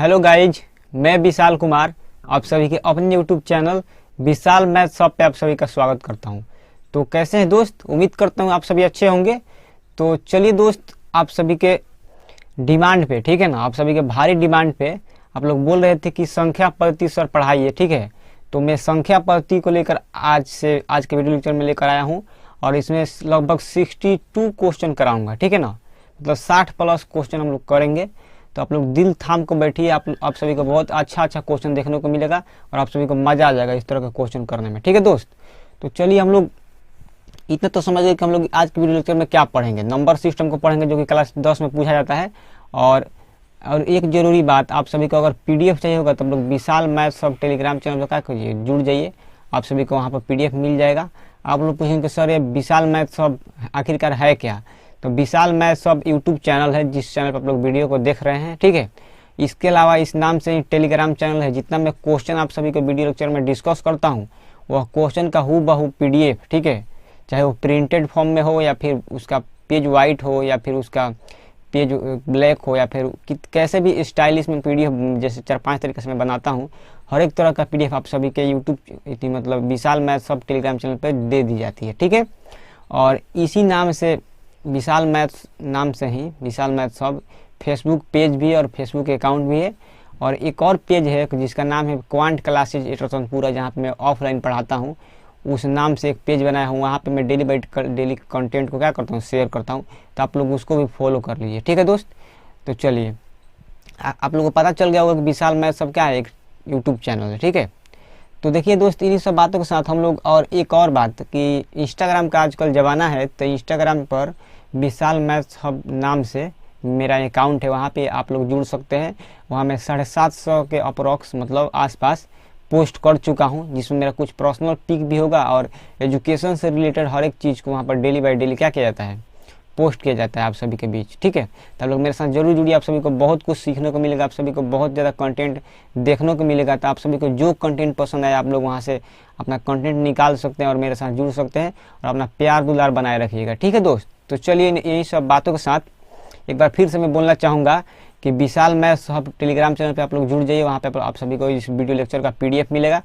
Hello guys, मैं विशाल कुमार आप सभी के अपने यूट्यूब चैनल विशाल मैथ शॉप पे आप सभी का स्वागत करता हूं। तो कैसे हैं दोस्त, उम्मीद करता हूं आप सभी अच्छे होंगे। तो चलिए दोस्त, आप सभी के डिमांड पे, ठीक है ना, आप सभी के भारी डिमांड पे आप लोग बोल रहे थे कि संख्या पद्धति सर पढ़ाइए, ठीक है। तो मैं संख्या पद्धति को लेकर आज के वीडियो लेक्चर में लेकर आया हूँ और इसमें लगभग 62 क्वेश्चन कराऊंगा, ठीक है ना। मतलब 60 प्लस क्वेश्चन हम लोग करेंगे। तो आप लोग दिल थाम को बैठिए, आप सभी को बहुत अच्छा क्वेश्चन देखने को मिलेगा और आप सभी को मजा आ जाएगा इस तरह का क्वेश्चन करने में, ठीक है दोस्त। तो चलिए, हम लोग इतना तो समझ गए कि हम लोग आज के वीडियो लेक्चर में क्या पढ़ेंगे। नंबर सिस्टम को पढ़ेंगे जो कि क्लास 10 में पूछा जाता है। और एक जरूरी बात, आप सभी को अगर पीडीएफ चाहिए होगा तो आप लोग विशाल मैथ शॉप टेलीग्राम चैनल पर क्या करिए, जुड़ जाइए। आप सभी को वहाँ पर पीडीएफ मिल जाएगा। आप लोग पूछेंगे सर ये विशाल मैथ शॉप आखिरकार है क्या। तो विशाल मैथ शॉप यूट्यूब चैनल है जिस चैनल पर आप लोग वीडियो को देख रहे हैं, ठीक है। इसके अलावा इस नाम से ही टेलीग्राम चैनल है। जितना मैं क्वेश्चन आप सभी को वीडियो लेक्चर में डिस्कस करता हूँ वह क्वेश्चन का हूबहू पीडीएफ, ठीक है, चाहे वो प्रिंटेड फॉर्म में हो या फिर उसका पेज वाइट हो या फिर उसका पेज ब्लैक हो या फिर कैसे भी स्टाइलिश में पीडीएफ जैसे 4-5 तरीके से मैं बनाता हूँ, हर एक तरह का पीडीएफ आप सभी के यूट्यूब मतलब विशाल मैथ शॉप टेलीग्राम चैनल पर दे दी जाती है, ठीक है। और इसी नाम से विशाल मैथ नाम से ही विशाल मैथ शॉप फेसबुक पेज भी और फेसबुक अकाउंट भी है। और एक और पेज है जिसका नाम है क्वांट क्लासेज पूरा, जहाँ पे मैं ऑफलाइन पढ़ाता हूँ। उस नाम से एक पेज बनाया हूँ, वहाँ पे मैं डेली कंटेंट को क्या करता हूँ, शेयर करता हूँ। तो आप लोग उसको भी फॉलो कर लीजिए, ठीक है दोस्त। तो चलिए, आप लोगों को पता चल गया होगा कि विशाल मैथ शॉप क्या है, एक यूट्यूब चैनल है, ठीक है। तो देखिए दोस्त, इन्हीं सब बातों के साथ हम लोग और एक और बात कि इंस्टाग्राम का आजकल ज़माना है। तो इंस्टाग्राम पर विशाल मैथ हब नाम से मेरा अकाउंट है, वहाँ पे आप लोग जुड़ सकते हैं। वहाँ मैं 750 के अप्रॉक्स मतलब आसपास पोस्ट कर चुका हूँ, जिसमें मेरा कुछ पर्सनल पिक भी होगा और एजुकेशन से रिलेटेड हर एक चीज़ को वहाँ पर डेली बाय डेली क्या किया जाता है, पोस्ट किया जाता है आप सभी के बीच, ठीक है। तो आप लोग मेरे साथ जरूर जुड़िए, आप सभी को बहुत कुछ सीखने को मिलेगा, आप सभी को बहुत ज़्यादा कंटेंट देखने को मिलेगा। तो आप सभी को जो कंटेंट पसंद आए आप लोग वहाँ से अपना कंटेंट निकाल सकते हैं और मेरे साथ जुड़ सकते हैं और अपना प्यार दुलार बनाए रखिएगा, ठीक है दोस्त। तो चलिए, यही सब बातों के साथ एक बार फिर से मैं बोलना चाहूँगा कि विशाल मैथ शॉप टेलीग्राम चैनल पे आप लोग जुड़ जाइए। वहाँ पे आप सभी को इस वीडियो लेक्चर का पीडीएफ मिलेगा,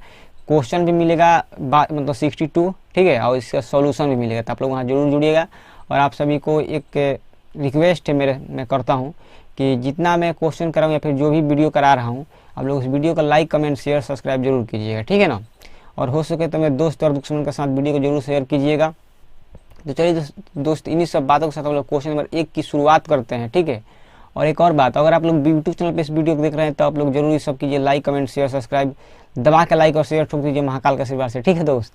क्वेश्चन भी मिलेगा मतलब 62, ठीक है, और इसका सॉल्यूशन भी मिलेगा। तो आप लोग वहाँ जरूर जुड़िएगा। और आप सभी को एक रिक्वेस्ट है मैं करता हूँ कि जितना मैं क्वेश्चन कराऊँ या फिर जो भी वीडियो करा रहा हूँ, आप लोग उस वीडियो का लाइक कमेंट शेयर सब्सक्राइब जरूर कीजिएगा, ठीक है ना। और हो सके तो मेरे दोस्त और दुश्मन के साथ वीडियो को जरूर शेयर कीजिएगा। तो चलिए दोस्त, इन्हीं सब बातों के साथ हम लोग क्वेश्चन नंबर 1 की शुरुआत करते हैं, ठीक है। और एक और बात, अगर आप लोग यूट्यूब चैनल पे इस वीडियो को देख रहे हैं तो आप लोग जरूर ये सब कीजिए, लाइक कमेंट शेयर सब्सक्राइब दबा के लाइक और शेयर ठोक दीजिए महाकाल के आशीर्वाद से, ठीक है दोस्त।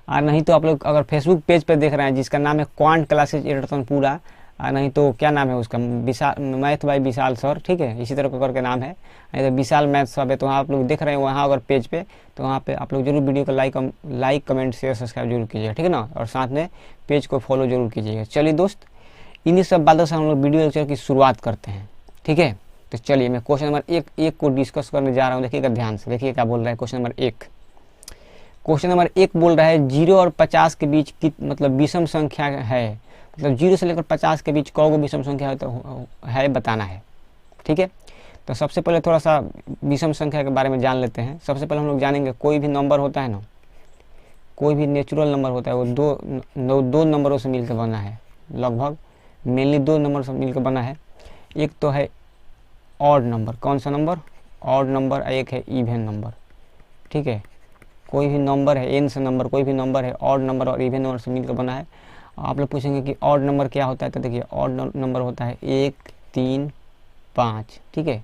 और नहीं तो आप लोग अगर फेसबुक पेज पे देख रहे हैं जिसका नाम है क्वांट क्लासेज पूरा, नहीं तो क्या नाम है उसका, विशाल मैथ बाय विशाल सर, ठीक है, इसी तरह करके नाम है, नहीं तो विशाल मैथ सब है। तो वहाँ आप लोग देख रहे हैं वहाँ अगर पेज पे, तो वहाँ पे आप लोग जरूर वीडियो को लाइक कमेंट शेयर सब्सक्राइब जरूर कीजिएगा, ठीक है ना। और साथ में पेज को फॉलो जरूर कीजिएगा। चलिए दोस्त, इन्हीं सब बातों से हम लोग वीडियो लेक्चर की शुरुआत करते हैं, ठीक है। तो चलिए, मैं क्वेश्चन नंबर एक को डिस्कस करने जा रहा हूँ। देखिएगा ध्यान से, देखिए क्या बोल रहा है क्वेश्चन नंबर 1। क्वेश्चन नंबर 1 बोल रहा है 0 और 50 के बीच की मतलब विषम संख्या है, मतलब 0 से लेकर 50 के बीच कौन विषम संख्या है बताना है, ठीक है। तो सबसे पहले थोड़ा सा विषम संख्या के बारे में जान लेते हैं। सबसे पहले हम लोग जानेंगे कोई भी नंबर होता है ना, कोई भी नेचुरल नंबर होता है वो दो नंबरों से मिलकर बना है, लगभग मेनली 2 नंबर से मिलकर बना है। एक तो है ऑड नंबर, कौन सा नंबर, ऑड नंबर, एक है इवन नंबर, ठीक है। कोई भी नंबर है एन से नंबर, कोई भी नंबर है ऑड नंबर और इवन नंबर से मिलकर बना है। आप लोग पूछेंगे कि ऑड नंबर क्या होता है, तो देखिए ऑड नंबर होता है 1, 3, 5, ठीक है,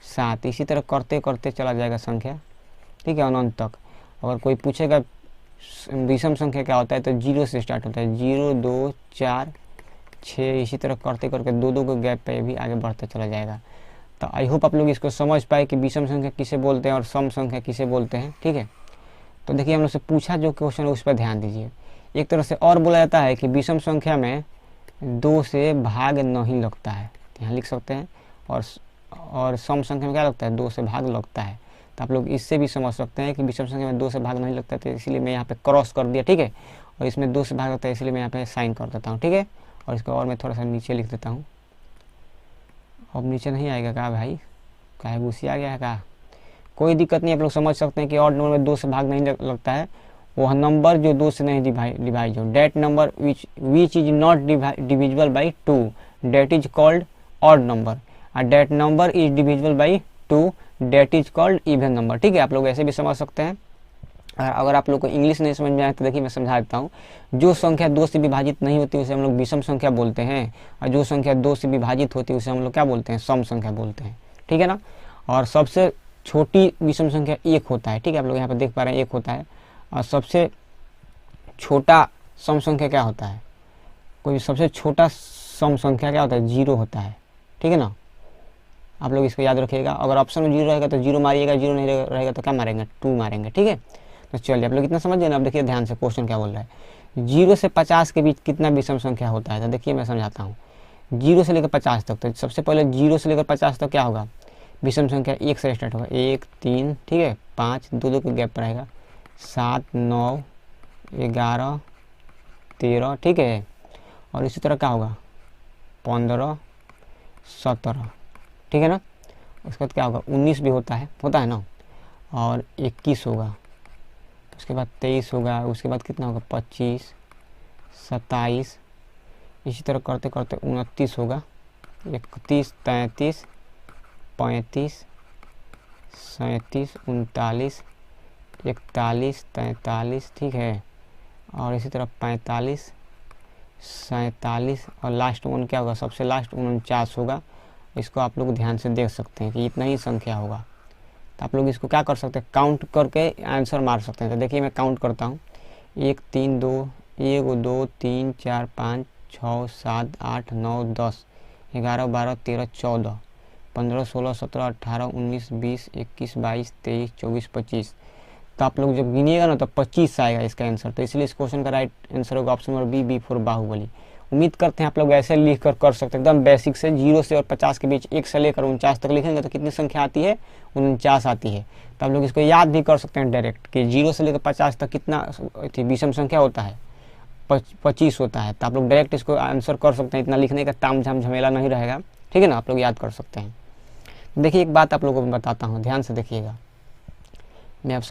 7, इसी तरह करते करते चला जाएगा संख्या, ठीक है, अनंत तक। अगर कोई पूछेगा विषम संख्या क्या होता है तो 0 से स्टार्ट होता है, 0, 2, 4, 6, इसी तरह करते करके 2-2 के गैप पे भी आगे बढ़ते चला जाएगा। तो आई होप आप लोग इसको समझ पाए कि विषम संख्या किसे बोलते हैं और सम संख्या किसे बोलते हैं, ठीक है। तो देखिए, हम लोग से पूछा जो क्वेश्चन है उस पर ध्यान दीजिए। एक तरह से और बोला जाता है कि विषम संख्या में 2 से भाग नहीं लगता है, यहाँ लिख सकते हैं। और सम संख्या में क्या लगता है, 2 से भाग लगता है। तो आप लोग इससे भी समझ सकते हैं कि विषम संख्या में 2 से भाग नहीं लगता है, तो इसलिए मैं यहाँ पे क्रॉस कर दिया, ठीक है। और इसमें 2 से भाग लगता है इसलिए मैं यहाँ पे साइन कर देता हूँ, ठीक है। और इसको और मैं थोड़ा सा नीचे लिख देता हूँ। अब नीचे नहीं आएगा क्या भाई, काहे घुसी आ गया है का, कोई दिक्कत नहीं, आप लोग समझ सकते हैं कि ऑड नंबर में 2 से भाग नहीं लगता है, वह नंबर जो 2 से नहीं डिवाइड हो, that number which is not divisible by 2 that is called odd number, और that number is divisible by 2 that is called even number. ठीक है, आप लोग ऐसे भी समझ सकते हैं। अगर आप लोग को इंग्लिश नहीं समझ में आए तो देखिए मैं समझा देता हूँ। जो संख्या 2 से विभाजित नहीं होती उसे हम लोग विषम संख्या बोलते हैं, और जो संख्या 2 से विभाजित होती है उसे हम लोग क्या बोलते हैं, सम संख्या बोलते हैं। ठीक है ना। और सबसे छोटी विषम संख्या 1 होता है। ठीक है, आप लोग यहाँ पर देख पा रहे हैं 1 होता है। और सबसे छोटा सम संख्या क्या होता है, कोई सबसे छोटा सम संख्या क्या होता है, 0 होता है। ठीक है ना, आप लोग इसको याद रखिएगा। अगर ऑप्शन में 0 रहेगा तो 0 मारिएगा, 0 नहीं रहेगा तो क्या मारेंगे, 2 मारेंगे। ठीक है, तो चलिए आप लोग इतना समझ गए ना। अब देखिए ध्यान से क्वेश्चन क्या बोल रहा है, 0 से 50 के बीच कितना विषम संख्या होता है। तो देखिए मैं समझाता हूँ। 0 से लेकर 50 तक, तो सबसे पहले 0 से लेकर 50 तक क्या होगा, विषम संख्या 1 से स्टार्ट होगा, 1 3, ठीक है, 5 2 के गैप पर रहेगा, 7 9 11 13, ठीक है। और इसी तरह क्या होगा, 15 17, ठीक है ना। उसके बाद क्या होगा, 19 भी होता है ना, और 21 होगा, उसके बाद 23 होगा, उसके बाद कितना होगा, 25 27, इसी तरह करते करते 29 होगा, 31 33 35 37 39 41 43, ठीक है। और इसी तरह 45 47, और लास्ट वन क्या होगा, सबसे लास्ट 49 होगा। इसको आप लोग ध्यान से देख सकते हैं कि इतना ही संख्या होगा। तो आप लोग इसको क्या कर सकते हैं, काउंट करके आंसर मार सकते हैं। तो देखिए मैं काउंट करता हूँ, 1 3 2 1 2 3 4 5 6 7 8 9 10 11 12 13 14 15 16 17 18 19 20 21 22 23 24 25। तो आप लोग जब गिनिएगा ना तो 25 आएगा इसका आंसर। तो इसलिए इस क्वेश्चन का राइट आंसर होगा option number B for Baahubali. उम्मीद करते हैं आप लोग ऐसे लिख कर सकते हैं एकदम बेसिक से। 0 से और 50 के बीच 1 से लेकर 49 तक लिखेंगे तो कितनी संख्या आती है, 49 आती है। तो आप लोग इसको याद भी कर सकते हैं डायरेक्ट कि 0 से लेकर 50 तक कितना विषम संख्या होता है, 25 होता है। तो आप लोग डायरेक्ट इसको आंसर कर सकते हैं, इतना लिखने का ताम झाम झमेला नहीं रहेगा। ठीक है ना, आप लोग याद कर सकते हैं। देखिए एक बात आप लोगों को बताता हूँ, ध्यान से देखिएगा। मैं आप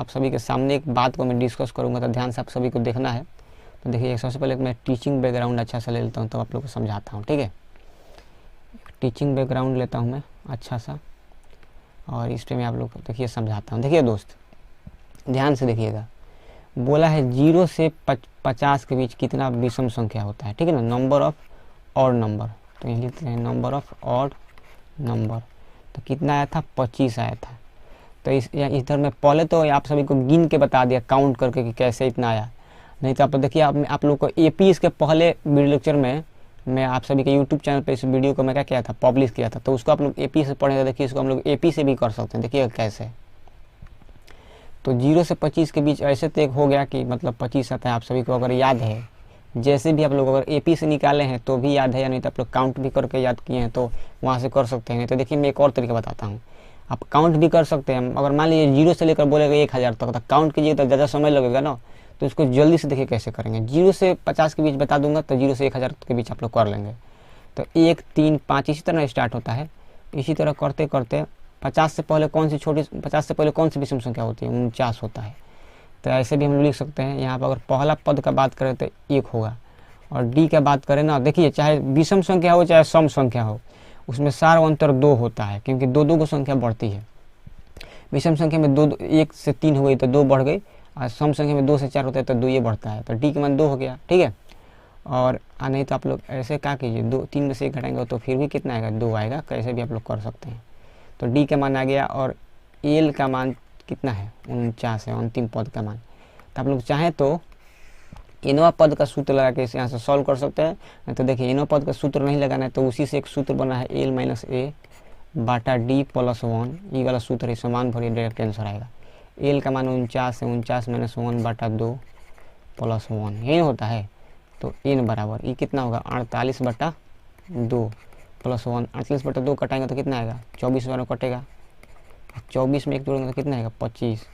सभी के सामने एक बात को मैं डिस्कस करूँगा, तो ध्यान से आप सभी को देखना है। तो देखिए सबसे पहले मैं टीचिंग बैकग्राउंड अच्छा सा ले लेता हूँ, तो आप लोग को समझाता हूँ। ठीक है, टीचिंग बैकग्राउंड लेता हूँ मैं अच्छा सा, और इस पर मैं आप लोग को देखिए समझाता हूँ। देखिए दोस्त ध्यान से देखिएगा, बोला है 0 से 50 के बीच कितना विषम संख्या होता है। ठीक है ना, नंबर ऑफ ऑड नंबर। तो ये लिखते हैं नंबर ऑफ ऑड नंबर। तो कितना आया था, 25 आया था। तो इधर में पहले तो आप सभी को गिन के बता दिया काउंट करके कि कैसे इतना आया। नहीं तो आप देखिए आप लोग को एपी इसके पहले वीडियो लेक्चर में मैं आप सभी के यूट्यूब चैनल पे इस वीडियो को मैं क्या किया था, पब्लिश किया था। तो उसको आप लोग एपी से पढ़ेगा। देखिए इसको हम लोग एपी से भी कर सकते हैं, देखिए कैसे। तो 0 से 25 के बीच ऐसे तो एक हो गया कि मतलब 25 आता है। आप सभी को अगर याद है, जैसे भी आप लोग अगर एपी से निकाले हैं तो भी याद है, या नहीं तो आप लोग काउंट भी करके याद किए हैं तो वहाँ से कर सकते हैं। तो देखिए मैं एक और तरीका बताता हूँ, आप काउंट भी कर सकते हैं। अगर मान लीजिए 0 से लेकर बोलेगा 1000 तक, तो काउंट कीजिए तो ज़्यादा समय लगेगा ना। तो इसको जल्दी से देखिए कैसे करेंगे। 0 से 50 के बीच बता दूंगा, तो 0 से 1000 के बीच आप लोग कर लेंगे। तो 1 3 5 इसी तरह स्टार्ट होता है। इसी तरह करते करते 50 से पहले कौन सी विषम संख्या होती है, 49 होता है। तो ऐसे भी हम लिख सकते हैं। यहाँ पर अगर पहला पद का बात करें तो 1 होगा, और डी का बात करें ना, देखिए चाहे विषम संख्या हो चाहे सम संख्या हो, उसमें सार अंतर 2 होता है, क्योंकि 2 को संख्या बढ़ती है। विषम संख्या में 1 से 3 हो गई तो 2 बढ़ गई, और सम संख्या में 2 से 4 होता है तो 2 ये बढ़ता है। तो डी का मान 2 हो गया। ठीक है, और नहीं तो आप लोग ऐसे क्या कीजिए, 3 में से 1 घटाएंगे तो फिर भी कितना आएगा, 2 आएगा। कैसे भी आप लोग कर सकते हैं। तो डी का मान आ गया, और एल का मान कितना है, 49 है, अंतिम पद का मान। तो आप लोग चाहें तो इनवा पद का सूत्र लगा के इसे यहाँ से सॉल्व कर सकते हैं। नहीं तो देखिए इनवा पद का सूत्र नहीं लगाना है, तो उसी से एक सूत्र बना है, एल माइनस ए बाटा डी प्लस 1। ये वाला सूत्र है, समान भरिए डायरेक्ट आंसर आएगा। एल का मान 49 है, 49 माइनस 1 बाटा 2 प्लस 1, यही होता है। तो एन बराबर ये कितना होगा, 48 बटा 2 प्लस 1। 48 बटा 2 कटाएंगे तो कितना आएगा, 24 बार कटेगा। 24 में 1 जोड़ेंगे तो कितना आएगा, 25।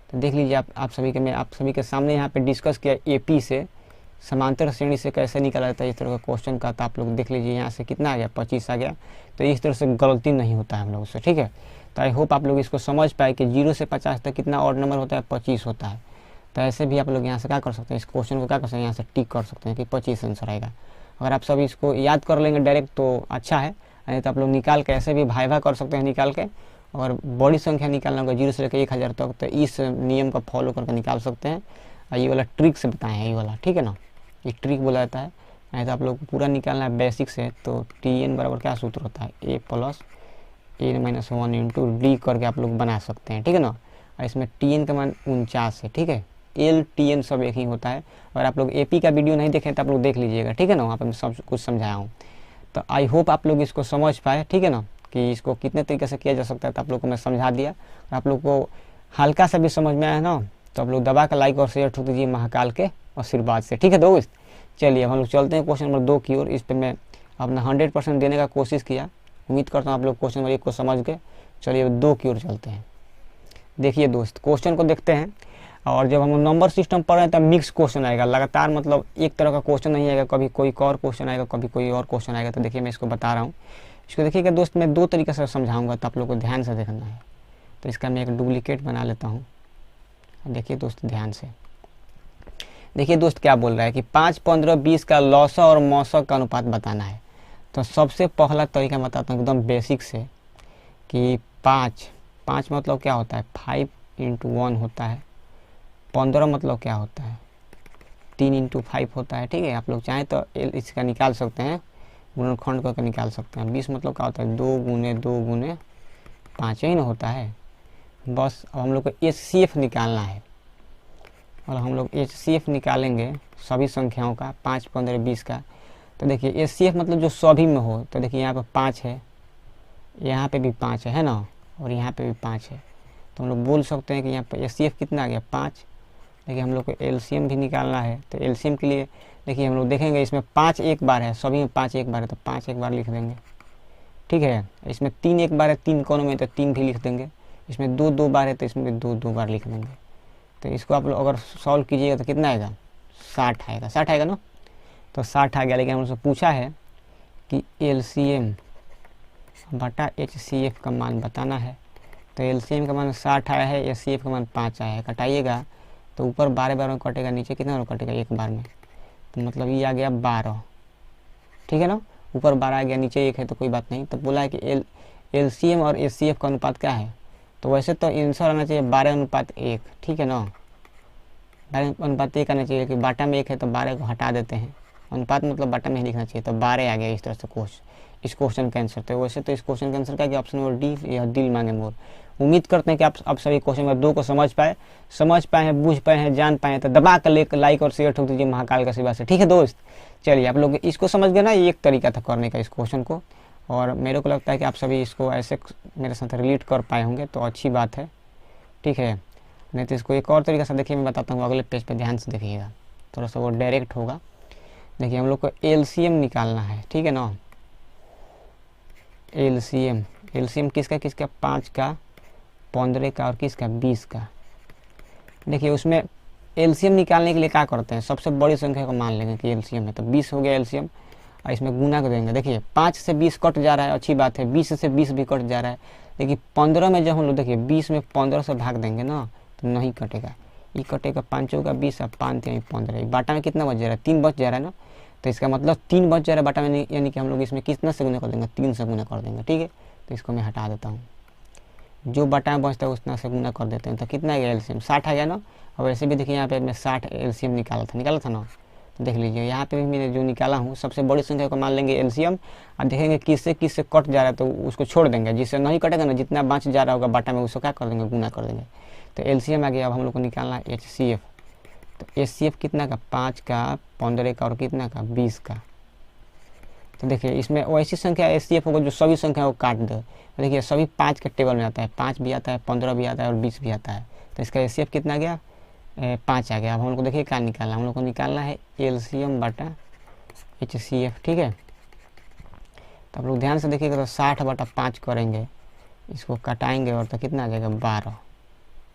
तो देख लीजिए आप सभी के सामने यहाँ पे डिस्कस किया एपी से समांतर श्रेणी से कैसे निकाला जाता है इस तरह का क्वेश्चन का, तो आप लोग देख लीजिए यहाँ से कितना आ गया 25 आ गया। तो इस तरह से गलती नहीं होता है हम लोग से, ठीक है। तो आई होप आप लोग इसको समझ पाए कि 0 से 50 तक कितना ऑड नंबर होता है, 25 होता है। तो ऐसे भी आप लोग यहाँ से क्या कर सकते हैं, इस क्वेश्चन को क्या कर सकते हैं, यहाँ से टिक कर सकते हैं कि 25 आंसर आएगा। अगर आप सब इसको याद कर लेंगे डायरेक्ट तो अच्छा है, नहीं तो आप लोग निकाल के ऐसे भी भाइभा कर सकते हैं निकाल के। और बड़ी संख्या निकालना होगा 0 से लेकर 1000 तक, तो इस नियम का फॉलो करके निकाल सकते हैं। और ये वाला ट्रिक से बताएं है ये वाला, ठीक है ना, ये ट्रिक बोला जाता है। नहीं तो आप लोग को पूरा निकालना है बेसिक से, तो TN बराबर क्या सूत्र होता है, A + N - 1 × D करके आप लोग बना सकते हैं, ठीक है ना। और इसमें TN का मान 49 है, ठीक है। LTN सब एक ही होता है। अगर आप लोग AP का वीडियो नहीं देखें तो आप लोग देख लीजिएगा, ठीक है ना, वहाँ पर मैं सब कुछ समझाया हूँ। तो आई होप आप लोग इसको समझ पाए, ठीक है ना, कि इसको कितने तरीके से किया जा सकता है। तो आप लोग को मैं समझा दिया। आप लोग को हल्का सा भी समझ में आया ना, तो आप लोग दबा कर लाइक और शेयर ठोक दीजिए महाकाल के आशीर्वाद से, ठीक है दोस्त। चलिए अब हम लोग चलते हैं क्वेश्चन नंबर 2 की ओर। इस पर मैं अपना 100% देने का कोशिश किया। उम्मीद करता हूँ आप लोग क्वेश्चन नंबर 1 को समझ गए। चलिए 2 की ओर चलते हैं। देखिए दोस्त, क्वेश्चन को देखते हैं। और जब हम नंबर सिस्टम पढ़ रहे हैं तब मिक्स क्वेश्चन आएगा लगातार, मतलब एक तरह का क्वेश्चन नहीं आएगा, कभी कोई और क्वेश्चन आएगा, कभी कोई और क्वेश्चन आएगा। तो देखिए मैं इसको बता रहा हूँ। इसको देखिएगा दोस्त, मैं 2 तरीके से समझाऊंगा, तो आप लोग को ध्यान से देखना है। तो इसका मैं एक डुप्लीकेट बना लेता हूँ। देखिए दोस्त ध्यान से देखिए दोस्त, क्या बोल रहा है कि 5, 15, 20 का लौसा और मौसा का अनुपात बताना है। तो सबसे पहला तरीका बताता हूँ एकदम बेसिक से, कि 5 मतलब क्या होता है, 5 × 1 होता है। 15 मतलब क्या होता है, 3 × 5 होता है, ठीक है। आप लोग चाहें तो इसका निकाल सकते हैं, गुणनखंड करके निकाल सकते हैं। 20 मतलब क्या होता है, 2 × 2 × 5 ही ना होता है। बस अब हम लोग को HCF निकालना है, और हम लोग HCF निकालेंगे सभी संख्याओं का, 5, 15, 20 का। तो देखिए HCF मतलब जो सभी में हो। तो देखिए यहाँ पे 5 है, यहाँ पे भी 5 है ना, और यहाँ पे भी 5 है। तो हम लोग बोल सकते हैं कि यहाँ पे HCF कितना आ गया, 5। देखिए हम लोग को LCM भी निकालना है। तो LCM के लिए देखिए हम लोग देखेंगे, इसमें 5 एक बार है, सभी में 5 एक बार है, तो 5 एक बार लिख देंगे, ठीक है। इसमें 3 एक बार है 3 कोनों में, तो 3 भी लिख देंगे। इसमें 2 2 बार है, तो इसमें भी 2 2 बार लिख देंगे। तो इसको आप लोग अगर सॉल्व कीजिएगा तो कितना आएगा, 60 आएगा। 60 आएगा ना, तो 60 आ गया। लेकिन हमसे पूछा है कि LCM बटा HCF का मान बताना है। तो LCM का मान 60 आया है, HCF का मान 5 आया है। कटाइएगा तो ऊपर 12 बार में कटेगा, नीचे कितना बार कटेगा, एक बार में। तो मतलब ये आ गया 12, ठीक है ना। ऊपर 12 आ गया, नीचे 1 है, तो कोई बात नहीं। तो बोला है कि LCM और HCF का अनुपात क्या है। तो वैसे तो आंसर आना चाहिए 12:1, ठीक है ना। 12:1 आना चाहिए, कि बाटा में 1 है तो 12 को हटा देते हैं। अनुपात मतलब बाटा में ही लिखना चाहिए, तो 12 आ गया इस तरह से इस क्वेश्चन का आंसर। तो वैसे तो इस क्वेश्चन का आंसर क्या है, ऑप्शन नंबर डी, यह दिल मांगे मोर। उम्मीद करते हैं कि आप सभी क्वेश्चन नंबर 2 को समझ पाए हैं, बूझ पाए हैं, जान पाए हैं। तो दबा कर लाइक और शेयर ठोक दीजिए महाकाल का आशीर्वाद से, ठीक है दोस्त। चलिए आप लोग इसको समझ गए ना, ये एक तरीका था करने का इस क्वेश्चन को। और मेरे को लगता है कि आप सभी इसको ऐसे मेरे साथ रिलेट कर पाए होंगे, तो अच्छी बात है, ठीक है। नहीं तो इसको एक और तरीका से देखिए मैं बताता हूँ, अगले पेज पे ध्यान से देखिएगा, थोड़ा सा वो डायरेक्ट होगा। देखिए हम लोग को LCM निकालना है, ठीक है ना। LCM किसका 5 का, 15 का और किसका 20 का। देखिए उसमें LCM निकालने के लिए क्या करते हैं, सबसे बड़ी संख्या को मान लेंगे कि LCM है, तो 20 हो गया LCM। और इसमें गुना कर देंगे। देखिए 5 से 20 कट जा रहा है, अच्छी बात है। 20 से 20 भी कट जा रहा है। देखिए 15 में जब हम लोग देखिए 20 में 15 से भाग देंगे ना, तो नहीं कटेगा, ये कटेगा 5 चौका 20 और 5 3 15। बाटा में कितना बच जा रहा है, 3 बच जा रहा है ना। तो इसका मतलब 3 बच जा रहा है बाटा में, यानी कि हम लोग इसमें कितना से गुना कर देंगे, 3 से गुना कर देंगे, ठीक है। तो इसको मैं हटा देता हूँ, जो बाटा में बचता है उतना से गुना कर देते हैं। तो कितना आ गया LCM, 60 आ गया ना। और वैसे भी देखिए यहाँ पे मैं 60 LCM निकाला था ना। तो देख लीजिए यहाँ पे भी मैंने जो निकाला हूँ, सबसे बड़ी संख्या को मान लेंगे LCM, और देखेंगे किससे कट जा रहा है तो उसको छोड़ देंगे। जिससे नहीं कटेगा ना, जितना बच जा रहा होगा बाटा में, उसको क्या कर देंगे, गुना कर देंगे। तो LCM आ गया। अब हम लोग को निकालना है HCF। तो HCF कितना का, 5 का, 15 का और कितना का, 20 का। तो देखिए इसमें वैसी संख्या HCF होगा जो सभी संख्या को काट दे। तो देखिए सभी 5 के टेबल में आता है, 5 भी आता है, 15 भी आता है और 20 भी आता है। तो इसका HCF कितना गया, 5 आ गया। अब हम लोग को देखिए क्या निकालना, हम लोग को निकालना है LCM बटा HCF, ठीक है। तो आप लोग ध्यान से देखिएगा, तो 60 बटा 5 करेंगे, इसको कटाएंगे और तो कितना आ जाएगा, 12,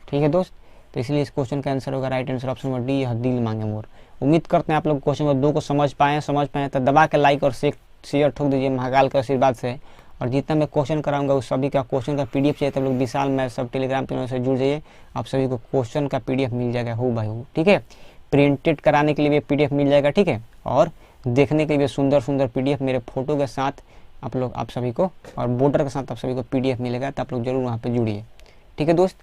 ठीक है दोस्त। तो इसलिए इस क्वेश्चन का आंसर होगा right answer option number D, यह दिल मांगे मोर। उम्मीद करते हैं आप लोग क्वेश्चन नंबर 2 को समझ पाए तो दबा के लाइक और शेयर ठोक दीजिए महाकाल के आशीर्वाद से। और जितना मैं क्वेश्चन कराऊंगा उस सभी का क्वेश्चन का पीडीएफ चाहिए तो लोग विशाल मैथ सब टेलीग्राम चैनल से जुड़ जाइए, आप सभी को क्वेश्चन का पीडीएफ मिल जाएगा हो भाई हो, ठीक है। प्रिंटेड कराने के लिए भी पीडीएफ मिल जाएगा, ठीक है, और देखने के लिए सुंदर सुंदर पीडीएफ मेरे फोटो के साथ आप सभी को और बॉर्डर के साथ आप सभी को पीडीएफ मिलेगा, तो आप लोग जरूर वहाँ पे जुड़िए, ठीक है दोस्त।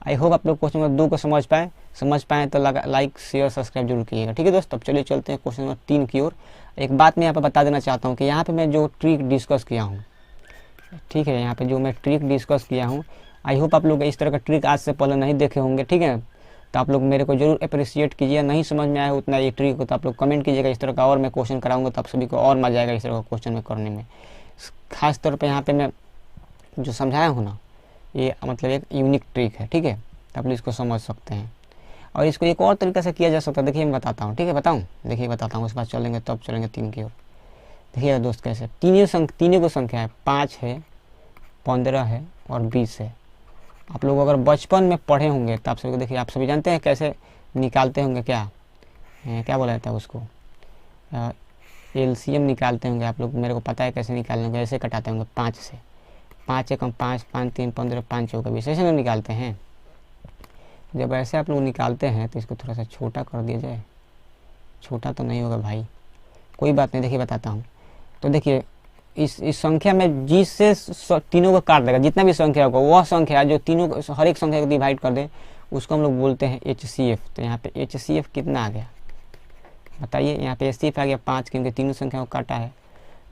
आई होप आप लोग क्वेश्चन नंबर 2 को समझ पाए तो लाइक शेयर सब्सक्राइब जरूर कीजिएगा, ठीक है दोस्त। अब चलिए चलते हैं क्वेश्चन नंबर 3 की ओर। एक बात मैं यहाँ पे बता देना चाहता हूँ कि यहाँ पे मैं जो ट्रिक डिस्कस किया हूँ, ठीक है, यहाँ पे जो मैं ट्रिक डिस्कस किया हूँ, आई होप आप लोग इस तरह का ट्रिक आज से पहले नहीं देखे होंगे, ठीक है। तो आप लोग मेरे को जरूर अप्रिशिएट कीजिए, नहीं समझ में आया उतना ये ट्रिक हो तो आप लोग कमेंट कीजिएगा, इस तरह का और मैं क्वेश्चन कराऊंगा तो आप सभी को और मजा आएगा इस तरह का क्वेश्चन में करने में। खास तौर पे यहाँ पे मैं जो समझाया हूँ ना, ये मतलब एक यूनिक ट्रिक है, ठीक है, तो आप लोग इसको समझ सकते हैं। और इसको एक और तरीके से किया जा सकता है, देखिए मैं बताता हूँ, ठीक है, बताता हूँ, उसके बाद चलेंगे तब चलेंगे 3 की ओर। देखिएगा दोस्त कैसे तीनों को संख्या है, 5 है, 15 है और 20 है। आप लोग अगर बचपन में पढ़े होंगे तो आप सभी को देखिए, आप सभी जानते हैं कैसे निकालते होंगे, क्या बोला जाता है उसको, एलसीएम निकालते होंगे आप लोग, मेरे को पता है कैसे निकालने होंगे, ऐसे कटाते होंगे 5 से, 5 एकम 5, 5 3 15, 5 चौका 20, ऐसे लोग निकालते हैं। जब ऐसे आप लोग निकालते हैं तो इसको थोड़ा सा छोटा कर दिया जाए, छोटा तो नहीं होगा भाई, कोई बात नहीं, देखिए बताता हूँ। तो देखिए इस संख्या में जिससे तीनों को काट देगा, जितना भी संख्या होगा वह संख्या जो तीनों को हर एक संख्या को डिवाइड कर दे उसको हम लोग बोलते हैं HCF। तो यहाँ पे HCF कितना आ गया बताइए, यहाँ पे HCF आ गया 5, क्योंकि तीनों संख्या को काटा है।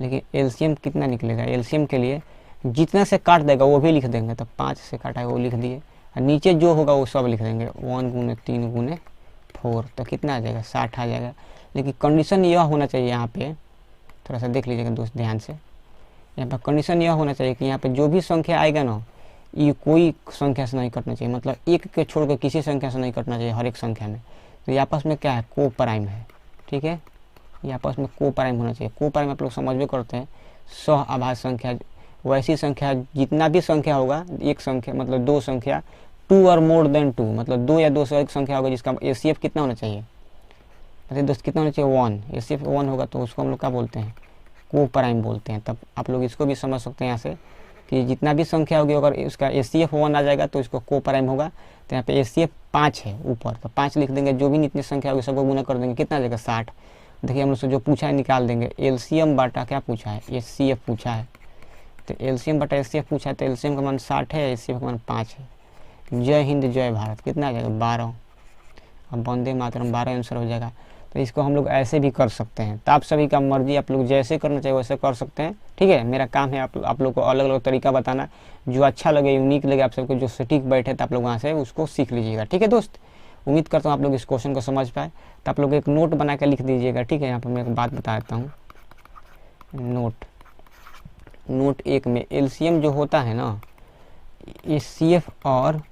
लेकिन LCM कितना निकलेगा, LCM के लिए जितना से काट देगा वो भी लिख देंगे, तो 5 से काटा है वो लिख दिए, और नीचे जो होगा वो सब लिख देंगे, 1 गुने 3 गुने 4, तो कितना आ जाएगा 60 आ जाएगा। लेकिन कंडीशन यह होना चाहिए, यहाँ पे थोड़ा सा देख लीजिएगा दोस्त ध्यान से, यहाँ पर कंडीशन यह होना चाहिए कि यहाँ पे जो भी संख्या आएगा ना, ये कोई संख्या से नहीं कटना चाहिए, मतलब एक के छोड़कर किसी संख्या से नहीं कटना चाहिए हर एक संख्या में। तो ये आपस में क्या है, को प्राइम है, ठीक है, ये आपस में को प्राइम होना चाहिए। को प्राइम आप लोग समझ भी करते हैं, सह आभाज्य संख्या, वैसी संख्या जितना भी संख्या होगा, एक संख्या मतलब 2 संख्या, 2 और मोर देन 2, मतलब 2 या 2 से अधिक संख्या होगा जिसका HCF कितना होना चाहिए, अरे दोस्त कितना होना चाहिए 1, HCF 1 होगा तो उसको हम लोग क्या बोलते हैं, को प्राइम बोलते हैं। तब आप लोग इसको भी समझ सकते हैं यहाँ से कि जितना भी संख्या होगी अगर उसका HCF 1 आ जाएगा तो इसको को प्राइम होगा। तो यहाँ पे HCF 5 है ऊपर, तो 5 लिख देंगे, जो भी इतनी संख्या होगी सबको गुना कर देंगे, कितना आ जाएगा 60। देखिए हम लोग से जो पूछा है निकाल देंगे, LCM बटा क्या पूछा है, HCF पूछा है, तो LCM बटा HCF पूछा है, तो LCM का मान 60 है, HCF का मान 5 है। जय हिंद जय भारत कितना आ जाएगा 12, अब वंदे मातरम 12 आंसर हो जाएगा। तो इसको हम लोग ऐसे भी कर सकते हैं, तो आप सभी का मर्जी, आप लोग जैसे करना चाहिए वैसे कर सकते हैं, ठीक है। मेरा काम है आप लोग को अलग अलग तरीका बताना, जो अच्छा लगे यूनिक लगे आप सबको, जो सटीक बैठे तो आप लोग वहाँ से उसको सीख लीजिएगा, ठीक है दोस्त। उम्मीद करता हूँ आप लोग इस क्वेश्चन को समझ पाए, तो आप लोग एक नोट बना के लिख दीजिएगा, ठीक है। यहाँ पर मैं एक बात बता देता हूँ, नोट 1 में LCM जो होता है ना, HCF और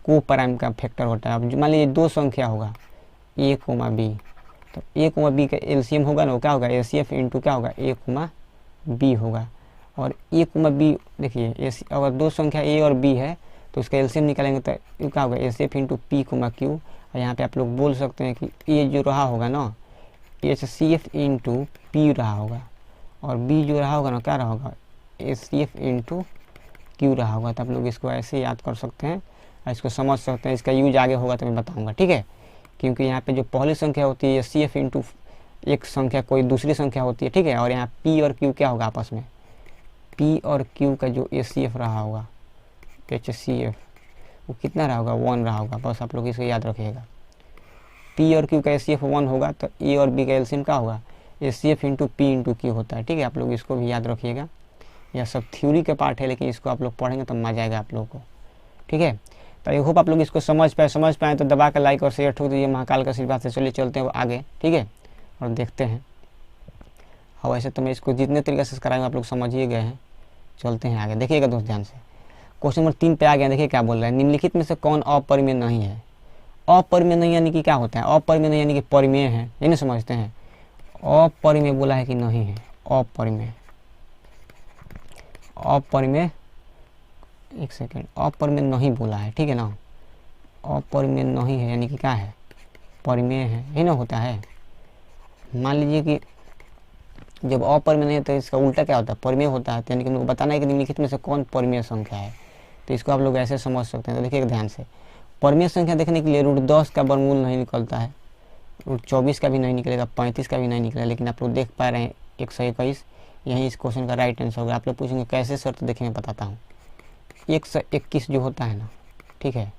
को प्राइम का फैक्टर होता है। अब मान लीजिए 2 संख्या होगा A, B, तो A, B का LCM होगा ना, वो क्या होगा HCF इंटू क्या होगा A, B होगा। और A, B देखिए अगर 2 संख्या A और B है तो उसका LCM निकालेंगे तो ये क्या होगा HCF इंटू P, Q। और यहाँ पे आप लोग बोल सकते हैं कि A जो रहा होगा ना HCF इंटू P रहा होगा, और B जो रहा होगा ना क्या रहा होगा HCF इंटू Q रहा होगा। तो आप लोग इसको ऐसे याद कर सकते हैं और इसको समझ सकते हैं, इसका यूज आगे होगा तो मैं बताऊँगा, ठीक है। क्योंकि यहाँ पे जो पहली संख्या होती है HCF इंटू एक संख्या कोई दूसरी संख्या होती है, ठीक है। और यहाँ P और Q क्या होगा आपस में, P और Q का जो HCF रहा होगा HCF वो कितना रहा होगा 1 रहा होगा, बस आप लोग इसको याद रखिएगा। P और Q का HCF 1 होगा तो A और B का LCM क्या होगा HCF into P into Q होता है, ठीक है। आप लोग इसको भी याद रखिएगा, यह सब थ्योरी के पार्ट है, लेकिन इसको आप लोग पढ़ेंगे तो मजा आएगा आप लोगों को, ठीक है। तो आई होप आप लोग इसको समझ पाए तो दबा कर लाइक और शेयर ठोक दीजिए महाकाल का आशीर्वाद से। चलिए चलते हैं आगे, ठीक है, और देखते हैं। और वैसे तो मैं इसको जितने तरीके से कराएंगे आप लोग समझ ही गए हैं, चलते हैं आगे। देखिएगा दोस्त ध्यान से, क्वेश्चन नंबर 3 पे आ गया। देखिए क्या बोल रहा है, निम्नलिखित में से कौन अपरिमेय नहीं है। अपरिमेय नहीं यानी कि क्या होता है, अपरिमेय नहीं यानी कि परिमेय है, ये नहीं समझते हैं। अपरिमेय बोला है कि नहीं है, अपरिमेय, अपरिमेय, एक सेकेंड, अपरिमेय नहीं बोला है, ठीक है ना। अपरिमेय नहीं है यानी कि क्या है, परिमेय है, यही ना होता है। मान लीजिए कि जब अपरिमेय नहीं है तो इसका उल्टा क्या होता है, परिमेय होता है। यानी कि हम लोग बताना है कि निम्नलिखित में से कौन परिमेय संख्या है। तो इसको आप लोग ऐसे समझ सकते हैं। तो देखिएगा ध्यान से, परिमेय संख्या देखने के लिए √10 का वर्गमूल नहीं निकलता है, √24 का भी नहीं निकलेगा, 35 का भी नहीं निकलेगा। लेकिन आप लोग देख पा रहे हैं 121 यही इस क्वेश्चन का राइट आंसर होगा। आप लोग पूछेंगे कैसे सर, तो देखिए मैं बताता हूँ। 121 जो होता है ना, ठीक है,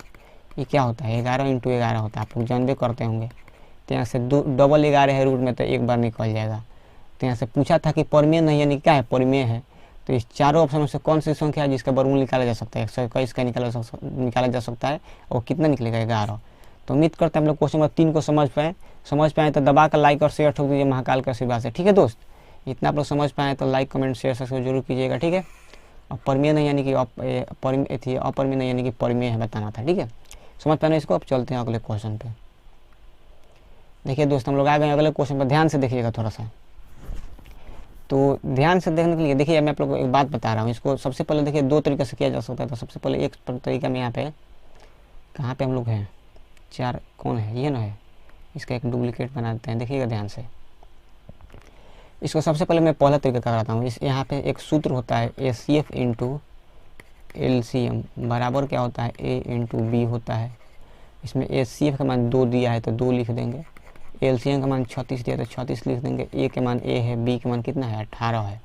ये क्या होता है, 11 × 11 होता है, आप लोग जानबे करते होंगे। तो यहाँ से डबल 11 है रूट में, तो एक बार निकल जाएगा। तो यहाँ से पूछा था कि परिमेय नहीं यानी क्या है, परिमेय है। तो इस चारों ऑप्शन में से कौन सी संख्या है जिसका वर्गमूल निकाला जा सकता है, 121 का निकाला जा सकता है, और कितना निकलेगा, 11। तो उम्मीद करते हैं हम लोग क्वेश्चन नंबर 3 को समझ पाए तो दबा कर लाइक और शेयर ठोक दीजिए महाकाल का आशीर्वाद से। ठीक है दोस्त, इतना आप लोग समझ पाए तो लाइक कमेंट शेयर सब्सक्राइब जरूर कीजिएगा। ठीक है, और परिमेय नहीं यानी कि अपरिमेय नहीं यानी कि परिमेय है बताना था। ठीक है, समझ पाए ना इसको। अब चलते हैं अगले क्वेश्चन पे। देखिए दोस्त, हम लोग आ गए अगले क्वेश्चन पर, ध्यान से देखिएगा थोड़ा सा। तो ध्यान से देखने के लिए देखिए मैं आप लोग को एक बात बता रहा हूँ। इसको सबसे पहले देखिए 2 तरीके से किया जा सकता है। तो सबसे पहले एक तरीका में यहाँ पे, कहाँ पे हम लोग हैं, 4 कौन है, ये ना है, इसका एक डुप्लीकेट बना देते हैं। देखिएगा ध्यान से, इसको सबसे पहले मैं पहला तरीका कराता हूँ। इस यहाँ पे एक सूत्र होता है ACF × LCM बराबर क्या होता है, A × B होता है। इसमें ACF का मान 2 दिया है तो 2 लिख देंगे, LCM का मान 36 दिया तो 36 लिख देंगे। A के मान A है, B के मान कितना है, 18 है।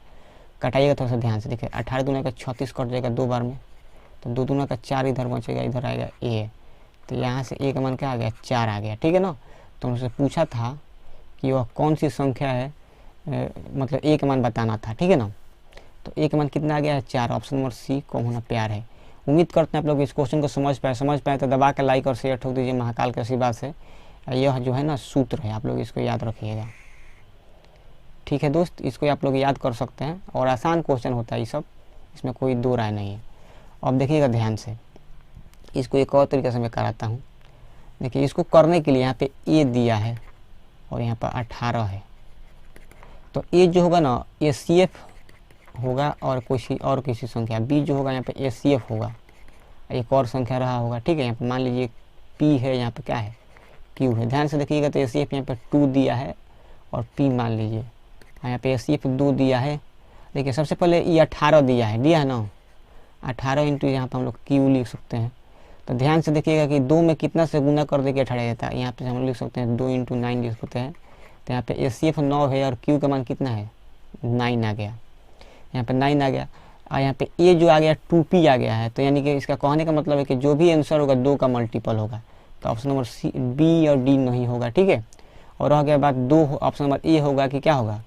कटाइएगा थोड़ा सा ध्यान से, देखिए 18 दूना का 36 कट जाएगा 2 बार में, तो 2 दूना का 4 इधर बचेगा, इधर आएगा A। तो यहाँ से A का मान क्या आ गया, 4 आ गया। ठीक है ना। तो उनसे पूछा था कि वह कौन सी संख्या है, मतलब A का मान बताना था। ठीक है ना। तो A का मान कितना आ गया है, 4। ऑप्शन नंबर C को होना प्यार है। उम्मीद करते हैं आप लोग इस क्वेश्चन को समझ पाए तो दबा के लाइक और शेयर ठोक दीजिए महाकाल के आशीर्वाद से। यह जो है ना सूत्र है, आप लोग इसको याद रखिएगा। ठीक है दोस्त, इसको आप लोग याद कर सकते हैं और आसान क्वेश्चन होता है ये सब, इसमें कोई दो राय नहीं है। अब देखिएगा ध्यान से, इसको एक और तरीके से मैं कराता हूँ। देखिए इसको करने के लिए यहाँ पे A दिया है और यहाँ पर 18 है। तो A जो होगा ना ACF होगा और किसी संख्या, B जो होगा यहाँ पे ACF होगा, एक और संख्या रहा होगा। ठीक है, यहाँ पे मान लीजिए P है, यहाँ पे क्या है, Q है। ध्यान से देखिएगा तो ACF यहाँ पे 2 दिया है और P मान लीजिए यहाँ पे ACF 2 दिया है। देखिए सबसे पहले ये 18 दिया है ना, 18 इंटू यहाँ पर हम लोग Q लिख सकते हैं। तो ध्यान से देखिएगा कि 2 में कितना से गुना कर देके 18 जाता है। यहाँ पे हम लोग लिख सकते हैं 2 × 9 लिख सकते हैं। तो यहाँ पे ACF 9 है और Q का मान कितना है, 9 आ गया। यहाँ पे 9 आ गया और यहाँ पे A जो आ गया 2P आ गया है। तो यानी कि इसका कहने का मतलब है कि जो भी आंसर होगा 2 का मल्टीपल होगा। तो ऑप्शन नंबर B और D नहीं होगा। ठीक है, और रह गया बात 2, ऑप्शन नंबर A होगा कि क्या होगा,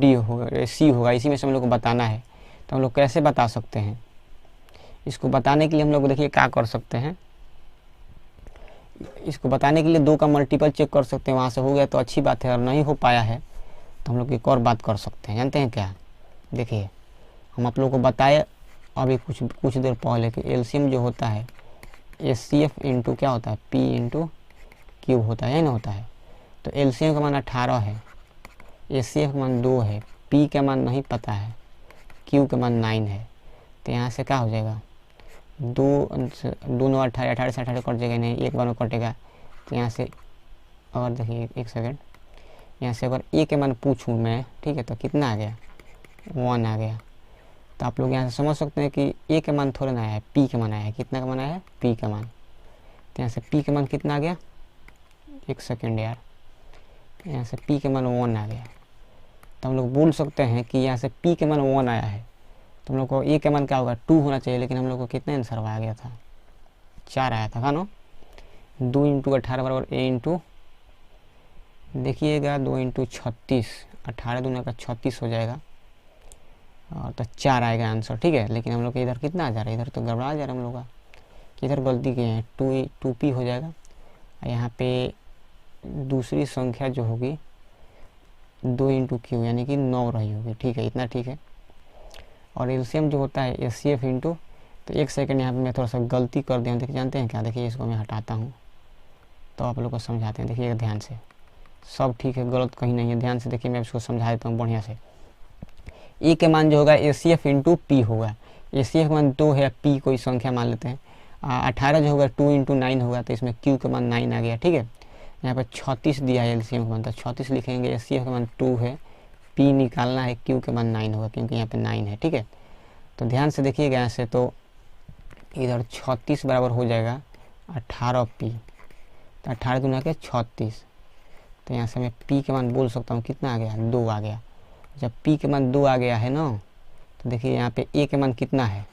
D होगा, C होगा। इसी में से हम लोग को बताना है। तो हम लोग कैसे बता सकते हैं, इसको बताने के लिए हम लोग देखिए क्या कर सकते हैं। इसको बताने के लिए 2 का मल्टीपल चेक कर सकते हैं, वहाँ से हो गया तो अच्छी बात है, और नहीं हो पाया है तो हम लोग एक और बात कर सकते हैं। जानते हैं क्या, देखिए हम आप लोगों को बताए अभी कुछ देर पहले कि LCM जो होता है ACF इंटू क्या होता है, P × Q होता है ना, होता है। तो LCM का मान 18 है, ACF का मान 2 है, P का मान नहीं पता है, Q का मान 9 है। तो यहाँ से क्या हो जाएगा, 2 9 18, 18 से 18 कट जाएगा, नहीं एक बार में कटेगा। तो यहाँ से और देखिए एक सेकंड, यहाँ से अगर A के मान पूछूँ मैं, ठीक है, तो कितना आ गया, 1 आ गया। तो आप लोग यहाँ से समझ सकते हैं कि A के मान थोड़ा ना आया है, P के मान आया है। कितना का मान आया है, P का मान। तो यहाँ से P के मान कितना आ गया, एक सेकंड यार, यहाँ से P के मान 1 आ गया। तो हम लोग बोल सकते हैं कि यहाँ से P के मान 1 आया है, तो हम लोग को A के मान क्या होगा, 2 होना चाहिए। लेकिन हम लोग को कितना आंसर आ गया था, 4 आया था ना। 2 × 18 बराबर A × देखिएगा 2 × 36, 18 दूना का 36 हो जाएगा और तो 4 आएगा आंसर। ठीक है, लेकिन हम लोग के इधर कितना आ जा रहा है, इधर तो गड़बड़ा जा रहा है हम लोग का, इधर गलती किए हैं, 2P हो जाएगा। यहाँ पे दूसरी संख्या जो होगी 2 × Q यानी कि 9 रही होगी। ठीक है, इतना ठीक है। और LCM जो होता है ACF इंटू, तो एक सेकंड यहाँ पे मैं थोड़ा सा गलती कर दिया हूँ। देखिए जानते हैं क्या, देखिए इसको मैं हटाता हूँ तो आप लोग को समझाते हैं। देखिए ध्यान से, सब ठीक है, गलत कहीं नहीं है। ध्यान से देखिए, मैं इसको समझा देता हूँ बढ़िया से। A के मान जो होगा ACF इंटू P होगा। ACF मान 2 है, P कोई संख्या मान लेते हैं, 18 जो होगा 2 × 9 होगा, तो इसमें क्यू का मान 9 आ गया। ठीक है, यहाँ पर 36 दिया है एलसीएम का मान, तो 36 लिखेंगे, एचसीएफ का मान 2 है, पी निकालना है, क्यू का मान 9 होगा क्योंकि यहाँ पे 9 है। ठीक है, तो ध्यान से देखिएगा यहाँ से, तो इधर 36 बराबर हो जाएगा 18 पी, तो 18 दूना के 36, तो यहाँ से मैं पी के मान बोल सकता हूँ कितना आ गया, 2 आ गया। जब पी के मान 2 आ गया है ना, तो देखिए यहाँ पे ए के मान कितना है,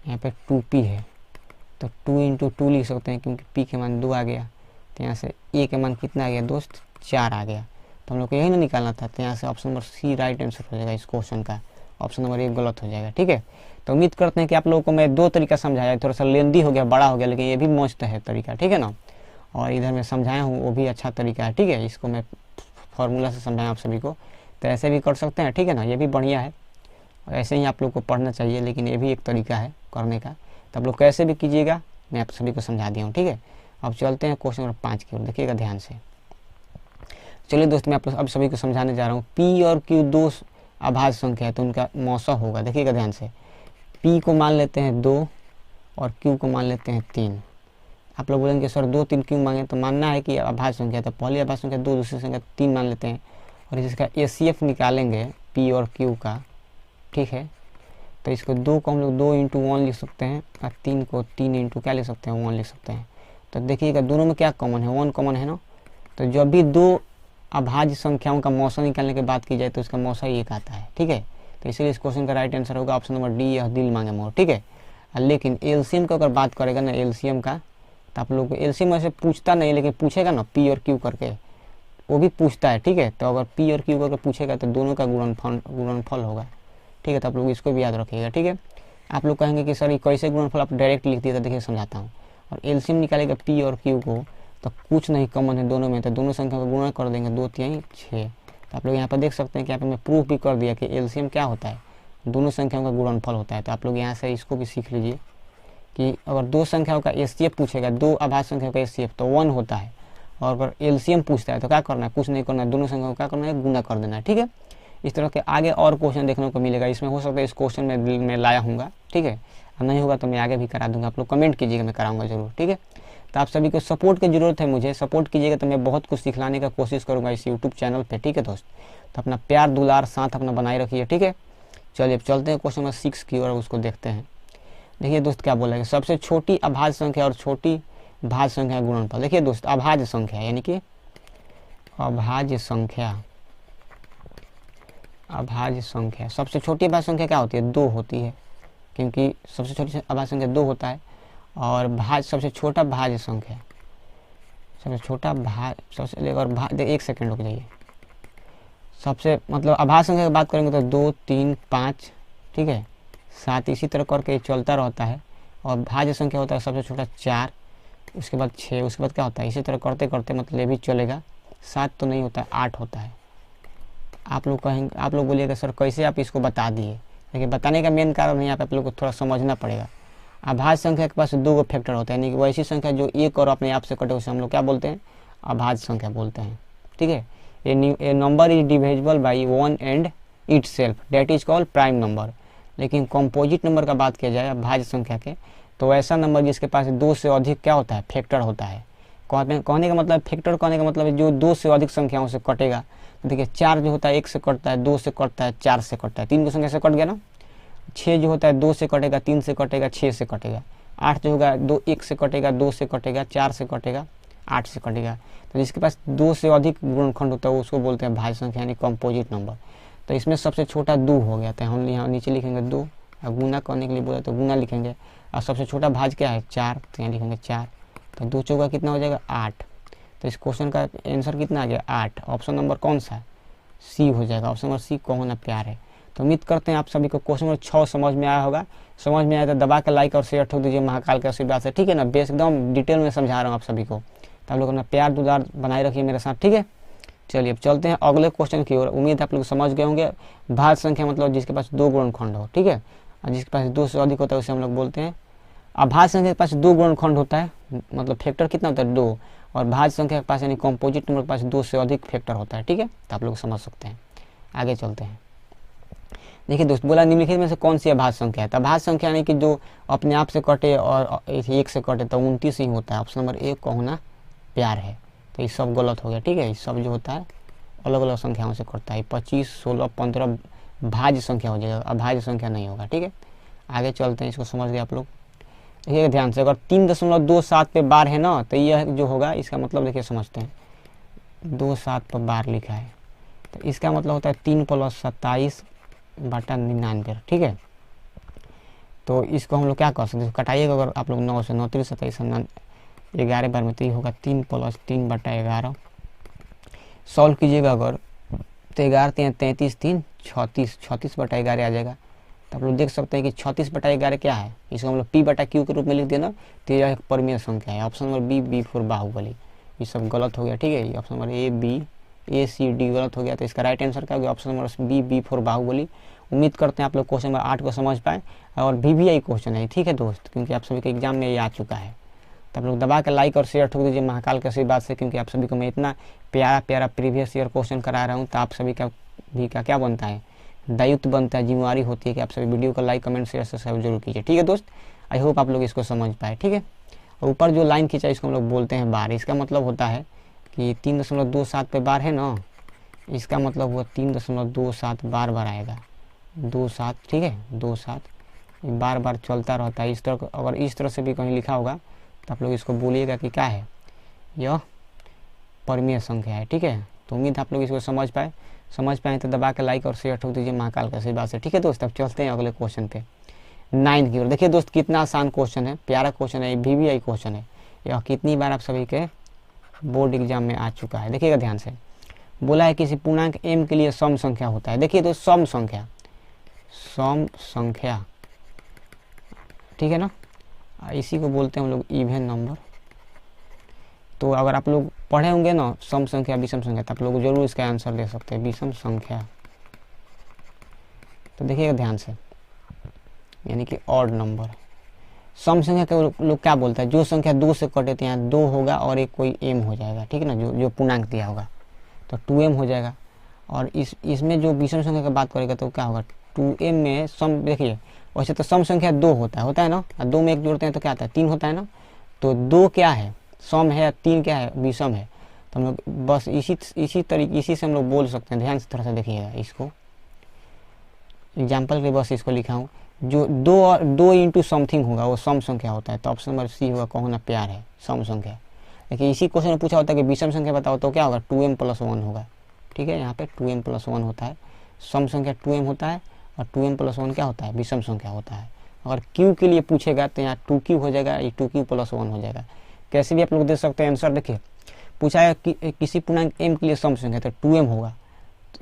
यहाँ पे 2p है, तो 2 × 2 लिख सकते हैं क्योंकि पी के मान 2 आ गया। तो यहाँ से ए के मान कितना आ गया दोस्त, 4 आ गया। तो हम लोग को यही ना निकालना था, तो यहाँ से option number C right answer हो जाएगा इस क्वेश्चन का, ऑप्शन नंबर 1 गलत हो जाएगा। ठीक है, तो उम्मीद करते हैं कि आप लोगों को मैं 2 तरीका समझाया, थोड़ा सा लेंदी हो गया, बड़ा हो गया, लेकिन ये भी मस्त है तरीका। ठीक है ना, और इधर मैं समझाया हूँ वो भी अच्छा तरीका है। ठीक है, इसको मैं फार्मूला से समझाया आप सभी को, तो ऐसे भी कर सकते हैं। ठीक है ना, ये भी बढ़िया है, और ऐसे ही आप लोग को पढ़ना चाहिए, लेकिन ये भी एक तरीका है करने का। तो आप लोग कैसे भी कीजिएगा, मैं आप सभी को समझा दिया हूँ। ठीक है, अब चलते हैं क्वेश्चन नंबर 5 की ओर, देखिएगा ध्यान से। चलिए दोस्त, मैं आप सभी को समझाने जा रहा हूँ। पी और क्यू 2 अभाज्य संख्या है, तो उनका मौसा होगा। देखिएगा ध्यान से, पी को मान लेते हैं 2 और क्यू को मान लेते हैं 3। आप लोग बोलेंगे सर 2 3 क्यों मांगे, तो मानना है कि अभाज्य संख्या, तो पहली अभाज्य संख्या 2, दूसरी संख्या 3 मान लेते हैं, और इसका एचसीएफ निकालेंगे पी और क्यू का। ठीक है, तो इसको 2 को हम लोग 2 × 1 लिख सकते हैं, और 3 को 3 × क्या लिख सकते हैं, 1 लिख सकते हैं। तो देखिएगा दोनों में क्या कॉमन है, 1 कॉमन है ना। तो जब भी 2 अभाज्य संख्याओं का मौसा निकालने की बात की जाए तो उसका मौसा 1 आता है। ठीक है, तो इसलिए इस क्वेश्चन का राइट आंसर होगा ऑप्शन नंबर डी, यह दिल मांगे मोर। ठीक है, लेकिन एलसीएम का अगर बात करेगा ना, एलसीएम का, तो आप लोग को एलसीएम ऐसे पूछता नहीं, लेकिन पूछेगा ना पी और क्यू करके, वो भी पूछता है। ठीक है, तो अगर पी और क्यू करके पूछेगा तो दोनों का गुणनफल होगा। ठीक है, तो आप लोग इसको भी याद रखिएगा। ठीक है, आप लोग कहेंगे कि सर ये कैसे गुणनफल आप डायरेक्ट लिख दिए, तो देखिए समझाता हूँ। और एलसीएम निकालेगा पी और क्यू को, तो कुछ नहीं कॉमन है दोनों में, तो दोनों संख्या को गुणा कर देंगे, 2 3 6। तो आप लोग यहाँ पर देख सकते हैं कि यहाँ पर मैं प्रूफ भी कर दिया कि एलसीएम क्या होता है, दोनों संख्याओं का गुणनफल होता है। तो आप लोग यहाँ से इसको भी सीख लीजिए कि अगर 2 संख्याओं का एचसीएफ पूछेगा, 2 अभाज्य संख्याओं का एचसीएफ, तो 1 होता है। और अगर एलसीएम पूछता है तो क्या करना है, कुछ नहीं करना है, दोनों संख्याओं को क्या करना है, गुना कर देना है। ठीक है, इस तरह के आगे और क्वेश्चन देखने को मिलेगा। इसमें हो सकता है इस क्वेश्चन में मैं लाया हूँगा। ठीक है, नहीं होगा तो मैं आगे भी करा दूंगा, आप लोग कमेंट कीजिएगा, मैं कराऊंगा जरूर। ठीक है, तो आप सभी को सपोर्ट की जरूरत है, मुझे सपोर्ट कीजिएगा तो मैं बहुत कुछ सिखलाने का कोशिश करूंगा इस यूट्यूब चैनल पे। ठीक है दोस्त, तो अपना प्यार दुलार साथ अपना बनाए रखिए। ठीक है, चलिए अब चलते हैं क्वेश्चन नंबर 6 की ओर, उसको देखते हैं। देखिए दोस्त क्या बोला है, सबसे छोटी अभाज्य संख्या और छोटी भाज्य संख्या का गुणनफल। देखिए दोस्त, अभाज्य संख्या यानी कि अभाज्य संख्या सबसे छोटी अभाज्य संख्या क्या होती है, 2 होती है, क्योंकि सबसे छोटी अभाज्य संख्या 2 होता है। और भाज्य सबसे छोटा भाज्य संख्या, सबसे छोटा एक सेकंड रुक जाइए, सबसे मतलब अभाज्य संख्या की बात करेंगे तो 2 3 5, ठीक है, 7, इसी तरह करके चलता रहता है। और भाज्य संख्या होता है सबसे छोटा 4, उसके बाद 6, उसके बाद क्या होता है, इसी तरह करते करते मतलब ये भी चलेगा, 7 तो नहीं होता है, 8 होता है। आप लोग कहेंगे, आप लोग बोलिएगा सर कैसे आप इसको बता दिए, लेकिन बताने का मेन कारण है यहाँ पे आप लोग को थोड़ा समझना पड़ेगा। अभाज्य संख्या के पास 2 फैक्टर होता है, यानी कि वैसी संख्या जो एक और अपने आप से कटे उसे हम लोग क्या बोलते हैं, अभाज्य संख्या बोलते हैं। ठीक है, a number is divisible by 1 and itself, that is called prime number. लेकिन कंपोजिट नंबर का बात किया जाए अभाज्य संख्या के, तो ऐसा नंबर जिसके पास 2 से अधिक क्या होता है, फैक्टर होता है। कहने का मतलब फैक्टर कहने का मतलब है जो 2 से अधिक संख्याओं से कटेगा। तो देखिए 4 जो होता है 1 से कटता है, 2 से कटता है, 4 से कटता है, 3 की संख्या से कट गया ना। 6 जो होता है 2 से कटेगा, 3 से कटेगा, 6 से कटेगा। 8 जो होगा 1 से कटेगा, 2 से कटेगा, 4 से कटेगा, 8 से कटेगा। तो जिसके पास 2 से अधिक गुणनखंड होता है उसको बोलते हैं भाज्य संख्या यानी कंपोजिट नंबर। तो इसमें सबसे छोटा 2 हो गया था, हम यहाँ नीचे लिखेंगे 2, और गुना करने के लिए बोला तो गुना लिखेंगे। और सबसे छोटा भाज्य क्या है, 4, तो यहाँ लिखेंगे 4। तो 2 चौका कितना हो जाएगा, 8। तो इस क्वेश्चन का आंसर कितना आ गया, 8। ऑप्शन नंबर कौन सा, सी हो जाएगा। ऑप्शन नंबर सी को होना प्यार है। तो उम्मीद करते हैं आप सभी को क्वेश्चन नंबर 6 समझ में आया होगा। समझ में आया तो दबा के लाइक और शेयर ठोक दीजिए महाकाल के आशीर्वाद से। ठीक है ना, बेस एकदम डिटेल में समझा रहा हूँ आप सभी को, तो आप लोग अपना प्यार दुलार बनाए रखिए मेरे साथ। ठीक है, चलिए अब चलते हैं अगले क्वेश्चन की ओर। उम्मीद है आप लोग समझ गए होंगे। भाज्य संख्या मतलब जिसके पास 2 गुणनखंड हो, ठीक है, और जिसके पास 2 से अधिक होता है उसे हम लोग बोलते हैं। अभाज्य संख्या के पास 2 गुणनखंड होता है, मतलब फैक्टर कितना होता है, 2। और भाज्य संख्या के पास यानी कंपोजिट नंबर के पास 2 से अधिक फैक्टर होता है। ठीक है, तो आप लोग समझ सकते हैं। आगे चलते हैं। देखिए दोस्त, बोला निम्नलिखित में से कौन सी अभाज्य संख्या है। तो अभाज्य संख्या यानी कि जो अपने आप से कटे और एक से कटे तो 29 ही होता है। ऑप्शन नंबर ए का होना प्यार है। तो ये सब गलत हो गया, ठीक है। ये सब जो होता है अलग अलग संख्याओं से कटता है। 25, 16, 15 भाज्य संख्या हो जाएगा, अभाज्य संख्या नहीं होगा, ठीक है। आगे चलते हैं, इसको समझ गए आप लोग। देखिए ध्यान से, अगर 3.27 पे बार है ना, तो यह जो होगा इसका मतलब देखिए समझते हैं। 27 पर बार लिखा है तो इसका मतलब होता है 3 + 27/99, ठीक है। तो इसको हम लोग क्या कर सकते हैं, कटाइएगा अगर आप लोग 9 से 9, 3 27 11 बार में, तो ये होगा 3 + 3/11। सॉल्व कीजिएगा अगर तो 11 3 33 3 36, 36/11 आ जाएगा। तो आप लोग देख सकते हैं कि 36/11 क्या है, इसको हम लोग P/Q के रूप में लिख देना। तो यह एक परिमेय संख्या है। Option number B for Baahubali, ये सब गलत हो गया, ठीक है। ये option number A C D गलत हो गया। तो इसका राइट आंसर क्या हो गया, option number B for Baahubali. उम्मीद करते हैं आप लोग क्वेश्चन नंबर 8 को समझ पाए और VVI क्वेश्चन है, ठीक है दोस्त, क्योंकि आप सभी के एग्जाम में ये आ चुका है। तो आप लोग दबा के लाइक और शेयर ठोक दीजिए महाकाल के आशीर्वाद से, क्योंकि आप सभी को मैं इतना प्यारा प्यारा प्रीवियस ईयर क्वेश्चन करा रहा हूँ। तो आप सभी का भी क्या बनता है, दायित्व बनता है, जिम्मेवारी होती है कि आप सभी वीडियो को लाइक कमेंट शेयर सब्सक्राइब जरूर कीजिए, ठीक है दोस्त। आई होप आप लोग इसको समझ पाए, ठीक है। और ऊपर जो लाइन खींचा इसको हम लोग बोलते हैं बार। इसका मतलब होता है कि 3.27 पे बार है ना, इसका मतलब हुआ 3.27 बार बार आएगा, 27, ठीक है। 27 बार बार चलता रहता है। इस तरह अगर इस तरह से भी कहीं लिखा होगा तो आप लोग इसको बोलिएगा कि क्या है, यह परिमेय संख्या है, ठीक है। तो उम्मीद आप लोग इसको समझ पाए तो दबा के लाइक और शेयर ठोक दीजिए महाकाल का आशीर्वाद से, ठीक है दोस्त। अब चलते हैं अगले क्वेश्चन पे 9 की ओर। देखिए दोस्त, कितना आसान क्वेश्चन है, प्यारा क्वेश्चन है, VVI क्वेश्चन है। यह कितनी बार आप सभी के बोर्ड एग्जाम में आ चुका है, देखिएगा ध्यान से। बोला है किसी पूर्णांक m के लिए सम संख्या होता है। देखिए तो सम संख्या, ठीक है ना, इसी को बोलते हैं हम लोग इवन नंबर। तो अगर आप लोग पढ़े होंगे ना सम संख्या विषम संख्या, तो आप लोग जरूर इसका आंसर दे सकते हैं, विषम संख्या। तो देखिएगा ध्यान से, यानी कि ऑड नंबर। सम संख्या के लोग क्या बोलते हैं, जो संख्या 2 से कटे तो यहाँ 2 होगा और एक कोई m हो जाएगा, ठीक है ना, जो पूर्णांक दिया होगा तो 2m हो जाएगा। और इसमें जो विषम संख्या की बात करेगा तो क्या होगा, 2m में सम, देखिए वैसे तो सम संख्या 2 होता है ना, 2 में 1 जोड़ते हैं तो क्या आता है, 3 होता है ना। तो 2 क्या है, सम है, 3 क्या है, विषम है। तो हम लोग बस इसी से हम लोग बोल सकते हैं। ध्यान से थोड़ा सा देखिएगा, इसको एग्जाम्पल के बस इसको लिखा हूँ। जो 2 इंटू समथिंग होगा वो सम संख्या होता है। तो ऑप्शन नंबर सी होगा, कौन प्यार है, सम संख्या। देखिए इसी क्वेश्चन में पूछा होता है कि विषम संख्या बताओ, तो क्या होगा, 2m + 1 होगा, ठीक है। यहाँ पे 2m + 1 होता है, सम संख्या 2m होता है और 2m + 1 क्या होता है, विषम संख्या होता है। अगर q के लिए पूछेगा तो यहाँ 2q हो जाएगा, ये 2q + 1 हो जाएगा। कैसे भी आप लोग दे सकते हैं आंसर। देखिए पूछा है कि किसी पूर्णांक m के लिए सम संख्या, तो 2m होगा,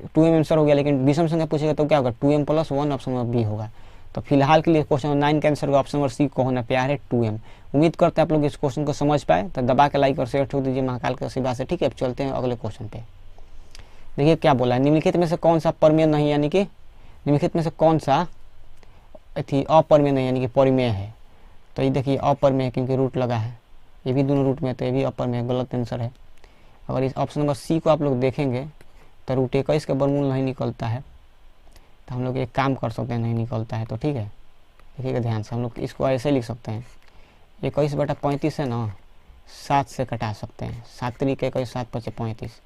2m आंसर हो गया। लेकिन विषम संख्या पूछेगा तो क्या होगा, 2m + 1, ऑप्शन नंबर बी होगा। तो फिलहाल के लिए क्वेश्चन नंबर 9 का आंसर होगा ऑप्शन नंबर सी, को होना प्यार है, 2m। उम्मीद करते हैं आप लोग इस क्वेश्चन को समझ पाए। तो दबा के लाइक और शेयर ठोक दीजिए महाकाल के आशीर्वाद से, ठीक है। अब चलते हैं अगले क्वेश्चन पे। देखिए क्या बोला है, निम्नलिखित में से कौन सा परिमेय नहीं, यानी कि निम्नलिखित में से कौन सा अपरिमेय नहीं यानी कि परिमेय है। तो ये देखिए अपरिमेय है, क्योंकि रूट लगा है, ये भी दोनों रूट में, तो ये भी अपरिमेय, गलत आंसर है। अगर इस ऑप्शन नंबर सी को आप लोग देखेंगे तो रूट 21 का वर्गमूल नहीं निकलता है। तो हम लोग एक काम कर सकते हैं, नहीं निकलता है तो ठीक है। देखिएगा ध्यान से, हम लोग इसको ऐसे लिख सकते हैं, 21/35 है ना, 7 से कटा सकते हैं, 7 × 21, 7 × 5 = 35।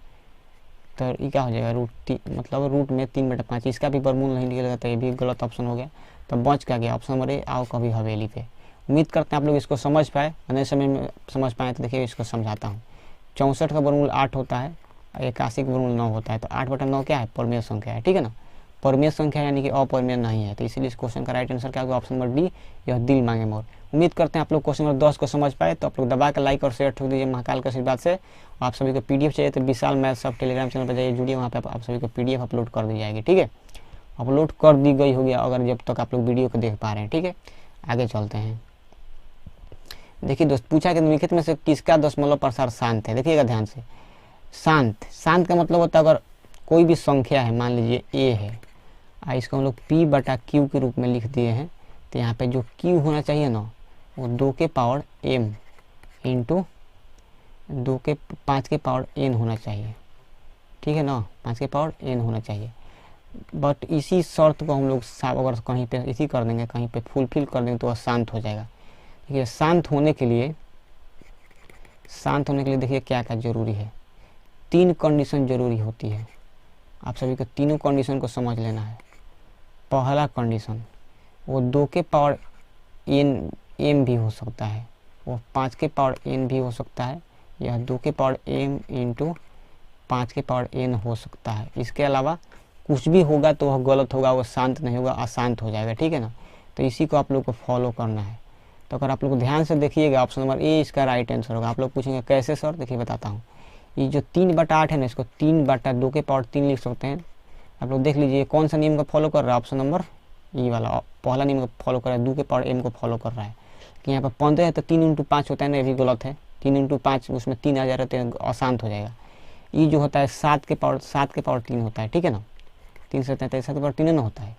तो ये क्या हो जाएगा, मतलब रूट में 3/5, इसका भी वर्गमूल नहीं निकलेगा, तो ये भी गलत ऑप्शन हो गया। तो बच क्या गया, ऑप्शन नंबर ए, आओ कभी हवेली पे। उम्मीद करते हैं आप लोग इसको समझ पाए, अगले समय में समझ पाए तो देखिए इसको समझाता हूँ। 64 का वर्गमूल 8 होता है, 81 का वर्गमूल 9 होता है। तो 8/9 क्या है, परिमेय संख्या है, ठीक है ना। परिमेय संख्या यानी कि अपरिमेय नहीं है। तो इसीलिए इस क्वेश्चन का राइट आंसर क्या होगा, ऑप्शन नंबर डी, यह दिल मांगे मोर। उम्मीद करते हैं आप लोग क्वेश्चन नंबर 10 को समझ पाए। तो आप लोग दबा के लाइक और शेयर ठोक दीजिए महाकाल के आशीर्वाद से। आप सभी को पीडीएफ चाहिए तो विशाल मैथ सब टेलीग्राम चैनल पर जाइए, जुड़िए, वहाँ पे आप सभी को पीडीएफ अपलोड कर दी जाएगी, ठीक है। अपलोड कर दी गई होगी अगर जब तक आप लोग वीडियो को देख पा रहे हैं, ठीक है। आगे चलते हैं। देखिए दोस्त, पूछा कि निम्नलिखित में से किसका दशमलव प्रसार शांत है। देखिएगा ध्यान से, शांत का मतलब होता है अगर कोई भी संख्या है, मान लीजिए ए है, इसको हम लोग P/Q के रूप में लिख दिए हैं। तो यहाँ पे जो Q होना चाहिए ना, वो 2 के पावर m इंटू 2 के 5 के पावर n होना चाहिए, ठीक है ना, 5 के पावर n होना चाहिए। बट इसी शर्त को हम लोग अगर कहीं पे इसी कर देंगे, कहीं पे फुलफिल कर देंगे तो वह शांत हो जाएगा। देखिए शांत होने के लिए देखिए क्या क्या जरूरी है। 3 कंडीशन जरूरी होती है। आप सभी को तीनों कंडीशन को समझ लेना है। पहला कंडीशन, वो 2 के पावर n m भी हो सकता है, वो 5 के पावर n भी हो सकता है, यह 2 के पावर m इंटू 5 के पावर n हो सकता है। इसके अलावा कुछ भी होगा तो वह गलत होगा, वो शांत नहीं होगा, अशांत हो जाएगा, ठीक है ना। तो इसी को आप लोग को फॉलो करना है। तो अगर आप लोग ध्यान से देखिएगा, ऑप्शन नंबर ए इसका राइट आंसर होगा। आप लोग पूछेंगे कैसे सर, देखिए बताता हूँ। ये जो 3/8 है ना, इसको 3/2 के पावर 3 लिख सकते हैं। आप लोग देख लीजिए कौन सा नियम का फॉलो कर रहा है। ऑप्शन नंबर ई वाला पहला नियम को फॉलो कर रहा है, 2 के पावर m को फॉलो कर रहा है। कि यहाँ पर 15 है तो 3 × 5 होता है ना, ये भी गलत है। 3 × 5 उसमें 3 आ जा रहे तो अशांत हो जाएगा। ये जो होता है 7 के पावर 3 होता है, ठीक है ना। 3 से 7 के पावर 3 ना होता है,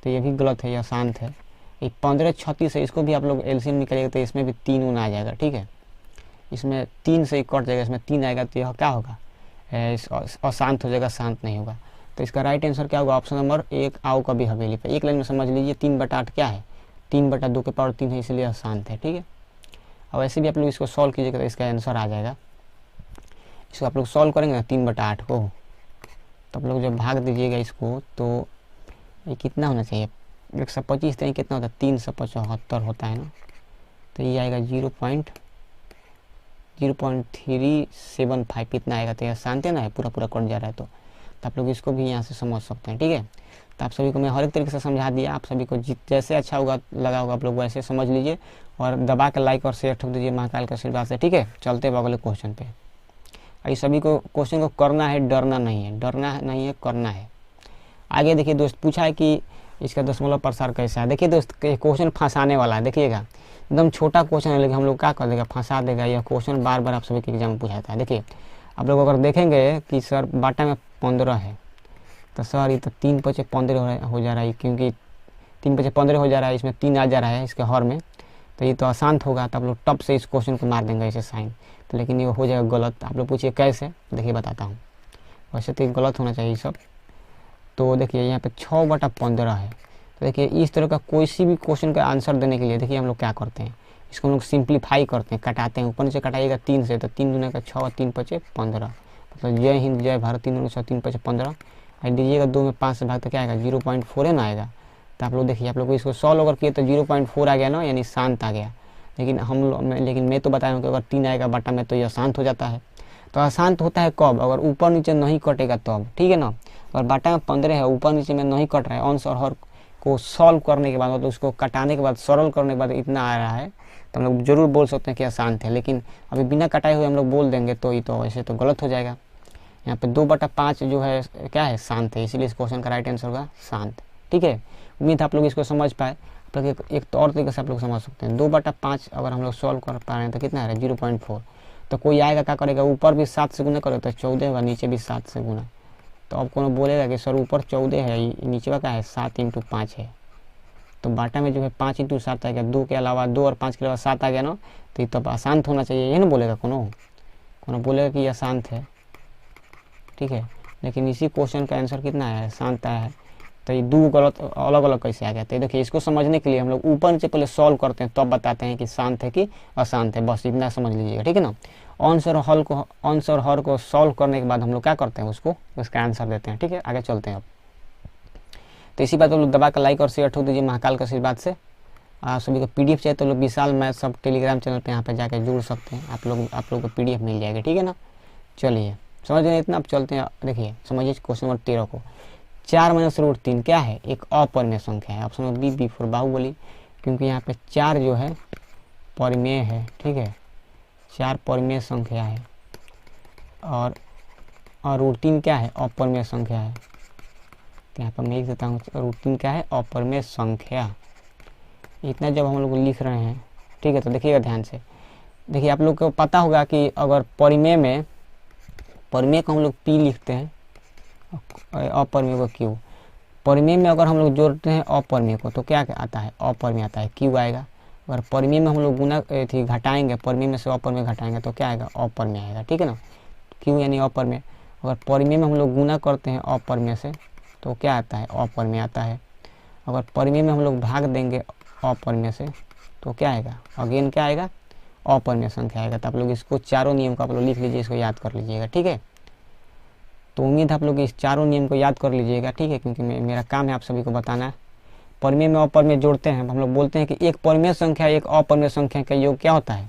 तो ये भी गलत है, ये अशांत है। ये 15 36 है, इसको भी आप लोग एलसीएम निकालिएगा तो इसमें भी 3 आ जाएगा, ठीक है। इसमें 3 से ही कट जाएगा, इसमें 3 आएगा तो यह क्या होगा, अशांत हो जाएगा, शांत नहीं होगा। तो इसका राइट आंसर क्या होगा, ऑप्शन नंबर 1 आओ कभी हवेली पे। एक लाइन में समझ लीजिए 3/8 क्या है, 3/2 के पावर 3 है, इसलिए अशांत है, ठीक है। अब ऐसे भी आप लोग इसको सॉल्व कीजिएगा तो इसका आंसर आ जाएगा। इसको आप लोग सॉल्व करेंगे ना 3/8 को, तो आप लोग जब भाग दीजिएगा इसको तो ये कितना होना चाहिए, 125 तो कितना होता है, 375 होता है ना। तो ये आएगा 0.375 इतना आएगा। तो यह शांत है ना, पूरा कट जा रहा है। तो आप लोग इसको भी यहाँ से समझ सकते हैं, ठीक है। तो आप सभी को मैं हर एक तरीके से समझा दिया। आप सभी को जैसे अच्छा होगा लगा होगा आप लोग वैसे समझ लीजिए, और दबा के लाइक और शेयर ठोक दीजिए महाकाल का आशीर्वाद से, ठीक है। चलते हैं अगले क्वेश्चन पे। ये सभी को क्वेश्चन को करना है, डरना नहीं है, करना है। आगे देखिए दोस्त, पूछा है कि इसका दशमलव प्रसार कैसा है। देखिए दोस्त, क्वेश्चन फंसाने वाला है, देखिएगा एकदम छोटा क्वेश्चन है, लेकिन हम लोग क्या कर देगा, फंसा देगा। यह क्वेश्चन बार बार आप सभी के एग्जाम में पूछा जाता है। देखिए आप लोग अगर देखेंगे कि सर बाटा में 15 है, तो सर ये तो 3 × 15 हो जा रहा है, क्योंकि 3 × 15 हो जा रहा है, इसमें 3 आ जा रहा है इसके हर में, तो ये तो अशांत होगा। तो आप लोग टप से इस क्वेश्चन को मार देंगे ऐसे साइन, तो लेकिन ये हो जाएगा गलत। आप लोग पूछिए कैसे, देखिए बताता हूँ। वैसे तो गलत होना चाहिए सब। तो देखिए यहाँ पे 6/15 है। तो देखिए इस तरह का कोई सी भी क्वेश्चन का आंसर देने के लिए देखिए हम लोग क्या करते हैं, इसको हम लोग सिंप्लीफाई करते हैं, कटाते हैं। ऊपर से कटाइएगा 3 से, तो 3 दूना का 6, 3 × 5 = 15। मतलब जय हिंद जय भारत, 3 × 6 = 3 × 5 = 15। और दीजिएगा 2 में 5 से भाग तो क्या आएगा, 0.4 है ना आएगा। तो आप लोग देखिए, आप लोग इसको सॉल्व अगर किए तो 0.4 आ गया ना, यानी शांत आ गया। लेकिन मैं तो बताया हूँ कि अगर 3 आएगा बाटा में तो यह अशांत हो जाता है। तो अशांत होता है कब, अगर ऊपर नीचे नहीं कटेगा तब, ठीक है ना। और बाटा में 15 है, ऊपर नीचे में नहीं कट रहा है, अंश और हर को सॉल्व करने के बाद, मतलब उसको कटाने के बाद, सरल करने के बाद इतना आ रहा है, तो हम लोग जरूर बोल सकते हैं कि अशांत है। लेकिन अभी बिना कटाए हुए हम लोग बोल देंगे तो ये तो ऐसे तो गलत हो जाएगा। यहाँ पे 2/5 जो है क्या है, शांत है, इसीलिए इस क्वेश्चन का राइट आंसर होगा शांत, ठीक है। उम्मीद आप लोग इसको समझ पाए। आप लोग एक तो और तरीके से आप लोग समझ सकते हैं। 2/5 अगर हम लोग सॉल्व कर पा रहे हैं तो कितना है, 0.4। तो कोई आएगा क्या करेगा, ऊपर भी 7 से गुना करेगा तो 14 होगा, नीचे भी 7 से गुना। तो अब कौन बोलेगा कि सर ऊपर 14 है, नीचे का क्या है, 7 × 5 है। तो बाटा में जो है 5 × 7 आ गया, 2 के अलावा 2 और 5 के अलावा 7 आ गया ना, तो ये तो अशांत होना चाहिए, ये ना बोलेगा कोनो बोलेगा कि अशांत है, ठीक है। लेकिन इसी क्वेश्चन का आंसर कितना है, शांत आया है। तो ये 2 गलत अलग अलग कैसे आ गया। तो देखिए इसको समझने के लिए हम लोग ऊपर नीचे पहले सॉल्व करते हैं, तब बताते हैं कि शांत है कि अशांत है, बस इतना समझ लीजिएगा, ठीक है ना। अंश और हर को सॉल्व करने के बाद हम लोग क्या करते हैं, उसका आंसर देते हैं, ठीक है। आगे चलते हैं अब। तो इसी बात आप लोग दबा कर लाइक और शेयर ठोक दीजिए महाकाल का आशीर्वाद से। आप सभी को PDF चाहिए तो लोग विशाल मैथ सब टेलीग्राम चैनल पे यहाँ पे जाकर जुड़ सकते हैं। आप लोग को PDF मिल जाएगा, ठीक है ना। चलिए समझ गए इतना, अब चलते हैं। देखिए समझिए क्वेश्चन नंबर 13 को। 4 - √3 क्या है, एक अपरिमेय संख्या है। Option number B for Baahubali, क्योंकि यहाँ पे 4 जो है परिमेय है, ठीक है। 4 परिमेय संख्या है, और √3 क्या है, अपरिमेय संख्या है। तो यहाँ पर मैं लिख देता हूँ, √3 क्या है, अपरिमेय संख्या। इतना जब हम लोग लिख रहे हैं, ठीक है, तो देखिएगा ध्यान से। देखिए आप लोग को पता होगा कि अगर परिमेय को हम लोग P लिखते हैं, अपरिमेय को Q। परिमेय में अगर हम लोग जोड़ते हैं अपरिमेय को तो क्या आता है, अपरिमेय आता है, Q आएगा। अगर परिमेय में हम लोग गुना घटाएंगे, परिमेय में से अपरिमेय घटाएंगे तो क्या आएगा, अपरिमेय आएगा, ठीक है ना। Q यानी अपरिमेय। अगर परिमेय में हम लोग गुना करते हैं अपरिमेय से तो क्या आता है, अपरिमेय आता है। अगर परिमेय में हम लोग भाग देंगे अपरिमेय से तो क्या आएगा, अगेन क्या आएगा, अपरिमेय संख्या आएगा। तो आप लोग इसको चारों नियम को आप लोग लिख लीजिए, इसको याद कर लीजिएगा, ठीक है। तो उम्मीद है आप लोग इस चारों नियम को याद कर लीजिएगा, ठीक है, क्योंकि मेरा काम है आप सभी को बताना। परिमेय में अपरिमेय जोड़ते हैं, हम लोग बोलते हैं कि एक परिमेय संख्या एक अपरिमेय संख्या का योग क्या होता है,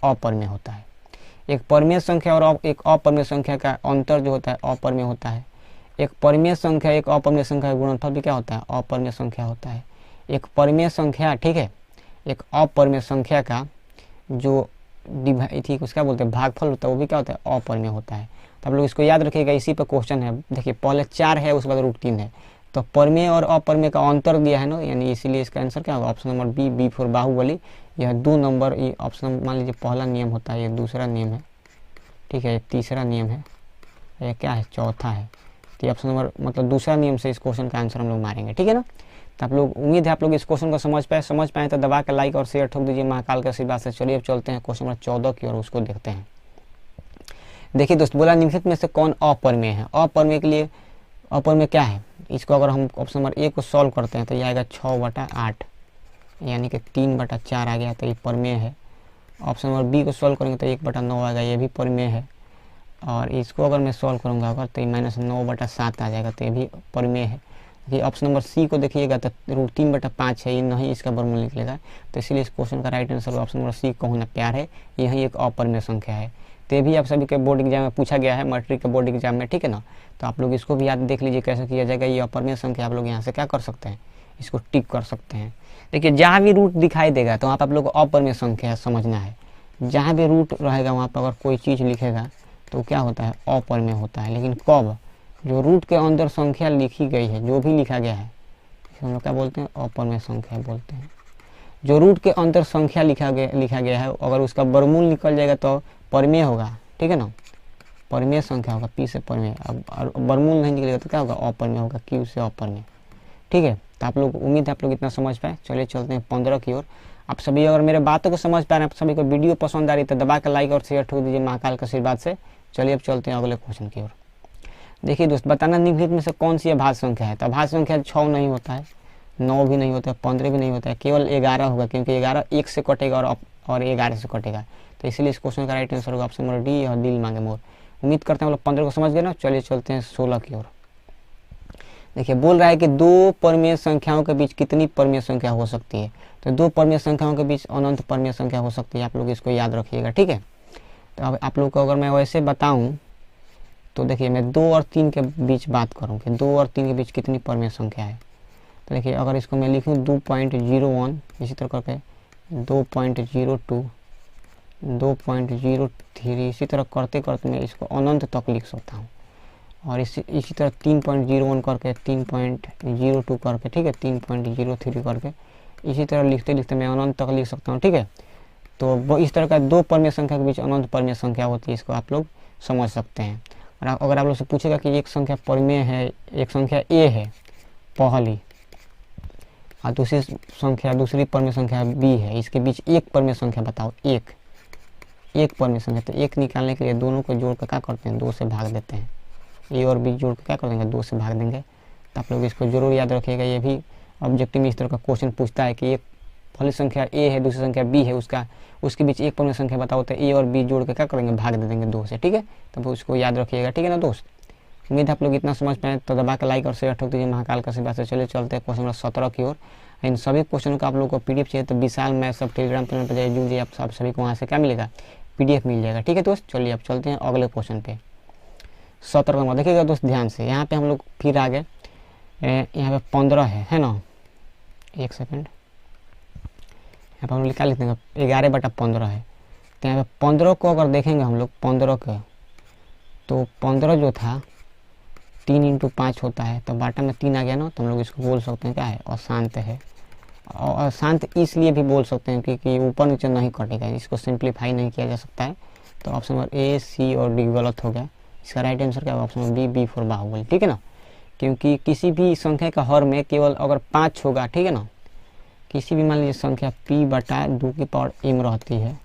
अपरिमेय होता है। एक परिमेय संख्या और एक अपरिमेय संख्या का अंतर जो होता है अपरिमेय होता है। एक परिमेय संख्या एक अपरिमेय संख्या का गुणनफल भी क्या होता है, अपरिमेय संख्या होता है। एक परिमेय संख्या, ठीक है, एक अपरिमेय संख्या का जो ठीक उसका बोलते हैं भागफल होता है, वो भी क्या होता है, अपरिमेय होता है। तो आप लोग इसको याद रखिएगा, इसी पर क्वेश्चन है। देखिए पहले 4 है, उसके बाद √3 है, तो परिमेय और अपरिमेय का अंतर दिया है ना, यानी इसीलिए इसका आंसर क्या होगा, option number B, B for Baahubali. यह 2 नंबर, ये ऑप्शन मान लीजिए पहला नियम होता है, ये दूसरा नियम है, ठीक है, ये तीसरा नियम है, ये क्या है, चौथा है। तो ये ऑप्शन नंबर मतलब दूसरा नियम से इस क्वेश्चन का आंसर हम लोग मारेंगे, ठीक है ना। तो आप लोग उम्मीद है आप लोग इस क्वेश्चन को समझ पाए तो दबा के लाइक और शेयर ठोक दीजिए महाकाल के आशीर्वाद से। चलिए अब चलते हैं क्वेश्चन नंबर 14 की और उसको देखते हैं। देखिए दोस्त, बोला निम्नलिखित में से कौन अपरिमेय है। अपरिमेय के लिए अपरिमेय क्या है, इसको अगर हम ऑप्शन नंबर ए को सॉल्व करते हैं तो ये आएगा 6/8, यानी कि 3/4 आ गया, तो ये परिमेय है। ऑप्शन नंबर बी को सॉल्व करेंगे तो 1/9 आएगा, ये भी परिमेय है। और इसको अगर मैं सॉल्व करूँगा अगर तो ये -9/7 आ जाएगा, तो ये भी परिमेय है। ये ऑप्शन नंबर सी को देखिएगा तो √3/5 है, ये नहीं इसका वर्गमूल निकलेगा, तो इसीलिए इस क्वेश्चन का right answer option number C को होना प्यार है, यही एक अपरिमेय संख्या है। तो ये भी आप सभी के बोर्ड एग्जाम में पूछा गया है, मैट्रिक के बोर्ड एग्जाम में, ठीक है ना। तो आप लोग इसको भी याद देख लीजिए कैसे किया जाएगा। ये अपरिमेय संख्या आप लोग यहाँ से क्या कर सकते हैं, इसको टिक कर सकते हैं। देखिए जहाँ भी रूट दिखाई देगा तो वहाँ पर आप लोग को अपरिमेय संख्या समझना है। जहाँ भी रूट रहेगा वहाँ पर अगर कोई चीज़ लिखेगा तो क्या होता है, अपरिमेय होता है। लेकिन कब, जो रूट के अंदर संख्या लिखी गई है, जो भी लिखा गया है, हम लोग क्या बोलते हैं, अपरिमेय संख्या बोलते हैं। जो रूट के अंदर संख्या लिखा गया है, अगर उसका वर्गमूल निकल जाएगा तो परिमेय होगा, ठीक है ना, परिमेय संख्या होगा, पी से परिमेय। अब वर्गमूल नहीं निकलेगा तो क्या होगा, अपरिमेय होगा, क्यू से अपरिमेय, ठीक है। तो आप लोग उम्मीद है आप लोग इतना समझ पाए। चलिए चलते हैं 15 की ओर। आप सभी अगर मेरे बातों को समझ पा रहे हैं, आप सभी को वीडियो पसंद आ रही है तो दबा के लाइक और शेयर ठोक दीजिए महाकाल के आशीर्वाद से। चलिए अब चलते हैं अगले क्वेश्चन की ओर। देखिए दोस्त, बताना निम्नलिखित में से कौन सी अभाज्य संख्या है। तो अभाज्य संख्या 6 नहीं होता है, 9 भी नहीं होता है, 15 भी नहीं होता है, केवल 11 होगा, क्योंकि 11 1 से कटेगा और 11 से कटेगा। तो इसलिए इस क्वेश्चन का राइट आंसर होगा ऑप्शन नंबर डी और दिल मांगे मोर। उम्मीद करते हैं हम लोग 15 को समझ गए ना। चलिए चलते हैं 16 की ओर। देखिए बोल रहा है कि 2 परिमेय संख्याओं के बीच कितनी परिमेय संख्या हो सकती है। तो 2 परिमेय संख्याओं के बीच अनंत परिमेय संख्या हो सकती है, आप लोग इसको याद रखिएगा, ठीक है। तो अब आप लोग को अगर मैं वैसे बताऊं तो देखिए मैं 2 और 3 के बीच बात करूं कि 2 और 3 के बीच कितनी परिमेय संख्या है। तो देखिए अगर इसको मैं लिखूं 2.01, इसी तरह करके 2.02, 2.03, इसी तरह करते करते मैं इसको अनंत तक लिख सकता हूँ। और इसी तरह 3.01 करके, 3.02 करके, ठीक है, 3.03 करके, इसी तरह लिखते लिखते मैं अनंत तक लिख सकता हूँ, ठीक है। तो इस तरह का 2 परिमेय संख्या के बीच अनंत परिमेय संख्या होती है, इसको आप लोग समझ सकते हैं। और अगर आप लोग से पूछेगा कि एक संख्या परिमेय है, एक संख्या ए है पहली, और दूसरी परिमेय संख्या बी है, इसके बीच एक परिमेय संख्या बताओ, एक परिमेय संख्या। तो एक निकालने के लिए दोनों को जोड़ कर क्या करते हैं, 2 से भाग देते हैं। ए और बी जोड़ कर क्या कर देंगे, 2 से भाग देंगे। तो आप लोग इसको जरूर याद रखिएगा। ये भी ऑब्जेक्टिव में इस तरह का क्वेश्चन पूछता है कि एक पहली संख्या ए है, दूसरी संख्या बी है, उसके बीच एक परिमेय संख्या बताओ, तो ए और बी जोड़ के क्या करेंगे, भाग दे देंगे 2 से, ठीक है। तब उसको याद रखिएगा, ठीक है ना दोस्त। उम्मीद आप लोग इतना समझ पाए तो दबा के लाइक और शेयर ठोक दीजिए महाकाल का आशीर्वाद से। चले चलते हैं क्वेश्चन नंबर 17 की ओर। इन सभी क्वेश्चनों का आप लोग को पीडीएफ चाहिए तो विशाल मैथ सब टेलीग्राम चैनल पर जाइए, जुड़िए, आप सभी को वहाँ से क्या मिलेगा, पीडीएफ मिल जाएगा, ठीक है दोस्त। चलिए अब चलते हैं अगले क्वेश्चन पे। 17 नंबर देखिएगा दोस्त ध्यान से, यहाँ पे हम लोग फिर आगे, यहाँ पे 15 है ना, एक सेकंड, यहाँ पर हम निकाल लेते हैं 11/15 है। तो यहाँ पे 15 को अगर देखेंगे हम लोग 15 के, तो 15 जो था 3 × 5 होता है, तो बाटा में 3 आ गया ना, तो हम लोग इसको बोल सकते हैं क्या है, अशांत है। और अशांत इसलिए भी बोल सकते हैं क्योंकि ऊपर नीचे नहीं कटेगा, इसको सिंप्लीफाई नहीं किया जा सकता है। तो ऑप्शन नंबर ए, सी और डी गलत हो गया। इसका राइट आंसर क्या होगा, option number B, B for Baahubali, ठीक है ना। क्योंकि किसी भी संख्या का हर में केवल अगर 5 होगा, ठीक है ना, किसी भी मान लीजिए संख्या p/2m रहती है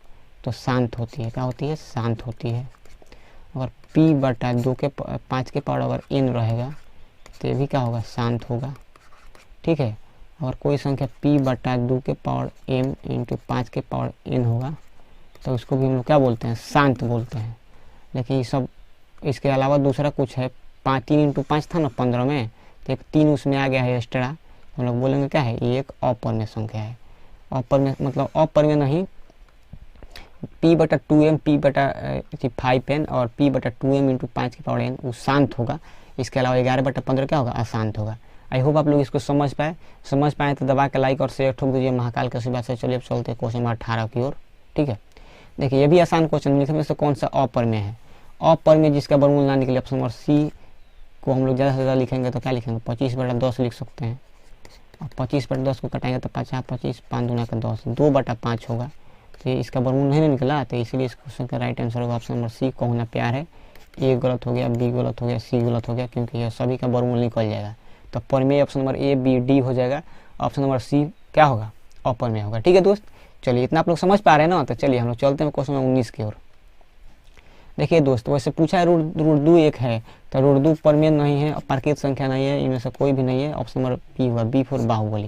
तो शांत होती है, क्या होती है, शांत होती है। अगर p/5 अगर n रहेगा तो ये भी क्या होगा, शांत होगा। ठीक है, और कोई संख्या p/2 के पावर m इंटू 5 के पावर n होगा तो उसको भी हम लोग क्या बोलते हैं, शांत बोलते हैं। लेकिन ये सब इसके अलावा दूसरा कुछ है, 3 × 5 था ना 15 में, तो एक 3 उसमें आ गया है एक्स्ट्रा, हम लोग बोलेंगे क्या है, ये एक अपरिमेय संख्या है। अपरिमेय मतलब अपरिमेय नहीं, p/2m p/5n और p/2m इंटू 5 के पावर n वो शांत होगा। इसके अलावा 11/15 क्या होगा, अशांत होगा। आई होप आप लोग इसको समझ पाए तो दबा के लाइक और शेयर ठोक दीजिए महाकाल के आशीर्वाद से। चलिए अब चलते हैं क्वेश्चन नंबर 18 की ओर। ठीक है, देखिए ये भी आसान क्वेश्चन, लिखने में से कौन सा अपरिमेय है। अपरिमेय जिसका वर्गमूल ना निकले, ऑप्शन नंबर सी को हम लोग ज़्यादा से ज़्यादा लिखेंगे तो क्या लिखेंगे, 25/10 लिख सकते हैं। और 25/10 को कटाएंगे तो 50 25 5 दूना का 10, 2/5 होगा। तो ये इसका वर्गमूल नहीं निकला, तो इसीलिए इस क्वेश्चन का राइट आंसर होगा ऑप्शन नंबर सी, को होना प्यार है। ए गलत हो गया, बी गलत हो गया, सी गलत हो गया, क्योंकि यह सभी का वर्गमूल निकल जाएगा। तो परिमेय option number A B D हो जाएगा, ऑप्शन नंबर सी क्या होगा, अपरिमेय होगा। ठीक है दोस्त, चलिए इतना आप लोग समझ पा रहे हैं ना, तो चलिए हम लोग चलते हैं क्वेश्चन नंबर 19 की ओर। देखिए दोस्त, वैसे पूछा है √2 एक है, तो √2 परिमेय नहीं है, प्राकृत संख्या नहीं है, इनमें से कोई भी नहीं है। ऑप्शन नंबर बी हुआ, बी फॉर बाहुबली,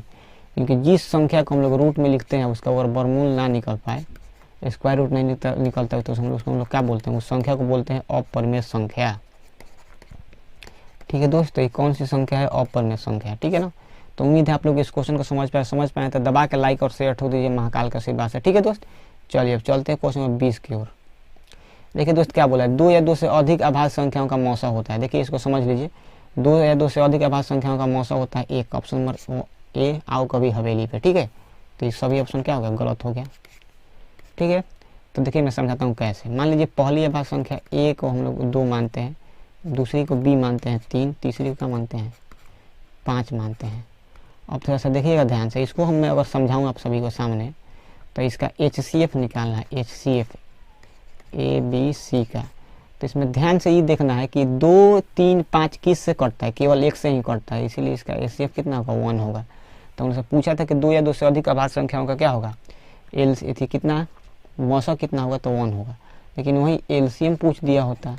क्योंकि जिस संख्या को हम लोग रूट में लिखते हैं उसका अगर वर्गमूल ना निकल पाए, स्क्वायर रूट नहीं निकलता है, तो हम लोग क्या बोलते हैं, उस संख्या को बोलते हैं अपरिमेय संख्या। ठीक है दोस्त, तो ये कौन सी संख्या है, अपरिमेय संख्या। ठीक है ना, तो उम्मीद है आप लोग इस क्वेश्चन को समझ पाए तो दबा के लाइक और शेयर ठोक दीजिए महाकाल का आशीर्वाद से। ठीक है दोस्त, चलिए अब चलते हैं क्वेश्चन नंबर 20 की ओर। देखिए दोस्त क्या बोला है, 2 या 2 से अधिक अभाज्य संख्याओं का मौसा होता है। देखिए इसको समझ लीजिए, 2 या 2 से अधिक अभाज्य संख्याओं का मौसा होता है एक, ऑप्शन नंबर ए, आओ कभी हवेली पे। ठीक है, तो ये सभी ऑप्शन क्या हो गया, गलत हो गया। ठीक है, तो देखिए मैं समझाता हूँ कैसे। मान लीजिए पहली अभाज्य संख्या ए को हम लोग 2 मानते हैं, दूसरी को बी मानते हैं 3, तीसरी को क्या मानते हैं, 5 मानते हैं। अब थोड़ा सा देखिएगा ध्यान से, इसको मैं अगर समझाऊँ आप सभी को सामने, तो इसका HCF निकालना है, HCF ए बी सी का। तो इसमें ध्यान से ये देखना है कि 2 3 5 किस से कटता है, केवल एक से ही कटता है, इसीलिए इसका HCF कितना होगा, 1 होगा। तो उनसे पूछा था कि 2 या 2 से अधिक अभाज्य संख्याओं का क्या होगा, कितना मौसा कितना होगा, तो 1 होगा। लेकिन वही LCM पूछ दिया होता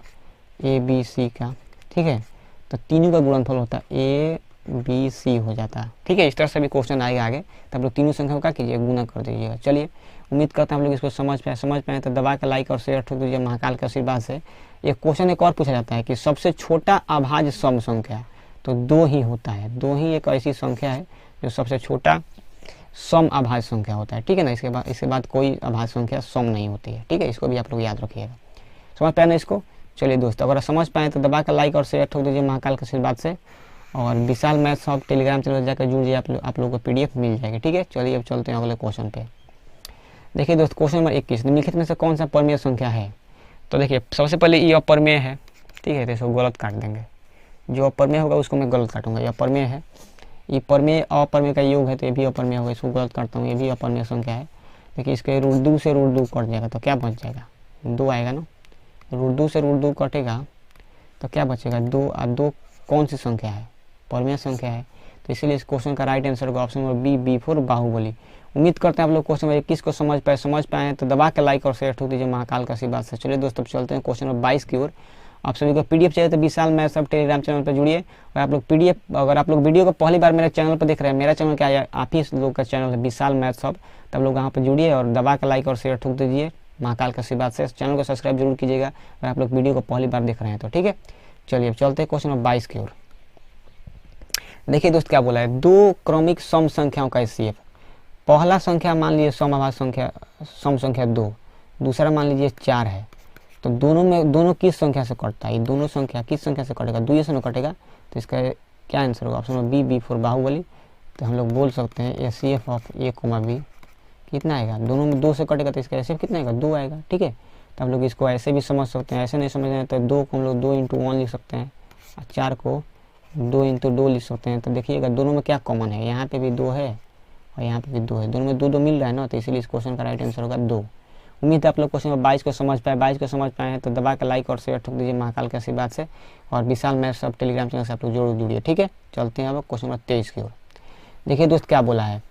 ए बी सी का। ठीक है, तो तीनों का गुणनफल होता ए बी सी हो जाता। ठीक है, इस तरह से भी क्वेश्चन आएगा आगे, तब लोग तीनों संख्या का कीजिए, गुना कर दीजिएगा। चलिए उम्मीद करते हैं आप लोग इसको समझ पाए तो दबा के लाइक और शेयर ठोक दीजिए महाकाल के आशीर्वाद से। एक क्वेश्चन एक और पूछा जाता है कि सबसे छोटा अभाज्य सम संख्या, तो 2 ही होता है, 2 ही एक ऐसी संख्या है जो सबसे छोटा सम अभाज्य संख्या होता है। ठीक है ना, इसके बाद कोई अभाज्य संख्या सम नहीं होती है। ठीक है, इसको भी आप लोग याद रखिएगा। समझ पाए ना इसको। चलिए दोस्तों, अगर समझ पाए तो दबा के लाइक और शेयर ठोक दीजिए महाकाल के आशीर्वाद से, और विशाल मैथ्स हब टेलीग्राम चैनल जाकर जुड़ जाइए, आप लोगों को PDF मिल जाएगी। ठीक है, चलिए अब चलते हैं अगले क्वेश्चन पे। देखिए दोस्त, क्वेश्चन नंबर 21, निम्नलिखित में से कौन सा परिमेय संख्या है। तो देखिए सबसे पहले ये अपरिमेय है। ठीक है, तो इसको गलत काट देंगे, जो अपरिमेय होगा उसको मैं गलत काटूंगा। ये अपरिमेय है, ये परिमेय अपरिमेय का योग है, तो ये भी अपरिमेय होगा, इसको गलत काटता हूँ, ये भी अपरिमेय संख्या है। देखिए इसके √2 से √2 कट जाएगा तो क्या बच जाएगा, 2 आएगा ना। √2 से √2 कटेगा तो क्या बचेगा, 2 और 2 कौन सी संख्या है, परिमेय संख्या है। तो इसीलिए इस क्वेश्चन का राइट आंसर होगा option number B, B for Baahubali. उम्मीद करते हैं आप लोग क्वेश्चन नंबर 21 को समझ पाए तो दबा के लाइक और शेयर ठोक दीजिए महाकाल का आशीर्वाद से। चलिए दोस्तों चलते हैं क्वेश्चन नंबर 22 की ओर। आप सभी को PDF चाहिए तो विशाल मैथ्स हब टेलीग्राम चैनल पर जुड़िए, और आप लोग PDF, अगर आप लोग वीडियो को पहली बार मेरे चैनल पर देख रहे हैं, मेरा चैनल क्या है, आप ही लोग का चैनल है विशाल मैथ्स हब, तब लोग वहाँ पर जुड़िए और दबा के लाइक और शेयर ठोक दीजिए महाकाल का आशीर्वाद से। चैनल को सब्सक्राइब जरूर कीजिएगा अगर आप लोग वीडियो को पहली बार देख रहे हैं तो। ठीक है, चलिए अब चलते हैं क्वेश्चन नंबर 22 की ओर। देखिए दोस्त क्या बोला है, 2 क्रमिक सम संख्याओं का HCF। पहला संख्या मान लीजिए सम संख्या 2, दूसरा मान लीजिए 4 है, तो दोनों किस संख्या से कटता है, ये दोनों संख्या किस संख्या से कटेगा, 2 से कटेगा। तो इसका क्या आंसर होगा, option number B, B for Baahubali. तो हम लोग बोल सकते हैं HCF ऑफ A, B कितना आएगा, दोनों में 2 से कटेगा तो इसका HCF कितना आएगा, 2 आएगा। ठीक है, तो हम लोग इसको ऐसे भी समझ सकते हैं, ऐसे नहीं समझ रहे हैं तो 2 को हम लोग 2 × 1 लिख सकते हैं, और 4 को 2 × 2 लिख सकते हैं। तो देखिएगा दोनों में क्या कॉमन है, यहाँ पे भी 2 है और यहाँ पे भी 2 है, दोनों में 2 मिल रहा है ना, तो इसीलिए इस क्वेश्चन का राइट आंसर होगा 2। उम्मीद है आप लोग क्वेश्चन नंबर 22 को समझ पाए हैं तो दबा के लाइक और शेयर ठोक दीजिए महाकाल के आशीर्वाद से, और विशाल मैथ्स हब टेलीग्राम चैनल से आप लोग जरूर जुड़िए। ठीक है, चलते हैं अब क्वेश्चन नंबर 23 की ओर। देखिए दोस्त क्या बोला है,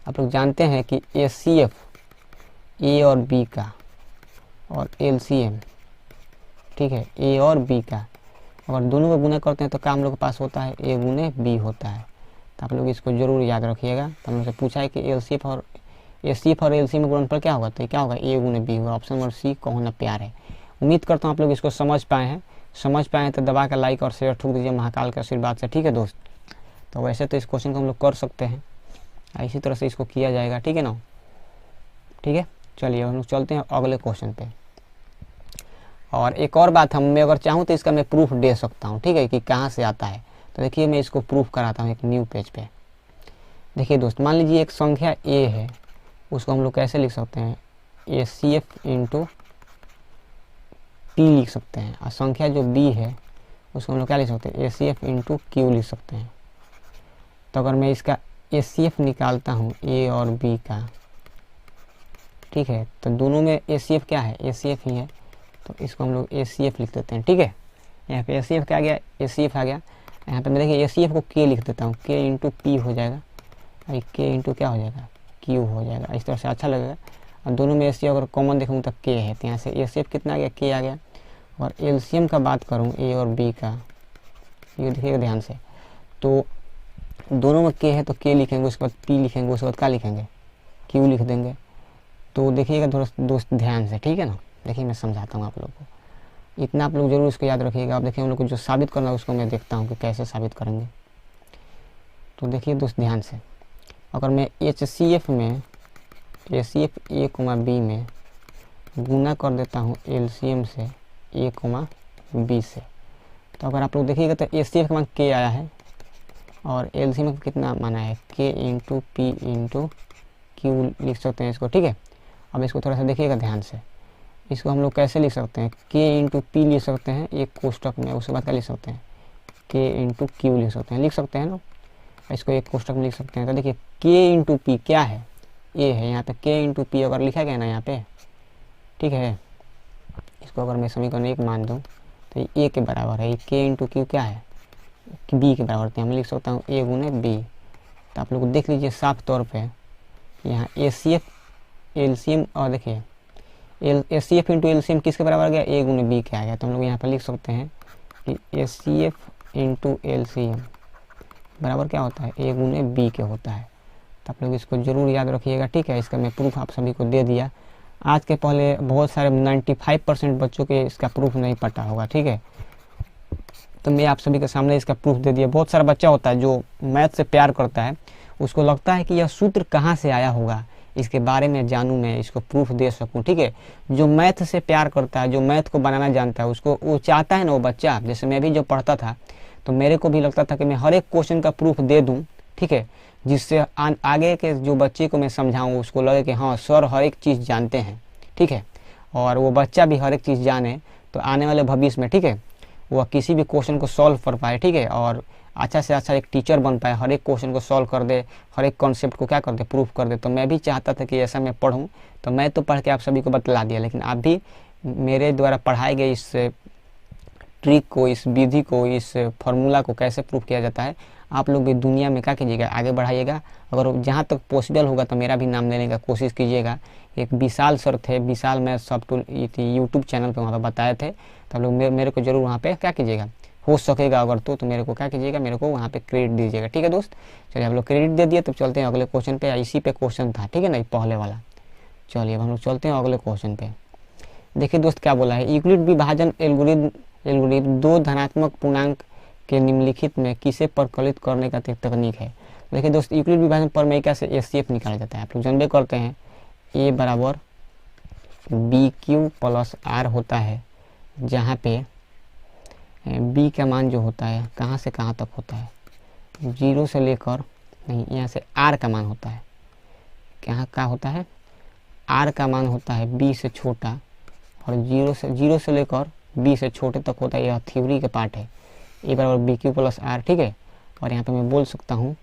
आप लोग जानते हैं कि HCF A और B का और LCM, ठीक है, A और B का अगर दोनों को गुना करते हैं तो क्या हम लोग के पास होता है, ए गुने बी होता है। तो आप लोग इसको जरूर याद रखिएगा। तो हम लोग से पूछा है कि एलसीएम और एलसीएम में गुणनफल क्या होगा, तो क्या होगा, ए गुने बी होगा। ऑप्शन नंबर सी कहो ना प्यार है। उम्मीद करता हूँ आप लोग इसको समझ पाए हैं तो दबा कर लाइक और शेयर ठोक दीजिए महाकाल के आशीर्वाद से, ठीक है दोस्त। तो वैसे तो इस क्वेश्चन को हम लोग कर सकते हैं, इसी तरह से इसको किया जाएगा, ठीक है ना। ठीक है, चलिए हम लोग चलते हैं अगले क्वेश्चन पे। और एक और बात, मैं अगर चाहूँ तो इसका मैं प्रूफ दे सकता हूँ, ठीक है, कि कहाँ से आता है। तो देखिए मैं इसको प्रूफ कराता हूँ एक न्यू पेज पे। देखिए दोस्त, मान लीजिए एक संख्या ए है, उसको हम लोग कैसे लिख सकते हैं, ACF इंटू पी लिख सकते हैं। और संख्या जो बी है उसको हम लोग क्या लिख सकते हैं, ACF इंटू क्यू लिख सकते हैं। तो अगर मैं इसका ACF निकालता हूँ ए और बी का, ठीक है, तो दोनों में ACF क्या है, ACF ही है, तो इसको हम लोग ACF लिख देते हैं, ठीक है। यहाँ पे ACF क्या आ गया, ACF आ गया। यहाँ पे मैं देखिए ACF को K लिख देता हूँ, K इंटू पी हो जाएगा, और K इंटू क्या हो जाएगा, Q हो जाएगा। इस तरह से अच्छा लगेगा। और दोनों में ACF अगर कॉमन देखूँ तो K है, तो यहाँ से ACF कितना आ गया, K आ गया। और LCM का बात करूँ ए और बी का, ये देखिएगा ध्यान से, तो दोनों में K है तो K लिखेंगे, उसके बाद P लिखेंगे, उसके बाद क्या लिखेंगे, Q लिख देंगे। तो देखिएगा दोस्त ध्यान से, ठीक है ना। देखिए मैं समझाता हूँ आप लोग को, इतना आप लोग जरूर इसको याद रखिएगा। आप देखिए हम लोग को जो साबित करना है उसको मैं देखता हूँ कि कैसे साबित करेंगे। तो देखिए दोस्त ध्यान से, अगर मैं ACF में ACF A, B में गुना कर देता हूँ LCM से A, B से, तो अगर आप लोग देखिएगा तो ACF का मान K आया है और LCM का कितना माना है, K into P into Q लिख सकते हैं इसको, ठीक है। अब इसको थोड़ा सा देखिएगा ध्यान से, इसको हम लोग कैसे लिख सकते हैं, K इंटू पी लिख सकते हैं एक कोष्टक में, उसके बाद क्या लिख सकते हैं, K इंटू क्यू लिख सकते हैं ना। इसको एक कोष्टक में लिख सकते हैं। तो देखिए K इंटू पी क्या है, A है, यहाँ पे K इंटू पी अगर लिखा गया ना यहाँ पे, ठीक है, इसको अगर मैं समीकरण 1 मान दूँ तो ये A के बराबर है, K इंटू क्यू क्या है, B के बराबर। तो मैं लिख सकता हूँ A गुने B। तो आप लोग देख लीजिए साफ तौर पे यहाँ ACF LCM, और देखिए ACF इंटू LCM किसके बराबर आ गया, A गुने B के आ गया। तो हम लोग यहाँ पर लिख सकते हैं कि ACF इंटू LCM बराबर क्या होता है, A गुने B के होता है। तो आप लोग इसको जरूर याद रखिएगा, ठीक है। इसका मैं प्रूफ आप सभी को दे दिया। आज के पहले बहुत सारे 95% बच्चों के इसका प्रूफ नहीं पता होगा, ठीक है, तो मैं आप सभी के सामने इसका प्रूफ दे दिया। बहुत सारा बच्चा होता है जो मैथ से प्यार करता है, उसको लगता है कि यह सूत्र कहाँ से आया होगा, इसके बारे में जानूँ, मैं इसको प्रूफ दे सकूँ, ठीक है। जो मैथ से प्यार करता है, जो मैथ को बनाना जानता है, उसको वो चाहता है ना वो बच्चा, जैसे मैं भी जब पढ़ता था तो मेरे को भी लगता था कि मैं हर एक क्वेश्चन का प्रूफ दे दूँ, ठीक है, जिससे आगे के जो बच्चे को मैं समझाऊँ उसको लगे कि हाँ सर हर एक चीज़ जानते हैं, ठीक है, और वो बच्चा भी हर एक चीज़ जाने, तो आने वाले भविष्य में, ठीक है, वह किसी भी क्वेश्चन को सॉल्व कर पाए, ठीक है, और अच्छा से अच्छा एक टीचर बन पाए, हर एक क्वेश्चन को सॉल्व कर दे, हर एक कॉन्सेप्ट को क्या कर दे, प्रूफ कर दे। तो मैं भी चाहता था कि ऐसा मैं पढ़ूँ, तो मैं तो पढ़ के आप सभी को बतला दिया, लेकिन आप भी मेरे द्वारा पढ़ाए गए इस ट्रिक को, इस विधि को, इस फार्मूला को कैसे प्रूफ किया जाता है, आप लोग भी दुनिया में क्या कीजिएगा, आगे बढ़ाइएगा। अगर जहाँ तक पॉसिबल होगा तो मेरा भी नाम लेने का कोशिश कीजिएगा। एक विशाल सर थे, विशाल मैथ सब टूल यूट्यूब चैनल पे वहाँ पर बताए थे, तो आप लोग मेरे को जरूर वहाँ पे क्या कीजिएगा, हो सकेगा अगर तो मेरे को क्या कीजिएगा, मेरे को वहाँ पे क्रेडिट दीजिएगा, ठीक है दोस्त। चलिए हम लोग क्रेडिट दे दिए, तो चलते हैं अगले क्वेश्चन पे। इसी पे क्वेश्चन था, ठीक है ना, पहले वाला। चलिए अब हम लोग चलते हैं अगले क्वेश्चन पे। देखिए दोस्त क्या बोला है, यूक्लिड विभाजन एल्गोरिथम दो धनात्मक पूर्णांक के निम्नलिखित में किसे परिकलित करने का तकनीक है। देखिए दोस्त, यूक्लिड विभाजन प्रमेयिका से ACF निकाला जाता है। आप लोग जानबे करते हैं A बराबर BQ प्लस R होता है, जहाँ पे B का मान जो होता है कहाँ से कहाँ तक होता है, 0 से लेकर, नहीं यहाँ से R का मान होता है, कहाँ का होता है, R का मान होता है B से छोटा, और 0 से लेकर B से छोटे तक होता है। यह थ्योरी का पार्ट है। A बराबर BQ प्लस R, ठीक है। और यहाँ पे मैं बोल सकता हूँ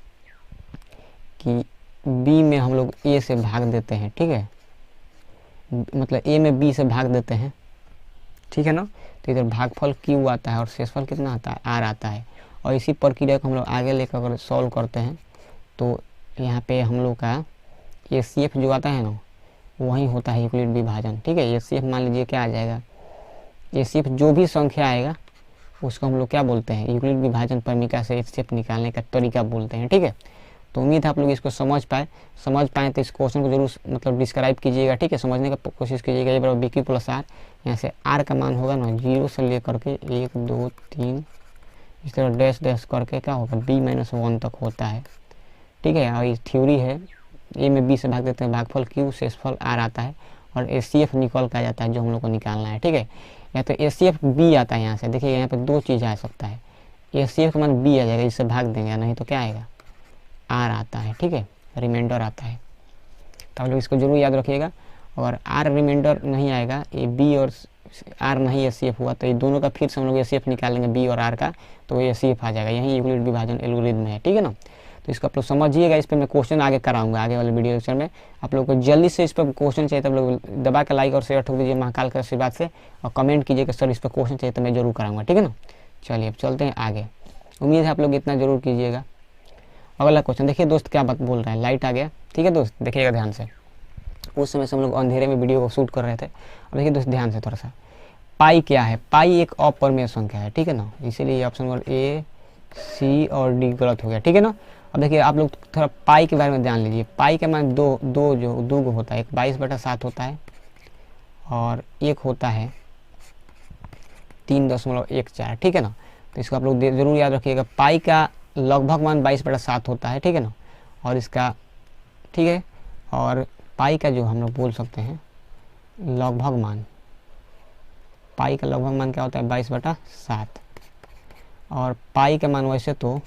कि B में हम लोग A से भाग देते हैं, ठीक है, मतलब A में B से भाग देते हैं, ठीक है ना। तो इधर भागफल Q आता है और शेषफल कितना आता है, R आता है। और इसी प्रक्रिया को हम लोग आगे लेकर अगर सॉल्व करते हैं तो यहाँ पे हम लोग का ACF जो आता है ना, वही होता है यूक्लिड विभाजन, ठीक है। ACF मान लीजिए क्या आ जाएगा, ACF जो भी संख्या आएगा उसको हम लोग क्या बोलते हैं, यूक्लिड विभाजन प्रमेय से एचसीएफ निकालने का तरीका बोलते हैं। ठीक है, तो उम्मीद है आप लोग इसको समझ पाए तो इस क्वेश्चन को जरूर मतलब डिस्क्राइब कीजिएगा। ठीक है, समझने का कोशिश कीजिएगा। ये बराबर BQ प्लस आर, यहाँ से आर का मान होगा ना 0 से लेकर के 1 2 3 इस तरह डैश डैश करके क्या होगा B-1 तक होता है। ठीक है, और ये थ्योरी है, ए में बी से भाग देते हैं, भागफल क्यू शेषफल आर आता है और एचसीएफ निकल का जाता है जो हम लोग को निकालना है। ठीक है, या तो एचसीएफ बी आता है, यहाँ से देखिए यहाँ पे दो चीज़ आ सकता है, एचसीएफ का मान बी आ जाएगा, इससे भाग देंगे, नहीं तो क्या आएगा आर आता है। ठीक है, रिमाइंडर आता है, तो आप लोग इसको जरूर याद रखिएगा। और आर रिमाइंडर नहीं आएगा, ये बी और आर नहीं एचसीएफ हुआ तो ये दोनों का फिर से हम लोग एचसीएफ निकालेंगे बी और आर का, तो ये एचसीएफ आ जाएगा। यही यूक्लिड विभाजन एल्गोरिथम है। ठीक है ना, तो इसको आप लोग समझिएगा। इस पर मैं क्वेश्चन आगे कराऊंगा आगे वाले वीडियो लेक्चर में। आप लोग को जल्दी से इस पर क्वेश्चन चाहिए तो आप लोग दबा के लाइक और शेयर ठोक दीजिए महाकाल के आशीर्वाद से, और कमेंट कीजिए कि सर इस पर क्वेश्चन चाहिए तो मैं जरूर कराऊंगा। ठीक है ना, चलिए अब चलते हैं आगे। उम्मीद है आप लोग इतना जरूर कीजिएगा। अगला क्वेश्चन देखिए दोस्त क्या बात बोल रहा है, लाइट आ गया। ठीक है दोस्त, देखिएगा ध्यान से। उस समय से हम लोग अंधेरे में वीडियो को शूट कर रहे थे। अब देखिए दोस्त ध्यान से थोड़ा सा, पाई क्या है, पाई एक अपरिमेय संख्या है। ठीक है ना, इसीलिए ऑप्शन नंबर ए सी और डी गलत हो गया। ठीक है ना, अब देखिए आप लोग थोड़ा पाई के बारे में ध्यान लीजिए। पाई के मान दो गो होता है, एक 22/7 होता है और एक होता है 3.14। ठीक है ना, तो इसको आप लोग जरूर याद रखिएगा। पाई का लगभग मान 22/7 होता है। ठीक है ना, और इसका ठीक है, और पाई का जो हम लोग बोल सकते हैं लगभग मान, पाई का लगभग मान क्या होता है 22/7, और पाई का मान वैसे तो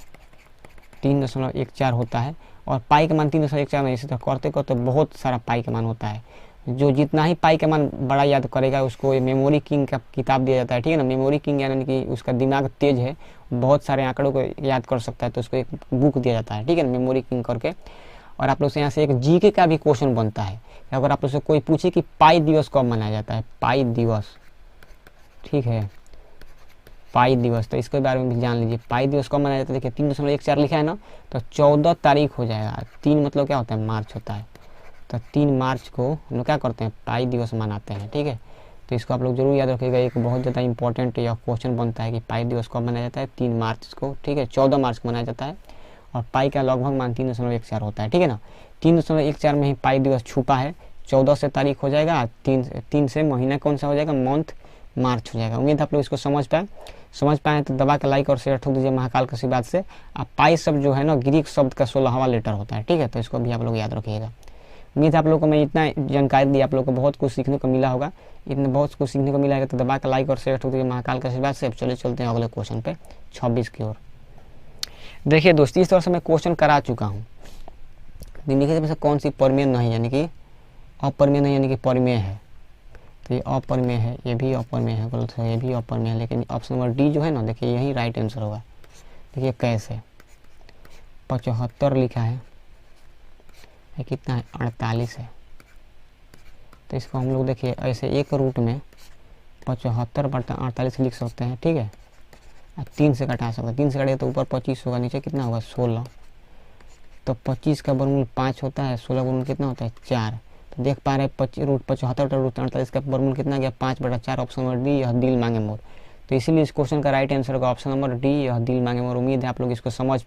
3.14 होता है। और पाई का मान 3.14 में इसी तरह करते करते बहुत सारा पाई का मान होता है। जो जितना ही पाई का मान बड़ा याद करेगा उसको ये मेमोरी किंग का किताब दिया जाता है। ठीक है ना, मेमोरी किंग यानी कि उसका दिमाग तेज है, बहुत सारे आंकड़ों को याद कर सकता है, तो उसको एक बुक दिया जाता है। ठीक है ना, मेमोरी किंग करके। और आप लोग से यहाँ से एक जीके का भी क्वेश्चन बनता है। अगर आप लोग से कोई पूछे कि पाई दिवस कब मनाया जाता है, पाई दिवस, ठीक है पाई दिवस, तो इसके बारे में भी जान लीजिए। पाई दिवस कब मनाया जाता है, देखिए 3.14 लिखा है ना, तो 14 तारीख हो जाएगा। 3 मतलब क्या होता है मार्च होता है, तो 3 मार्च को हम लोग क्या करते हैं पाई दिवस मनाते हैं। ठीक है, तो इसको आप लोग जरूर याद रखिएगा। एक बहुत ज़्यादा इंपॉर्टेंट यह क्वेश्चन बनता है कि पाई दिवस कब मनाया जाता है, 3 मार्च को। ठीक है, 14 मार्च को मनाया जाता है, और पाई का लगभग मान 3.14 होता है। ठीक है ना, 3.14 में ही पाई दिवस छुपा है। 14 से तारीख हो जाएगा, 3 से महीना कौन सा हो जाएगा, मंथ मार्च हो जाएगा। उम्मीद आप लोग इसको समझ पाए तो दबा के लाइक और शेयर ठोक दीजिए महाकाल के आशीर्वाद से। अब पाई शब्द जो है ना ग्रीक शब्द का 16वां लेटर होता है। ठीक है, तो इसको भी आप लोग याद रखिएगा। उम्मीद आप लोगों को मैं इतना जानकारी दी, आप लोग को बहुत कुछ सीखने को मिला होगा। इतना बहुत कुछ सीखने को मिला है तो दबा के लाइक और शेयर ठोक दीजिए महाकाल के आशीर्वाद से। अब चले चलते हैं अगले क्वेश्चन पे 26 की ओर। देखिए दोस्तों, इस तरह से मैं क्वेश्चन करा चुका हूँ। निम्नलिखित में से कौन सी परिमेय नहीं, यानी कि अपरिमेय नहीं यानी कि परिमेय है, तो ये अपरिमेय है, ये भी अपरिमेय है, गलत है, ये भी अपरिमेय है। लेकिन ऑप्शन नंबर डी जो है ना, देखिए यही राइट आंसर होगा। देखिए कैसे 75 लिखा है, ये कितना है 48 है। तो इसको हम लोग देखिए ऐसे एक रूट में 75/48 लिख सकते हैं। ठीक है, 3 से घटा सकते हैं, 3 से घटाए तो ऊपर 25 होगा, नीचे कितना होगा 16। तो 25 का वर्गमूल 5 होता है, 16 वर्गमूल कितना होता है 4। तो देख पा रहे हैं रूट 75 रूट 48 का वर्गमूल कितना गया 5/4। ऑप्शन नंबर डी, यह दिल मांगे मोर। तो इसीलिए इस क्वेश्चन का राइट आंसर होगा ऑप्शन नंबर डी, यह दिल मांगे मोर। उम्मीद है आप लोग इसको समझ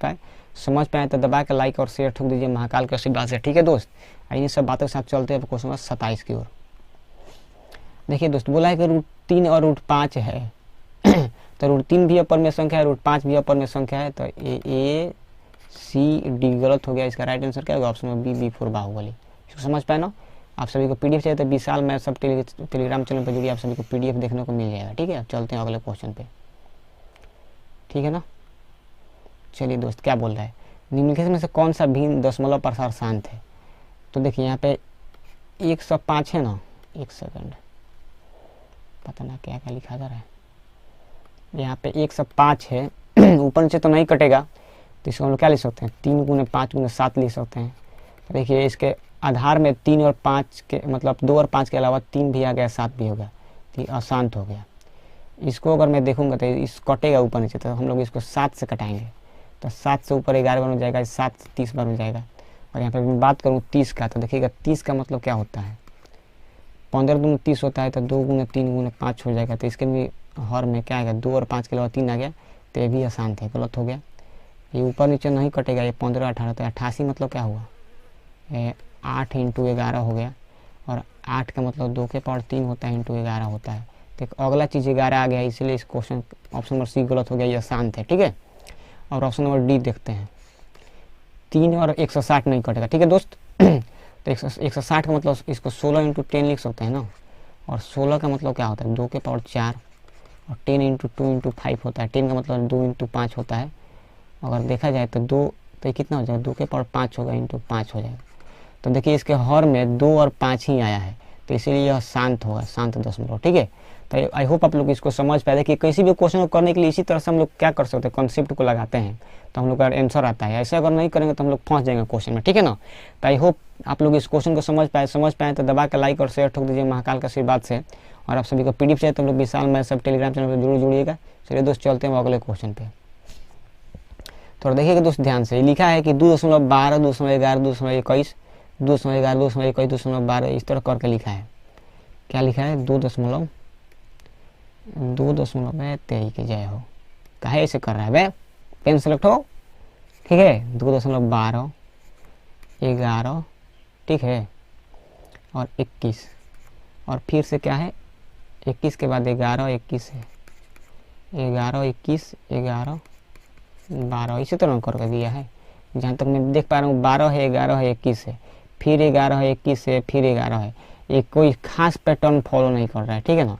पाए तो दबा के लाइक और शेयर ठोक दीजिए महाकाल के आशीर्वाद से। ठीक है दोस्त, इन सब बातों के साथ चलते हैं क्वेश्चन नंबर 27 की ओर। देखिए दोस्त, बोला है कि रूट 3 और रूट 5 है तो रूट 3 भी अपरिमेय संख्या है, रूट 5 भी अपरिमेय संख्या है, तो ए सी डी गलत हो गया। इसका राइट आंसर क्या होगा option number B, B4 Baahubali. इसको समझ पाए ना। आप सभी को पीडीएफ चाहिए तो विशाल मैथ सब टेलीग्राम चैनल पर जुड़िए, आप सभी को पीडीएफ देखने को मिल जाएगा। ठीक है, अब चलते हैं अगले क्वेश्चन पे। ठीक है ना, चलिए दोस्त क्या बोल रहा है, निम्नलिखित में से कौन सा भिन्न दशमलव प्रसार शांत है। तो देखिए यहाँ पे 105 है ना, एक सेकंड, पता ना क्या क्या लिखा जा रहा है। यहाँ पे 105 है ऊपर नीचे तो नहीं कटेगा, तो इसको हम लोग क्या लिख सकते हैं 3 × 5 × 7 लिख सकते हैं। तो देखिए इसके आधार में 3 और 5 के मतलब 2 और 5 के अलावा 3 भी आ गया, 7 भी हो गया, तो अशांत हो गया। इसको अगर मैं देखूंगा तो इस कटेगा ऊपर नीचे, तो हम लोग इसको 7 से कटाएंगे, तो 7 से ऊपर 11 बार हो जाएगा, 7 से 30 बार हो जाएगा। और यहाँ पे मैं बात करूँ 30 का, तो देखिएगा 30 का मतलब क्या होता है 15 दूनी 30 होता है, तो 2 × 3 × 5 हो जाएगा। तो इसके भी हर में क्या आएगा 2 और 5 के अलावा 3 आ गया, तो ये भी आसान थे, गलत हो गया। ये ऊपर नीचे नहीं कटेगा, ये 15 18 तो 88 मतलब क्या हुआ, 8 इंटू 11 हो गया, और 8 का मतलब 2 के पावर 3 होता है इंटू 11 होता है। तो अगला चीज़ 11 आ गया, इसलिए इस क्वेश्चन ऑप्शन नंबर सी गलत हो गया, ये आसान थे, ठीक है। और ऑप्शन नंबर डी देखते हैं, 3 और 160 नहीं कटेगा, ठीक है दोस्त। तो 160 का मतलब इसको 16 इंटू 10 लिख सकते हैं ना, और 16 का मतलब क्या होता है 2 के पावर 4, और 10 इंटू 2 इंटू 5 होता है, 10 का मतलब 2 इंटू 5 होता है। अगर देखा जाए तो 2, तो ये कितना हो जाएगा 2 के पावर 5 होगा इंटू 5 हो जाएगा। तो देखिए इसके हर में 2 और 5 ही आया है, तो इसीलिए यह शांत होगा, शांत दशमलव, ठीक है। तो आई होप आप लोग इसको समझ पाए कि किसी भी क्वेश्चन को करने के लिए इसी तरह से हम लोग क्या कर सकते हैं, कॉन्सेप्ट को लगाते हैं तो हम लोग का आंसर आता है। ऐसे अगर नहीं करेंगे तो हम लोग फंस जाएंगे क्वेश्चन में, ठीक है ना। तो आई होप आप लोग इस क्वेश्चन को समझ पाए तो दबा के लाइक और शेयर ठोक दीजिए महाकाल का आशीर्वाद से। और आप सभी को पीडीएफ चाहिए तो हम लोग विशाल मैथ सब टेलीग्राम चैनल पर जरूर जुड़िएगा। चलिए दोस्त चलते हैं अगले क्वेश्चन पे। थोड़ा देखिएगा दोस्त ध्यान से, लिखा है कि 2.12 2.11 2.21 2.11 2.21 2.12 इस तरह करके लिखा है। क्या लिखा है 2.2 तेरी की जय हो, काहे ऐसे कर रहा है बे, पेन सेलेक्ट हो, ठीक है। 2.12 11, ठीक है, और 21, और फिर से क्या है 21 के बाद 11 21 है, 11 21 11 12 इसी तरह करके दिया है। जहाँ तक मैं देख पा रहा हूँ 12 है 11 है 21 है, फिर 11 है 21 है, फिर 11 है। ये कोई खास पैटर्न फॉलो नहीं कर रहा है, ठीक है ना।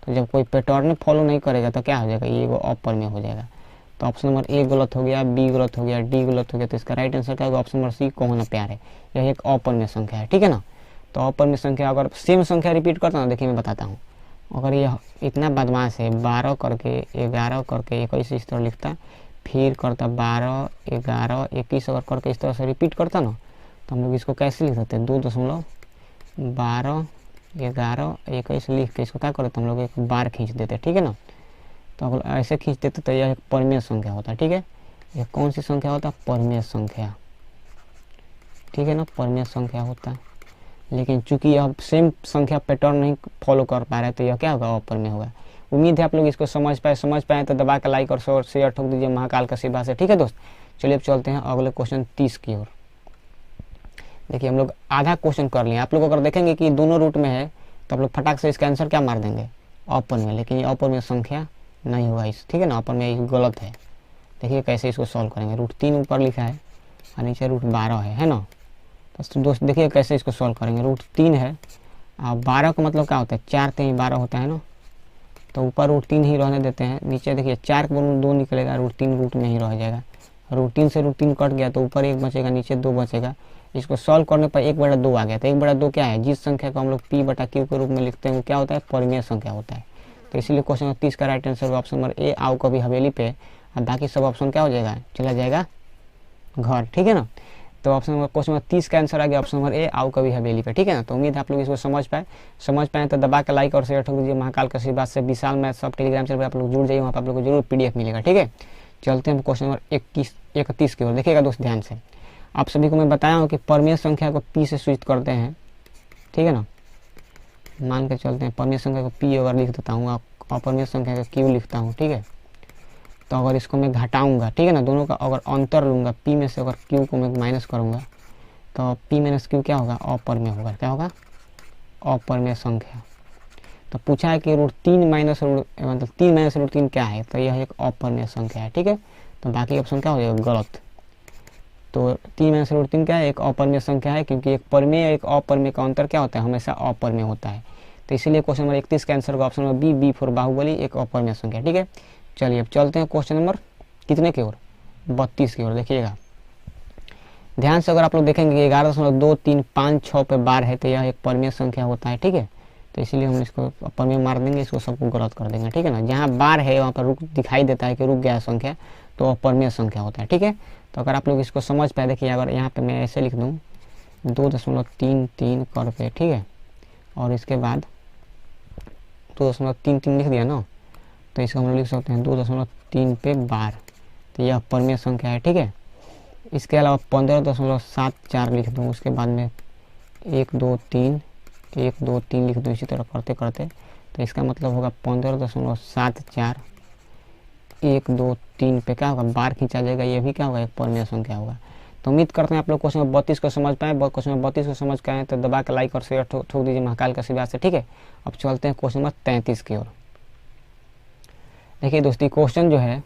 तो जब कोई पैटर्न फॉलो नहीं करेगा तो क्या हो जाएगा, ये वो अपर में हो जाएगा। तो ऑप्शन नंबर ए गलत हो गया, बी गलत हो गया, डी गलत हो गया। तो इसका राइट आंसर क्या होगा, ऑप्शन नंबर सी को होना प्यार है। यह एक अपर में संख्या है, ठीक है ना। तो अपर में संख्या अगर सेम संख्या रिपीट करता हूँ, देखिए मैं बताता हूँ। अगर ये इतना बदमाश है 12 करके 11 करके 21 इस तरह लिखता, फिर करता 12 11 21 अगर करके इस तरह से रिपीट करता ना, तो हम लोग इसको कैसे लिख सकते हैं 2.12 11 21 लिख के इसको क्या करते हम लोग एक बार खींच देते, ठीक है ना। तो अगर ऐसे खींच देते तो यह एक परिमेय संख्या होता है, ठीक है। यह कौन सी संख्या होता है, परिमेय संख्या, ठीक है ना, परिमेय संख्या होता है। लेकिन चूंकि यह सेम संख्या पैटर्न नहीं फॉलो कर पा रहा है तो यह क्या होगा, अपरिमेय होगा। उम्मीद है आप लोग इसको समझ पाए तो दबा के लाइक और शेयर ठोक दीजिए महाकाल का आशीर्वाद से, ठीक है दोस्त। चलिए अब चलते हैं अगले क्वेश्चन 30 की ओर। देखिए हम लोग आधा क्वेश्चन कर लिए। आप लोग अगर देखेंगे कि दोनों रूट में है तो आप लोग फटाक से इसका आंसर क्या मार देंगे, अपर में। लेकिन ये अपर में संख्या नहीं होगा इस, ठीक है ना, अपर में गलत है। देखिए कैसे इसको सॉल्व करेंगे। रूट 3 ऊपर लिखा है और नीचे रूट 12 है ना। तो दोस्त देखिए कैसे इसको सॉल्व करेंगे। रूट 3 है और 12 का मतलब क्या होता है, 4 3 12 होता है ना। तो ऊपर रूट 3 ही रहने देते हैं, नीचे देखिए 4 के बदले 2 निकलेगा, रूट 3 रूट में ही रह जाएगा। रूट 3 से रूट 3 कट गया तो ऊपर 1 बचेगा, नीचे 2 बचेगा। इसको सॉल्व करने पर 1/2 आ गया। तो 1/2 क्या है, जिस संख्या को हम लोग p/q के रूप में लिखते हैं वो क्या होता है, परिमेय संख्या होता है। तो इसीलिए क्वेश्चन नंबर 30 का right answer option number A, आओ कभी हवेली पे, और बाकी सब ऑप्शन क्या हो जाएगा, चला जाएगा घर, ठीक है ना। तो ऑप्शन नंबर क्वेश्चन नंबर 30 का आंसर आ गया ऑप्शन नंबर ए, आओ कभी हवेली पे, ठीक है ना। तो उम्मीद है आप लोग इसको समझ पाए तो दबा के लाइक और शेयर ठोक दीजिए महाकाल का आशीर्वाद से। विशाल मैथ सब टेलीग्राम चैनल पर आप लोग जुड़ जाइए, वहाँ पर आप लोग को जरूर पीडीएफ मिलेगा, ठीक है। चलते हैं क्वेश्चन नंबर 31 की ओर। देखिएगा दोस्त ध्यान से, आप सभी को मैं बताया हूँ कि परिमेय संख्या को p से सूचित करते हैं, ठीक है ना। मान के चलते हैं परिमेय संख्या को p अगर लिख देता हूँ, अपरिमेय संख्या को q लिखता हूँ, ठीक है। तो अगर इसको मैं घटाऊंगा, ठीक है ना, दोनों का अगर अंतर लूंगा, p में से अगर q को मैं माइनस करूंगा तो p माइनस q क्या होगा, अपरिमेय होगा। क्या होगा, अपरिमेय संख्या। तो पूछा है कि रूट 3 माइनस रूट मतलब 3 माइनस रूट 3 क्या है, तो यह एक अपरिमेय संख्या है, ठीक है। तो बाकी ऑप्शन क्या हो जाएगा, गलत। तो 3 माइनस रूट 3 क्या है, एक अपरिमेय संख्या है, क्योंकि एक परिमेय एक अपरिमेय का अंतर क्या होता है, हमेशा अपरिमेय होता है। तो इसीलिए क्वेश्चन नंबर 31 का आंसर का option number B for Baahubali, एक अपरिमेय संख्या, ठीक है। चलिए अब चलते हैं क्वेश्चन नंबर कितने की ओर, 32 की ओर। देखिएगा ध्यान से, अगर आप लोग देखेंगे कि 11.2356 पे बार है तो यह एक परिमेय संख्या होता है, ठीक है। तो इसीलिए हम इसको परिमेय मार देंगे, इसको सबको गलत कर देंगे, ठीक है ना। जहाँ बार है वहाँ पर रुक दिखाई देता है कि रुक गया संख्या, तो अपरिमेय संख्या होता है, ठीक है। तो अगर आप लोग इसको समझ पाए, देखिए अगर यहाँ पे मैं ऐसे लिख दूँ 2.33 करके, ठीक है, और इसके बाद 2.33 लिख दिया ना, तो इसको हम लोग लिख सकते हैं 2.3 पे बार, तो यह परिमेय संख्या है, ठीक है। इसके अलावा 15.74 लिख दूँ, उसके बाद में 1 2 3 लिख दूँ, इसी तरह करते करते तो इसका मतलब होगा 15.74 1 2 3 पे क्या होगा बार खींचा जाएगा, ये भी क्या होगा एक परमेय संख्या होगा। तो उम्मीद करते हैं आप लोग क्वेश्चन नंबर 32 को समझ पाए। क्वेश्चन नंबर 32 को समझ पाए तो दबा के लाइक और शेयर ठोक दीजिए महाकाल का आशीर्वाद से, ठीक है। अब चलते हैं क्वेश्चन नंबर 33 की ओर। देखिए दोस्तों क्वेश्चन जो है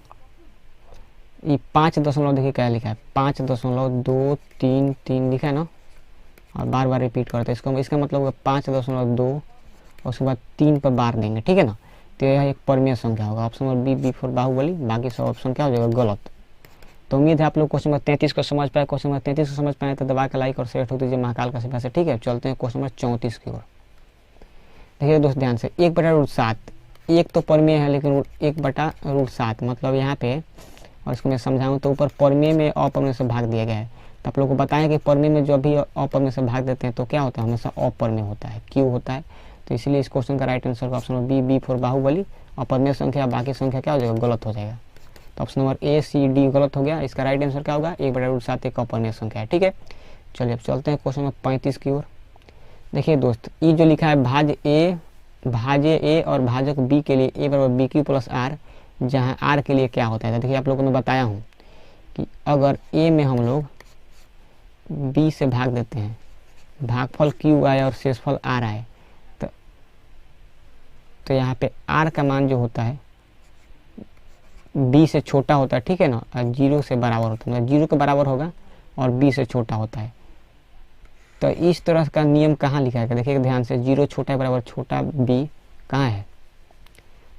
ये 5 दशमलव, देखिए क्या लिखा है 5.233 लिखा है ना, और बार बार रिपीट करते हैं इसको, इसका मतलब होगा 5.2 और उसके बाद 3 पर बार देंगे, ठीक है ना। तो यह एक परमेय संख्या होगा। Option number B for Baahubali, बाकी सब ऑप्शन क्या हो जाएगा गलत। तो उम्मीद है आप लोग क्वेश्चन नंबर 33 को समझ पाए। क्वेश्चन नंबर 33 को समझ पाए तो दबा के लाइक और शेयर ठोक दीजिए महाकाल का आशीर्वाद से, ठीक है। चलते हैं क्वेश्चन नंबर 34 की ओर। देखिए दोस्त ध्यान से 1/√7, एक तो परमेय है लेकिन 1/√7 मतलब यहाँ पे, और इसको मैं समझाऊँ तो ऊपर परमेय में अपरमेय से भाग दिया गया है। तो आप लोग को बताएं कि परमेय में जो भी अपरमेय से भाग देते हैं तो क्या होता है, हमेशा अपरमेय होता है, क्यों होता है। तो इसलिए इस क्वेश्चन का right answer option number B for बाहुबली, अपरमेय संख्या बाकी संख्या क्या हो जाएगा गलत हो जाएगा। तो option number A C D गलत हो गया। इसका राइट आंसर क्या होगा 1/√7 एक अपरमेय संख्या है, ठीक है। चलिए अब चलते हैं क्वेश्चन नंबर 35 की ओर। देखिए दोस्त ये जो लिखा है भाज्य ए और भाजक बी के लिए a बराबर बी क्यू प्लस आर, जहाँ आर के लिए क्या होता है। तो देखिए आप लोगों को मैं बताया हूँ कि अगर ए में हम लोग बी से भाग देते हैं, भागफल क्यू आए और शेषफल आर आए, तो यहाँ पे आर का मान जो होता है बी से छोटा होता है, ठीक है ना, और 0 से बराबर होता है, मतलब 0 के बराबर होगा और बी से छोटा होता है। तो इस तरह का नियम कहाँ लिखा है, देखिए ध्यान से, 0 छोटा बराबर छोटा बी कहाँ है,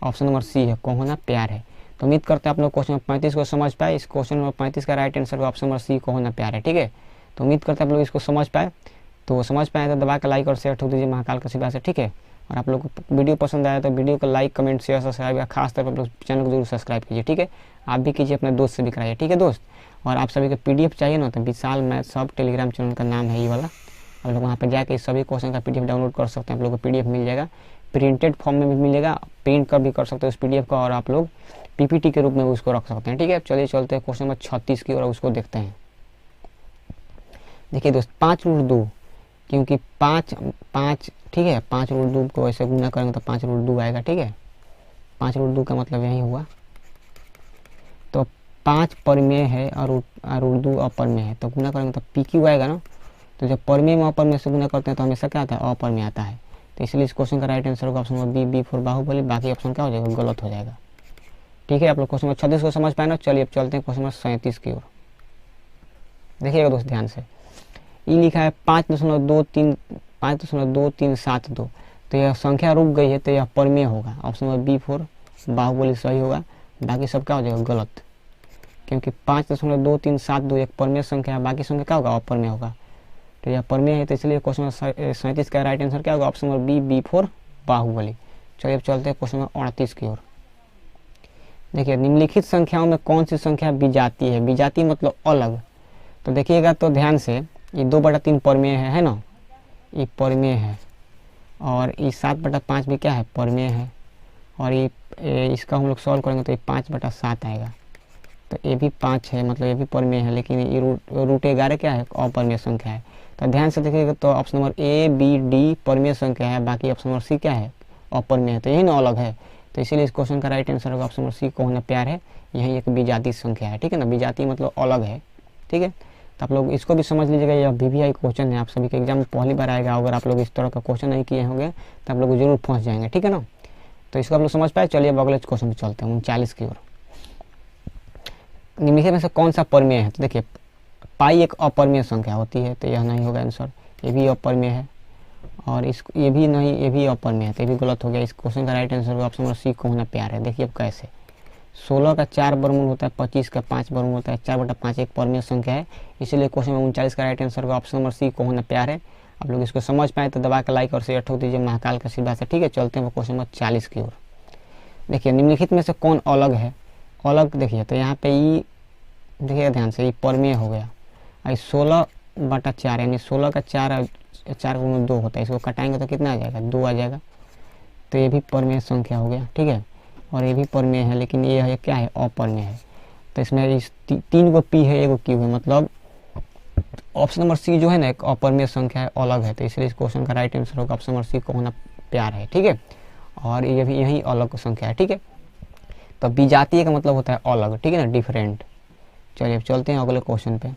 ऑप्शन नंबर सी है, कौन होना प्यार है। तो उम्मीद करते हैं आप लोग क्वेश्चन नंबर 35 को समझ पाए। इस क्वेश्चन नंबर 35 का right answer option number C, कौन होना प्यार है, ठीक है। तो उम्मीद करते हैं आप लोग इसको समझ पाए। तो समझ पाए तो दबा के लाइक और शेयर ठोक दीजिए महाकाल का आशीर्वाद से, ठीक है। और आप लोग को वीडियो पसंद आया तो वीडियो को लाइक कमेंट शेयर सब्सक्राइब, या खास तौर पर आप लोग चैनल को जरूर सब्सक्राइब कीजिए, ठीक है। आप भी कीजिए, अपने दोस्त से भी कराइए, ठीक है दोस्त। और आप सभी को PDF चाहिए ना, तो विशाल मैथ सब टेलीग्राम चैनल का नाम है ये वाला, आप लोग वहाँ पर जाके सभी क्वेश्चन का PDF डाउनलोड कर सकते हैं। आप लोग को PDF मिल जाएगा, प्रिंटेड फॉर्म में भी मिलेगा, प्रिंट कर भी कर सकते हैं उस PDF का, और आप लोग PPT के रूप में उसको रख सकते हैं, ठीक है। चलिए चलते हैं क्वेश्चन नंबर 36 की ओर, उसको देखते हैं। देखिए दोस्त 5√2, क्योंकि 5 ठीक है, 5√2 को ऐसे गुना करेंगे तो 5√2 आएगा, ठीक है। 5√2 का मतलब यही हुआ। तो 5 परमेय है और √2 अपरमेय है, तो गुना करेंगे तो PQ आएगा ना। तो जब परमेय में अपरमेय से गुना करते हैं तो हमेशा क्या आता है, अपरमेय आता है। तो इसलिए इस क्वेश्चन का राइट आंसर होगा option number B for Baahubali, बाकी ऑप्शन क्या हो जाएगा गलत हो जाएगा, ठीक है। आप लोग क्वेश्चन नंबर 36 को समझ पाए ना। चलिए अब चलते हैं क्वेश्चन नंबर 37 की ओर। देखिएगा दोस्त ध्यान से, ये लिखा है 5.2372, तो यह संख्या रुक गई है, तो यह परमेय होगा। Option number B for Baahubali सही होगा, बाकी सब क्या हो जाएगा गलत, क्योंकि 5.2372 एक परमेय संख्या है, बाकी संख्या क्या होगा अपरमेय होगा। तो यह परमेय है, तो इसलिए क्वेश्चन नंबर 37 का राइट आंसर क्या होगा option number B for Baahubali. चलिए अब चलते हैं क्वेश्चन नंबर 38 की ओर। देखिए निम्नलिखित संख्याओं में कौन सी संख्या विजातीय है, विजातीय मतलब अलग। तो देखिएगा तो ध्यान से, ये 2/3 परमेय है ना, ये परमेय है, और ये 7/5 भी क्या है परमेय है, और ये इसका हम लोग सॉल्व करेंगे तो ये 5/7 आएगा। तो ये भी 5 है, मतलब ये भी परमेय है, लेकिन ये √11 क्या है अपरमेय संख्या है। तो ध्यान से देखिएगा तो option number A B D परमेय संख्या है, बाकी ऑप्शन नंबर सी क्या है अपरमेय है, तो यही ना अलग है। तो इसीलिए इस क्वेश्चन का राइट आंसर होगा ऑप्शन नंबर सी, कौन होना प्यार है, यही एक विजातीय संख्या है, ठीक है ना। विजातीय मतलब अलग है, ठीक है। तो आप लोग इसको भी समझ लीजिएगा, यह VVI क्वेश्चन है, आप सभी के एग्जाम में पहली बार आएगा। अगर आप लोग इस तरह का क्वेश्चन नहीं किए होंगे तो आप लोग जरूर फंस जाएंगे, ठीक है ना। तो इसको आप लोग समझ पाए। चलिए अब अगले क्वेश्चन पे चलते हैं 39 की ओर। निम्नलिखित में से कौन सा परमेय है। तो देखिए पाई एक अपरमेय संख्या होती है, तो यह नहीं होगा आंसर, ये भी अपरमेय है, और ये भी नहीं, ये भी अपरमेय है, तो ये भी गलत हो गया। इस क्वेश्चन का right answer option number C, कौन होना प्यार है। देखिए अब कैसे, 16 का 4 वर्गमूल होता है, 25 का 5 वर्गमूल होता है, 4/5 एक परमेय संख्या है, इसलिए क्वेश्चन नंबर 39 का राइट आंसर होगा ऑप्शन नंबर सी, कौन होना प्यार है। आप लोग इसको समझ पाए तो दबा के लाइक और शेयर ठोक दीजिए महाकाल का आशीर्वाद से, ठीक है। चलते हैं क्वेश्चन नंबर 40 की ओर। देखिए निम्नलिखित में से कौन अलग है, अलग देखिए तो यहाँ पे ये देखिए ध्यान से, ये परमेय हो गया, और 16/4 यानी 16 का 4 गुना 2 होता है, इसको कटाएंगे तो कितना आ जाएगा 2 आ जाएगा, तो ये भी परमेय संख्या हो गया, ठीक है। और ये भी परमेय है, लेकिन ये है क्या है अपरमेय है। तो इसमें इस 3 को P है, 1 Q है, मतलब ऑप्शन नंबर सी जो है ना एक अपरमेय संख्या है, अलग है। तो इसलिए इस क्वेश्चन का राइट आंसर होगा ऑप्शन नंबर सी, को होना प्यार है, ठीक है। और ये भी यही अलग संख्या है, ठीक है। तो विजातीय का मतलब होता है अलग, ठीक है ना, डिफरेंट। चलिए अब चलते हैं अगले क्वेश्चन पे।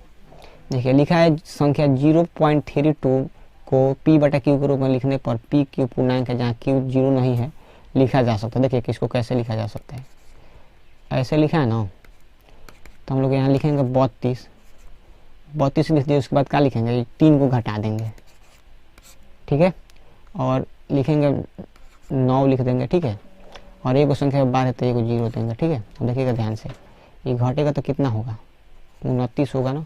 देखिए लिखा है संख्या 0.32 को p बटा क्यू के रूप में लिखने पर p क्यू पूर्णांक है जहाँ क्यू 0 नहीं है लिखा जा सकता है। देखिए किसको कैसे लिखा जा सकता है, ऐसे लिखा है ना, तो हम लोग यहाँ लिखेंगे 32 लिख दिए, उसके बाद क्या लिखेंगे, 3 को घटा देंगे, ठीक है, और लिखेंगे 9 लिख देंगे, ठीक है, और एक संख्या बार है तो एक 0 देंगे, ठीक है। अब देखिएगा ध्यान से, ये घटेगा तो कितना होगा, 29 होगा ना,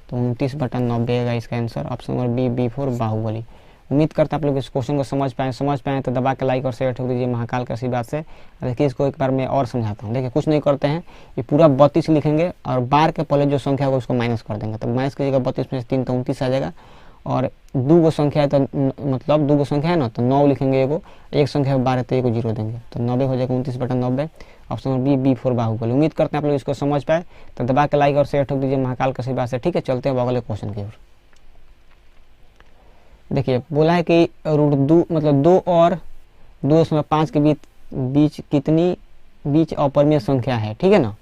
तो 29/90 आएगा इसका answer. Option number B, B4 Baahubali. उम्मीद करता आप लोग इस क्वेश्चन को समझ पाएँ तो दबा के लाइक और शेयर ठोक दीजिए महाकाल का आशीर्वाद से। देखिए इसको एक बार मैं और समझाता हूँ। देखिए कुछ नहीं करते हैं, ये पूरा 32 लिखेंगे और बार के पहले जो संख्या होगा उसको माइनस कर देंगे, तो माइनस कीजिएगा 32 में से 3 तो 29 आ जाएगा, और 2 संख्या है तो मतलब 2 संख्या है ना, तो 9 लिखेंगे, एक संख्या बार है तो एक 0 देंगे, तो 90 हो जाएगा, 29/90। Option number B, B4 Baahubali. उम्मीद करते हैं आप लोग इसको समझ पाए, तो दबा के लाइक और शेयर ठोक दीजिए महाकाल का आशीर्वाद से, ठीक है। चलते हैं अगले क्वेश्चन की ओर। देखिए बोला है कि √2 मतलब 2 और 2.5 के बीच कितनी बीच अपरिमेय संख्या है, ठीक है ना।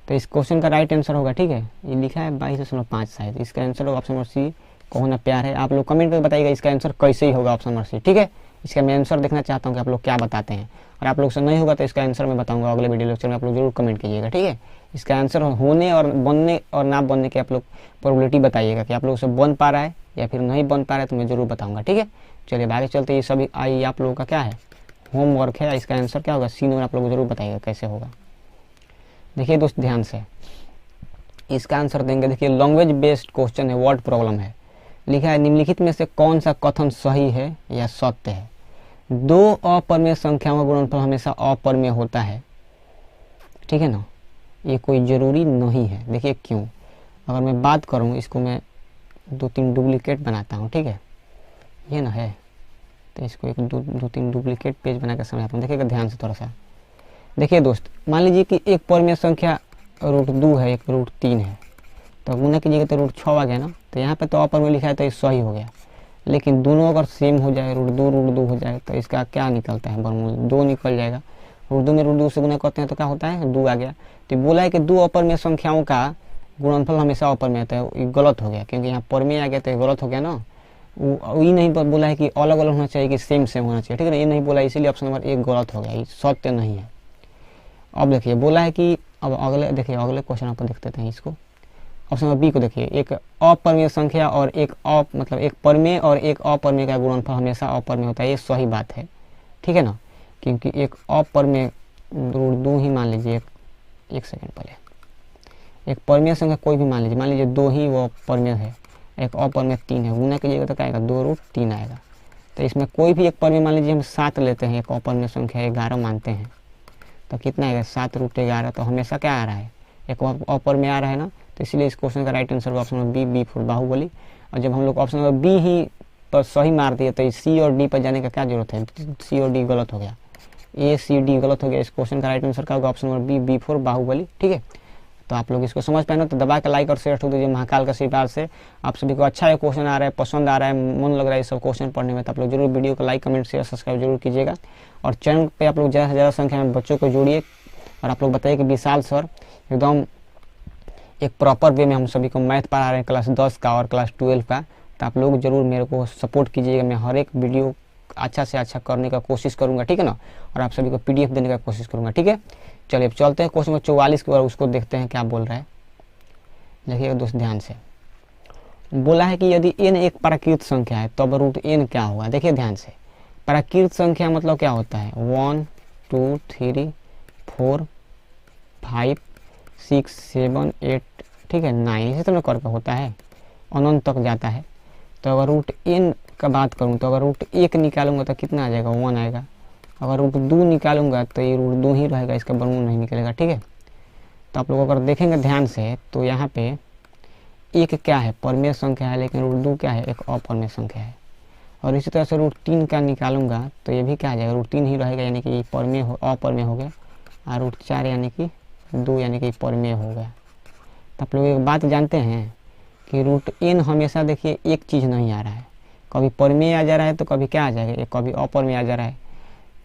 तो इस क्वेश्चन का राइट आंसर होगा, ठीक है, ये लिखा है 22.5 शायद, इसका आंसर होगा ऑप्शन नंबर सी, कहो ना प्यार है। आप लोग कमेंट में बताइएगा इसका आंसर कैसे ही होगा ऑप्शन नंबर सी, ठीक है। इसका मैं आंसर देखना चाहता हूँ कि आप लोग क्या बताते हैं, और आप लोग से नहीं होगा तो इसका आंसर मैं बताऊंगा अगले वीडियो लेक्चर में, आप लोग जरूर कमेंट कीजिएगा, ठीक है। इसका आंसर होने और बनने और ना बनने की आप लोग प्रोबेबिलिटी बताइएगा कि आप लोग से बन पा रहा है या फिर नहीं बन पा रहा है, तो मैं जरूर बताऊंगा, ठीक है। चलिए आगे चलते, ये सभी आई आप लोगों का क्या है, होमवर्क है। इसका आंसर क्या होगा, सी नंबर आप लोग जरूर बताइएगा कैसे होगा। देखिए दोस्त ध्यान से इसका आंसर देंगे। देखिए लैंग्वेज बेस्ड क्वेश्चन है, वर्ड प्रॉब्लम है। लिखा है निम्नलिखित में से कौन सा कथन सही है या सत्य है। 2 अपरिमेय संख्याओं का गुणनफल हमेशा अपरिमेय होता है, ठीक है ना, ये कोई जरूरी नहीं है। देखिए क्यों, अगर मैं बात करूँ, इसको मैं 2-3 डुप्लीकेट बनाता हूँ, ठीक है, ये ना है, तो इसको एक 2-3 डुप्लीकेट पेज बना कर समझाता हूँ। देखिएगा ध्यान से थोड़ा सा। देखिए दोस्त मान लीजिए कि एक परिमेय संख्या √2 है, एक √3 है, तो गुना कीजिएगा तो √6 आ गया ना, तो यहाँ पे तो अपरिमेय लिखा है तो ये सही हो गया। लेकिन दोनों अगर सेम हो जाए, √2 हो जाए, तो इसका क्या निकलता है, वर्गमूल 2 निकल जाएगा। √2 में √2 से गुना करते हैं तो क्या होता है, 2 आ गया। तो बोला है कि 2 अपरिमेय संख्याओं का गुणनफल हमेशा अपरिमेय होता है, ये गलत हो गया क्योंकि यहाँ परिमेय आ गया तो ये गलत हो गया ना। ये नहीं बोला है कि अलग अलग होना चाहिए कि सेम होना चाहिए, ठीक है ना, ये नहीं बोला, इसीलिए ऑप्शन नंबर 1 गलत हो गया, ये सत्य नहीं है। अब देखिए बोला है कि अब अगले देखिए अगले क्वेश्चन आप देखते हैं इसको। ऑप्शन नंबर बी को देखिए, एक अपरिमेय संख्या और एक मतलब एक परिमेय और एक अपरिमेय का गुणनफल हमेशा अपरिमेय होता है, ये सही बात है, ठीक है ना, क्योंकि एक अपरिमेय √2 ही मान लीजिए, एक सेकंड पहले, एक परिमेय संख्या कोई भी मान लीजिए 2 ही वो परिमेय है, एक अपरिमेय 3 है, गुना कीजिएगा तो क्या आएगा, 2√3 आएगा। तो इसमें कोई भी एक परिमेय मान लीजिए हम 7 लेते हैं, एक अपरिमेय संख्या 11 मानते हैं, तो कितना आएगा 7√11, तो हमेशा क्या आ रहा है, एक अपरिमेय आ रहा है ना, तो इसलिए इस क्वेश्चन का right answer option number B, B4 Baahubali. और जब हम लोग ऑप्शन नंबर बी ही पर सही मार दिए तो सी और डी पर जाने का क्या जरूरत है, सी और डी गलत हो गया, ए सी डी गलत हो गया। इस क्वेश्चन का राइट आंसर क्या होगा, option number B, B4 Baahubali, ठीक है। तो आप लोग इसको समझ पाए ना, तो दबा के लाइक और शेयर ठोक दीजिए महाकाल का आशीर्वाद से। आप सभी को अच्छा है क्वेश्चन आ रहा है, पसंद आ रहा है, मन लग रहा है सब क्वेश्चन पढ़ने में, तो आप लोग जरूर वीडियो को लाइक कमेंट शेयर सब्सक्राइब जरूर कीजिएगा। और चैनल पे आप लोग ज़्यादा से ज़्यादा संख्या में बच्चों को जोड़िए, और आप लोग बताइए कि विशाल सर एकदम एक प्रॉपर वे में हम सभी को मैथ पढ़ा रहे हैं, क्लास 10 का और क्लास 12 का। तो आप लोग जरूर मेरे को सपोर्ट कीजिएगा, मैं हर एक वीडियो अच्छा से अच्छा करने का कोशिश करूंगा, ठीक है ना, और आप सभी को PDF देने का कोशिश करूंगा, ठीक है। चलिए अब चलते हैं क्वेश्चन नंबर 44 के बाद, उसको देखते हैं क्या बोल रहा है। देखिएगा दोस्त ध्यान से, बोला है कि यदि n एक प्राकृत संख्या है तब √n क्या होगा। देखिए ध्यान से, प्राकृत संख्या मतलब क्या होता है, 1 2 3 4 5 6 7 8, ठीक है, 9, इसी तरह करके होता है, अनंत तक जाता है। तो अगर √n का बात करूँ तो अगर √1 निकालूंगा तो कितना आ जाएगा, 1 आएगा। अगर √2 निकालूंगा तो ये √2 ही रहेगा, इसका वर्गमूल नहीं निकलेगा, ठीक है। तो आप लोग अगर देखेंगे ध्यान से तो यहाँ पे एक क्या है, परिमेय संख्या है, लेकिन √2 क्या है, एक अपरिमेय संख्या है। और इसी तरह से √3 का निकालूंगा तो ये भी क्या आ जाएगा, √3 ही रहेगा, यानी कि परिमेय अपरिमेय हो गया, और √4 यानी कि 2 यानी कि परिमेय हो गया। तो आप लोग एक बात जानते हैं कि √n हमेशा देखिए एक चीज़ नहीं आ रहा है, कभी परिमेय आ जा रहा है तो कभी क्या आ जाएगा, कभी अपरिमेय आ जा रहा है।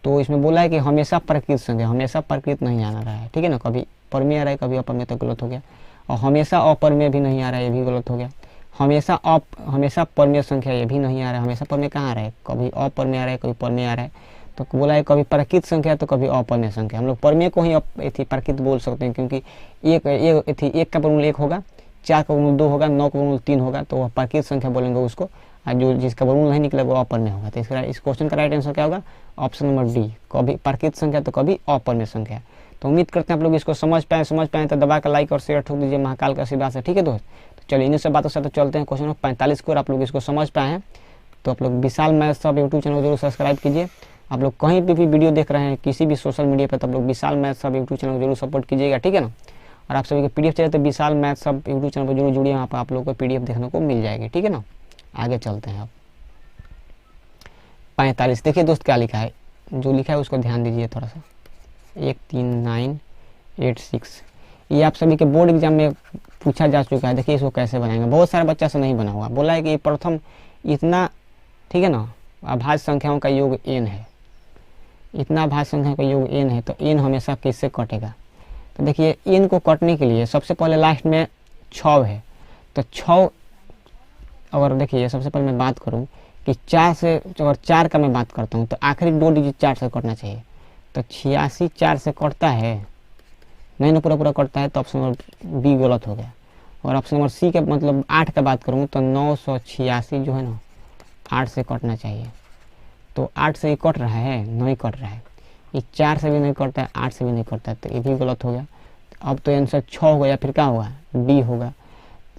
तो इसमें बोला है कि हमेशा प्राकृत संख्या, हमेशा प्राकृत नहीं आना रहा है, ठीक है ना, कभी परमेय आ रहा है कभी अपरमेय, तो गलत हो गया। और हमेशा अपरमेय भी नहीं आ रहा है, ये भी गलत हो गया। हमेशा परमेय संख्या, ये भी नहीं आ रहा है। हमेशा परमेय कहाँ आ रहा है, कभी अपरमेय आ रहा है कभी परमेय आ रहा है। तो बोला है कभी प्राकृत संख्या तो कभी अपरमेय संख्या। हम लोग परमेय को ही प्राकृत बोल सकते हैं, क्योंकि एक का वर्गमूल 1 होगा, 4 का वर्गमूल 2 होगा, 9 का वर्गमूल 3 होगा, तो वह प्राकृत संख्या बोलेंगे उसको। और जो जिसका वर्गमूल नहीं निकला वो अपरमेय होगा। तो इस क्वेश्चन का राइट आंसर क्या होगा, ऑप्शन नंबर डी, कभी प्राकृत संख्या तो कभी अपरमेय संख्या। तो उम्मीद करते हैं आप लोग इसको समझ पाए तो दबा कर लाइक और शेयर ठोक दीजिए महाकाल का आशीर्वाद से, ठीक है दोस्त। तो चलिए इन्हीं सब बातों से तो चलते हैं क्वेश्चन 45 को। और आप लोग इसको समझ पाए हैं तो आप लोग विशाल मैथ्स हब यूट्यूब चैनल को जरूर सब्सक्राइब कीजिए। आप लोग कहीं पे भी वीडियो देख रहे हैं किसी भी सोशल मीडिया पर, तो आप लोग विशाल मैथ्स हब यूट्यूब चैनल को जरूर सपोर्ट कीजिएगा, ठीक है ना। और आप सभी को पीडीएफ चाहिए तो विशाल मैथ्स हब यूट्यूब चैनल पर जरूर जुड़िए, वहाँ पर आप लोगों को पीडीएफ देखने को मिल जाएगी, ठीक है ना। आगे चलते हैं अब 45। देखिए दोस्त क्या लिखा है, जो लिखा है उसको ध्यान दीजिए थोड़ा सा। 13986 ये आप सभी के बोर्ड एग्जाम में पूछा जा चुका है। देखिए इसको कैसे बनाएंगे, बहुत सारे बच्चा से नहीं बना हुआ। बोला है कि प्रथम इतना, ठीक है ना, अभाज्य संख्याओं का योग n है, इतना अभाज्य संख्याओं का योग n है, तो n हमेशा किससे कटेगा। तो देखिए n को कटने के लिए सबसे पहले लास्ट में 6 है, तो 6 अगर देखिए सबसे पहले मैं बात करूं कि 4 से, अगर 4 का मैं बात करता हूं तो आखिरी 2 डिजिट 4 से कटना चाहिए। तो 86 4 से कटता है, नहीं ना पूरा कटता है, तो ऑप्शन नंबर बी गलत हो गया। और ऑप्शन नंबर सी का मतलब 8 का बात करूँ तो 986 जो है ना 8 से कटना चाहिए। तो 8 से ही कट रहा है, नहीं कट रहा है। ये 4 से भी नहीं कटता है, 8 से भी नहीं कटता है, तो ये भी गलत हो गया। अब तो आंसर 6 होगा या फिर क्या होगा, डी होगा।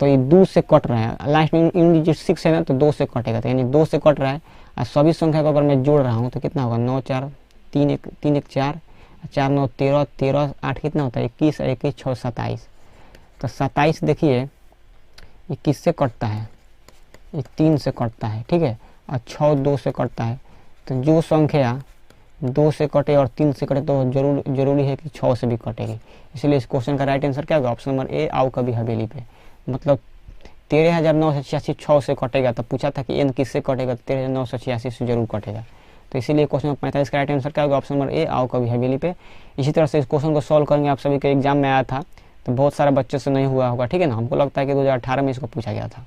तो ये 2 से कट रहा है, लास्ट में इन डिजिट 6 है ना, तो 2 से कटेगा, तो यानी 2 से कट रहा है। और सभी संख्या को अगर मैं जोड़ रहा हूँ तो कितना होगा, 9 4 3 1 4 4 9 13 13 8 कितना होता है, 21 21 6 27। तो 27 देखिए ये किससे कटता है, ये 3 से कटता है, ठीक है। और 6 2 से कटता है। तो जो संख्या 2 से कटे और 3 से कटे तो जरूरी है कि 6 से भी कटेगी। इसलिए इस क्वेश्चन का राइट आंसर क्या होगा, ऑप्शन नंबर ए, आओ कभी हवेली पे। मतलब 13,986 6 से कटेगा। तो पूछा था कि n किससे कटेगा, 13,986 से जरूर कटेगा। तो इसीलिए क्वेश्चन नंबर 45 का राइट आंसर क्या होगा, ऑप्शन नंबर ए, आओ कभी हवेली पे। इसी तरह से इस क्वेश्चन को सॉल्व करेंगे। आप सभी के एग्जाम में आया था तो बहुत सारे बच्चों से नहीं हुआ होगा, ठीक है ना। हमको लगता है कि 2018 में इसको पूछा गया था,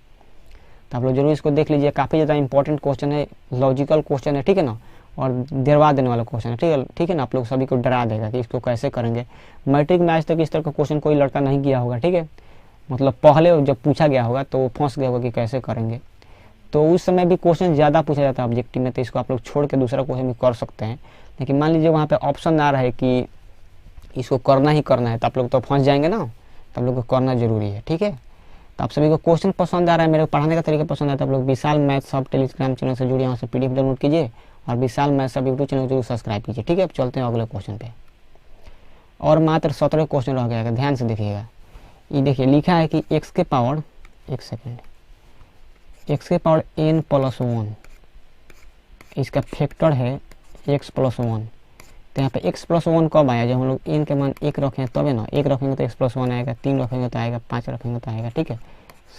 तो आप लोग जरूर इसको देख लीजिए। काफ़ी ज़्यादा इंपॉर्टेंट क्वेश्चन है, लॉजिकल क्वेश्चन है, ठीक है ना, और डरवा देने वाला क्वेश्चन है, ठीक है ना। आप लोग सभी को डरा देगा कि इसको कैसे करेंगे। मैट्रिक में आज तक इस तरह का क्वेश्चन कोई लड़का नहीं किया होगा, ठीक है। मतलब पहले जब पूछा गया होगा तो वो फंस गया होगा कि कैसे करेंगे। तो उस समय भी क्वेश्चन ज़्यादा पूछा जाता है ऑब्जेक्टिव में, तो इसको आप लोग छोड़ के दूसरा क्वेश्चन भी कर सकते हैं। लेकिन मान लीजिए वहाँ पे ऑप्शन आ रहा है कि इसको करना ही करना है, तो आप लोग तो फंस जाएंगे ना, तो आप लोग को करना जरूरी है, ठीक है। तो आप सभी को क्वेश्चन पसंद आ रहा है, मेरे को पढ़ाने का तरीका पसंद आता है, आप लोग विशाल मैथ्स हब टेलीग्राम चैनल से जुड़िए, यहाँ से पीडीएफ डाउनलोड कीजिए और विशाल मैथ्स हब यूट्यूब चैनल को जरूर सब्सक्राइब कीजिए, ठीक है। अब चलते हैं अगले क्वेश्चन पे। और मात्र 17 क्वेश्चन रह गया, ध्यान से देखिएगा। ये देखिए लिखा है कि x के पावर, एक सेकेंड, x के पावर n प्लस 1, इसका फैक्टर है x प्लस 1। तो यहाँ पे x प्लस 1 कब आया, जब हम लोग n के मान 1 रखें तबे ना। 1 रखेंगे तो x प्लस 1 आएगा, 3 रखेंगे तो आएगा, 5 रखेंगे तो आएगा, ठीक है,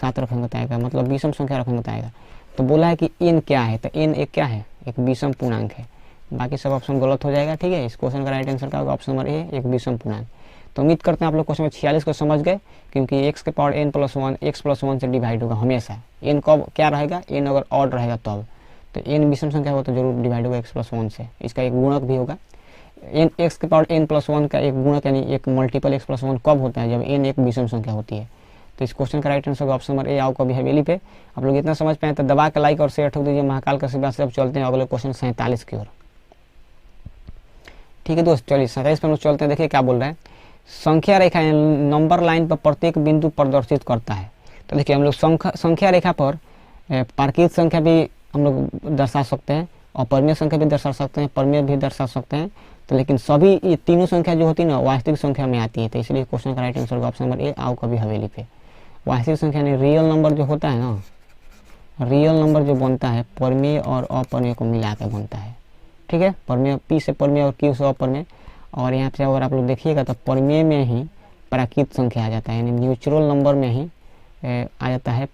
7 रखेंगे तो आएगा, मतलब विषम संख्या रखेंगे तो आएगा। तो बोला है कि n क्या है, तो n एक क्या है, एक विषम पूर्णांक है। बाकी सब ऑप्शन गलत हो जाएगा, ठीक है। इस क्वेश्चन का राइट आंसर क्या होगा, ऑप्शन नंबर ए, एक विषम पूर्णांक। तो उम्मीद करते हैं आप लोग क्वेश्चन नंबर 46 को समझ गए, क्योंकि x के power n plus 1 x plus 1 से डिवाइड होगा हमेशा। n कब क्या रहेगा, n अगर ऑड रहेगा तब, तो n विषम संख्या हो तो जरूर डिवाइड होगा x प्लस 1 से। इसका एक गुणक भी होगा। x के पावर n प्लस 1 का एक गुणक यानी एक मल्टीपल x प्लस 1 कब होता है, जब n एक विषम संख्या होती है। तो इस क्वेश्चन का राइट आंसर होगा ऑप्शन नंबर ए, आओ कभी हवेली पे। आप लोग इतना समझ पाए तो दबा के लाइक और शेयर ठोक दीजिए महाकाल का आशीर्वाद से। अब चलते हैं अगले क्वेश्चन 47 की ओर, ठीक है दोस्त। चलिए 47 पर चलते हैं। देखिए क्या बोल रहे हैं, संख्या रेखा नंबर लाइन पर प्रत्येक बिंदु प्रदर्शित करता है। तो देखिए हम लोग संख्या रेखा पर प्राकृत संख्या भी हम लोग दर्शा सकते हैं, और परमेय संख्या भी दर्शा सकते हैं, परमेय भी दर्शा सकते हैं। तो लेकिन सभी ये तीनों संख्या जो होती है ना वास्तविक संख्या में आती है। तो इसलिए क्वेश्चन का राइट आंसर होगा ऑप्शन नंबर ए, आओ कभी हवेली पे। वास्तविक संख्या यानी रियल नंबर जो होता है ना, रियल नंबर जो बनता है परमेय और अपरमेय को मिला के बनता है, ठीक है। परमेय पी से परमेय और क्यू से अपरमेय। और यहाँ पे अगर आप लोग देखिएगा तो परमेय में ही प्राकृत संख्या आ जाता है, यानी न्यूट्रल नंबर में ही आ जाता है।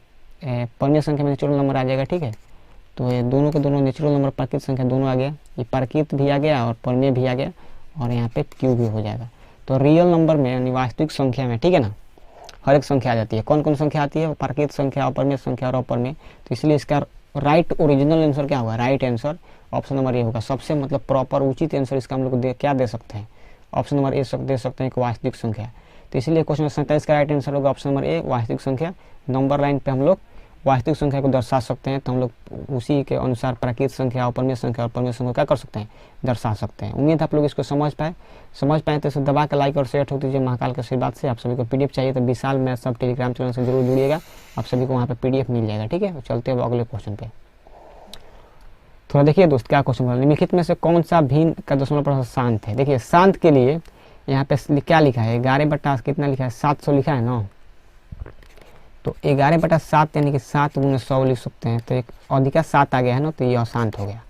परमेय संख्या में न्यूट्रल नंबर आ जाएगा, ठीक है। तो ये दोनों के दोनों नेचुरल नंबर प्राकृत संख्या दोनों आ गया, ये प्राकृत भी आ गया और परमेय भी आ गया और यहाँ पे क्यू भी हो जाएगा। तो रियल नंबर में यानी वास्तविक संख्या में, ठीक है ना, हर एक संख्या आ जाती है। कौन कौन संख्या आती है? प्राकृत संख्या, अपरमेय संख्या और अपरमेय। तो इसलिए इसका राइट ओरिजिनल आंसर क्या होगा? राइट आंसर ऑप्शन नंबर ए होगा। सबसे मतलब प्रॉपर उचित आंसर इसका हम लोग क्या दे सकते हैं? ऑप्शन नंबर ए दे सकते हैं, एक वास्तविक संख्या। तो इसलिए क्वेश्चन 47 का राइट आंसर होगा ऑप्शन नंबर ए, वास्तविक संख्या। नंबर लाइन पे हम लोग वास्तविक संख्या को दर्शा सकते हैं, तो हम लोग उसी के अनुसार प्राकृत संख्या, अपरमेय संख्या और परमेय संख्या क्या कर सकते हैं? दर्शा सकते हैं। उम्मीद आप लोग इसको समझ पाए तो इसे दबा के लाइक और शेयर ठोक दीजिए महाकाल के आशीर्वाद से। आप सभी को पीडीएफ चाहिए तो विशाल मैथ सब टेलीग्राम चैनल से जरूर जुड़िएगा, आप सभी को वहाँ पे पीडीएफ मिल जाएगा, ठीक है। चलते हैं अगले क्वेश्चन पे। थोड़ा देखिए दोस्त क्या क्वेश्चन है, निम्नलिखित में से कौन सा भिन्न का दशमलव प्रतिशत शांत है? देखिए शांत के लिए यहाँ पे क्या लिखा है? 11 कितना लिखा है? 700 लिखा है ना। तो 11/7 यानी कि 7 × 100 लिख सकते हैं। तो एक अधिका 7 आ गया है ना, तो ये अशांत हो गया।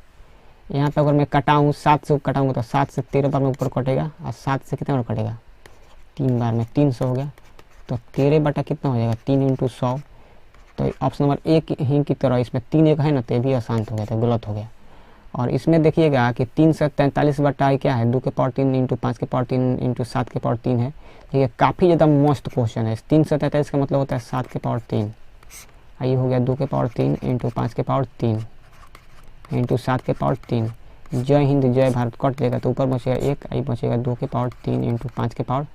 यहाँ पे अगर मैं कटाऊँ 7 से कटाऊँगा तो 7 से 13 बार में ऊपर कटेगा और 7 से कितना बार कटेगा? 3 बार में 300 हो गया। तो 13 कितना हो जाएगा? 3 × 100। तो ऑप्शन नंबर ए ही की तरह इसमें 3 एक है ना, तो ये भी अशांत हो गया, तो गलत हो गया। और इसमें देखिएगा कि 3 से 43 बटा क्या है? 2 के पावर 3 × 5 के पावर 3 × 7 के पावर 3 है। ये काफ़ी ज़्यादा मस्त क्वेश्चन है। 3 से 43 का मतलब होता है 7 के पावर 3। ये हो गया 2 के पावर 3 × 5 के पावर 3 × 7 के पावर 3। जय हिंद जय भारत कट जाएगा तो ऊपर बचेगा 1, आई बचेगा 2 के पावर 3 × 5 के पावर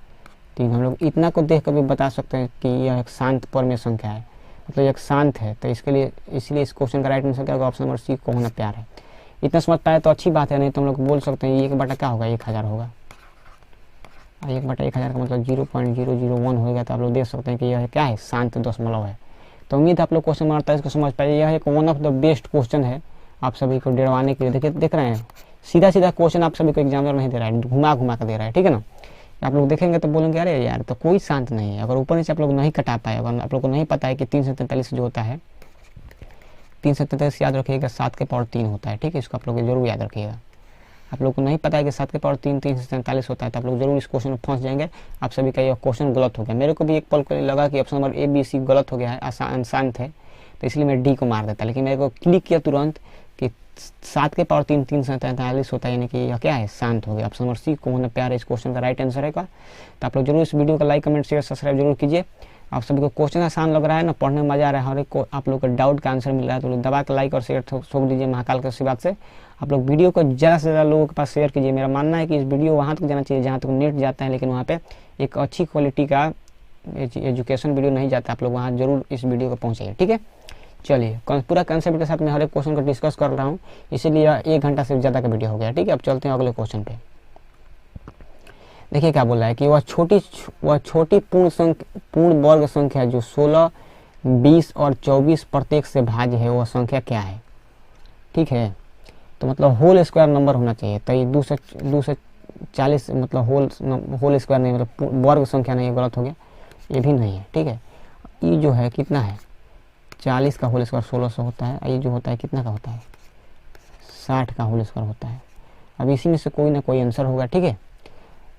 3। हम लोग इतना को देख कर भी बता सकते हैं कि यह एक शांत परमेय संख्या है, मतलब एक शांत है। तो इसके लिए इसलिए इस क्वेश्चन का राइट आंसर क्या होगा? ऑप्शन नंबर सी, को होना प्यार है। इतना समझ पाए तो अच्छी बात है, नहीं तो हम लोग बोल सकते हैं 1 क्या होगा? 1000 होगा। 1/1000 का मतलब 0.001 होगा। तो आप लोग देख सकते हैं कि यह क्या है? शांत दशमलव है। तो उम्मीद आप लोग क्वेश्चन नंबर 28 को समझ पाए। यह एक one of the best question है आप सभी को डरवाने के लिए। देखिए देख रहे हैं, सीधा क्वेश्चन आप सभी को एग्जामिनर नहीं दे रहा है, घुमा कर दे रहा है, ठीक है ना। आप लोग देखेंगे तो बोलेंगे अरे यार तो कोई शांत नहीं है। अगर ऊपर नीचे आप लोग नहीं कटा पाए, अगर आप लोग को नहीं पता है कि 3 से 43 जो होता है, 3 से 43 याद रखिएगा 7 के पावर 3 होता है, ठीक है। इसको आप लोग जरूर याद रखिएगा। आप लोग को नहीं पता है कि 7 के पावर 3 3 से 43 होता है, तो आप लोग जरूर इस क्वेश्चन में फंस जाएंगे। आप सभी का यह क्वेश्चन गलत हो गया। मेरे को भी एक पल को लगा कि option number A B C गलत हो गया है, आसान शांत है, तो इसलिए मैं डी को मार देता। लेकिन मेरे को क्लिक किया तुरंत कि 7 के पावर 3 3 से 43 होता है, यानी कि यह क्या है? शांत हो गया। ऑप्शन नंबर सी, को होना प्यार है, इस क्वेश्चन का राइट आंसर है का। तो आप लोग जरूर इस वीडियो का लाइक कमेंट शेयर सब्सक्राइब जरूर कीजिए। आप सभी को क्वेश्चन आसान लग रहा है ना, पढ़ने में मजा आ रहा है, हर एक को आप लोग का डाउट का आंसर मिल रहा है, तो लोग दबा के लाइक और शेयर ठोक दीजिए महाकाल के आशीर्वाद से। आप लोग वीडियो को ज़्यादा से ज़्यादा लोगों के पास शेयर कीजिए। मेरा मानना है कि इस वीडियो वहाँ तक जाना चाहिए जहाँ तक नेट जाता है, लेकिन वहाँ पे एक अच्छी क्वालिटी का एजुकेशन वीडियो नहीं जाता। आप लोग वहाँ जरूर इस वीडियो को पहुँचाइए, ठीक है। चलिए पूरा कंसेप्ट के साथ मैं हर एक क्वेश्चन को डिस्कस कर रहा हूँ, इसीलिए 1 घंटा से ज़्यादा का वीडियो हो गया, ठीक है। अब चलते हैं अगले क्वेश्चन पे। देखिए क्या बोल रहा है कि वह छोटी पूर्ण वर्ग संख्या जो 16, 20 और 24 प्रत्येक से भाज्य है, वह संख्या क्या है? ठीक है, तो मतलब होल स्क्वायर नंबर होना चाहिए। तो ये 240 मतलब होल स्क्वायर नहीं, मतलब वर्ग संख्या नहीं, गलत हो गया, ये भी नहीं है, ठीक है। ये जो है कितना है? 40 का होल स्क्वायर 1600 होता है। ये जो होता है कितना का होता है? 60 का होल स्क्वायर होता है। अब इसी में से कोई ना कोई आंसर होगा, ठीक है।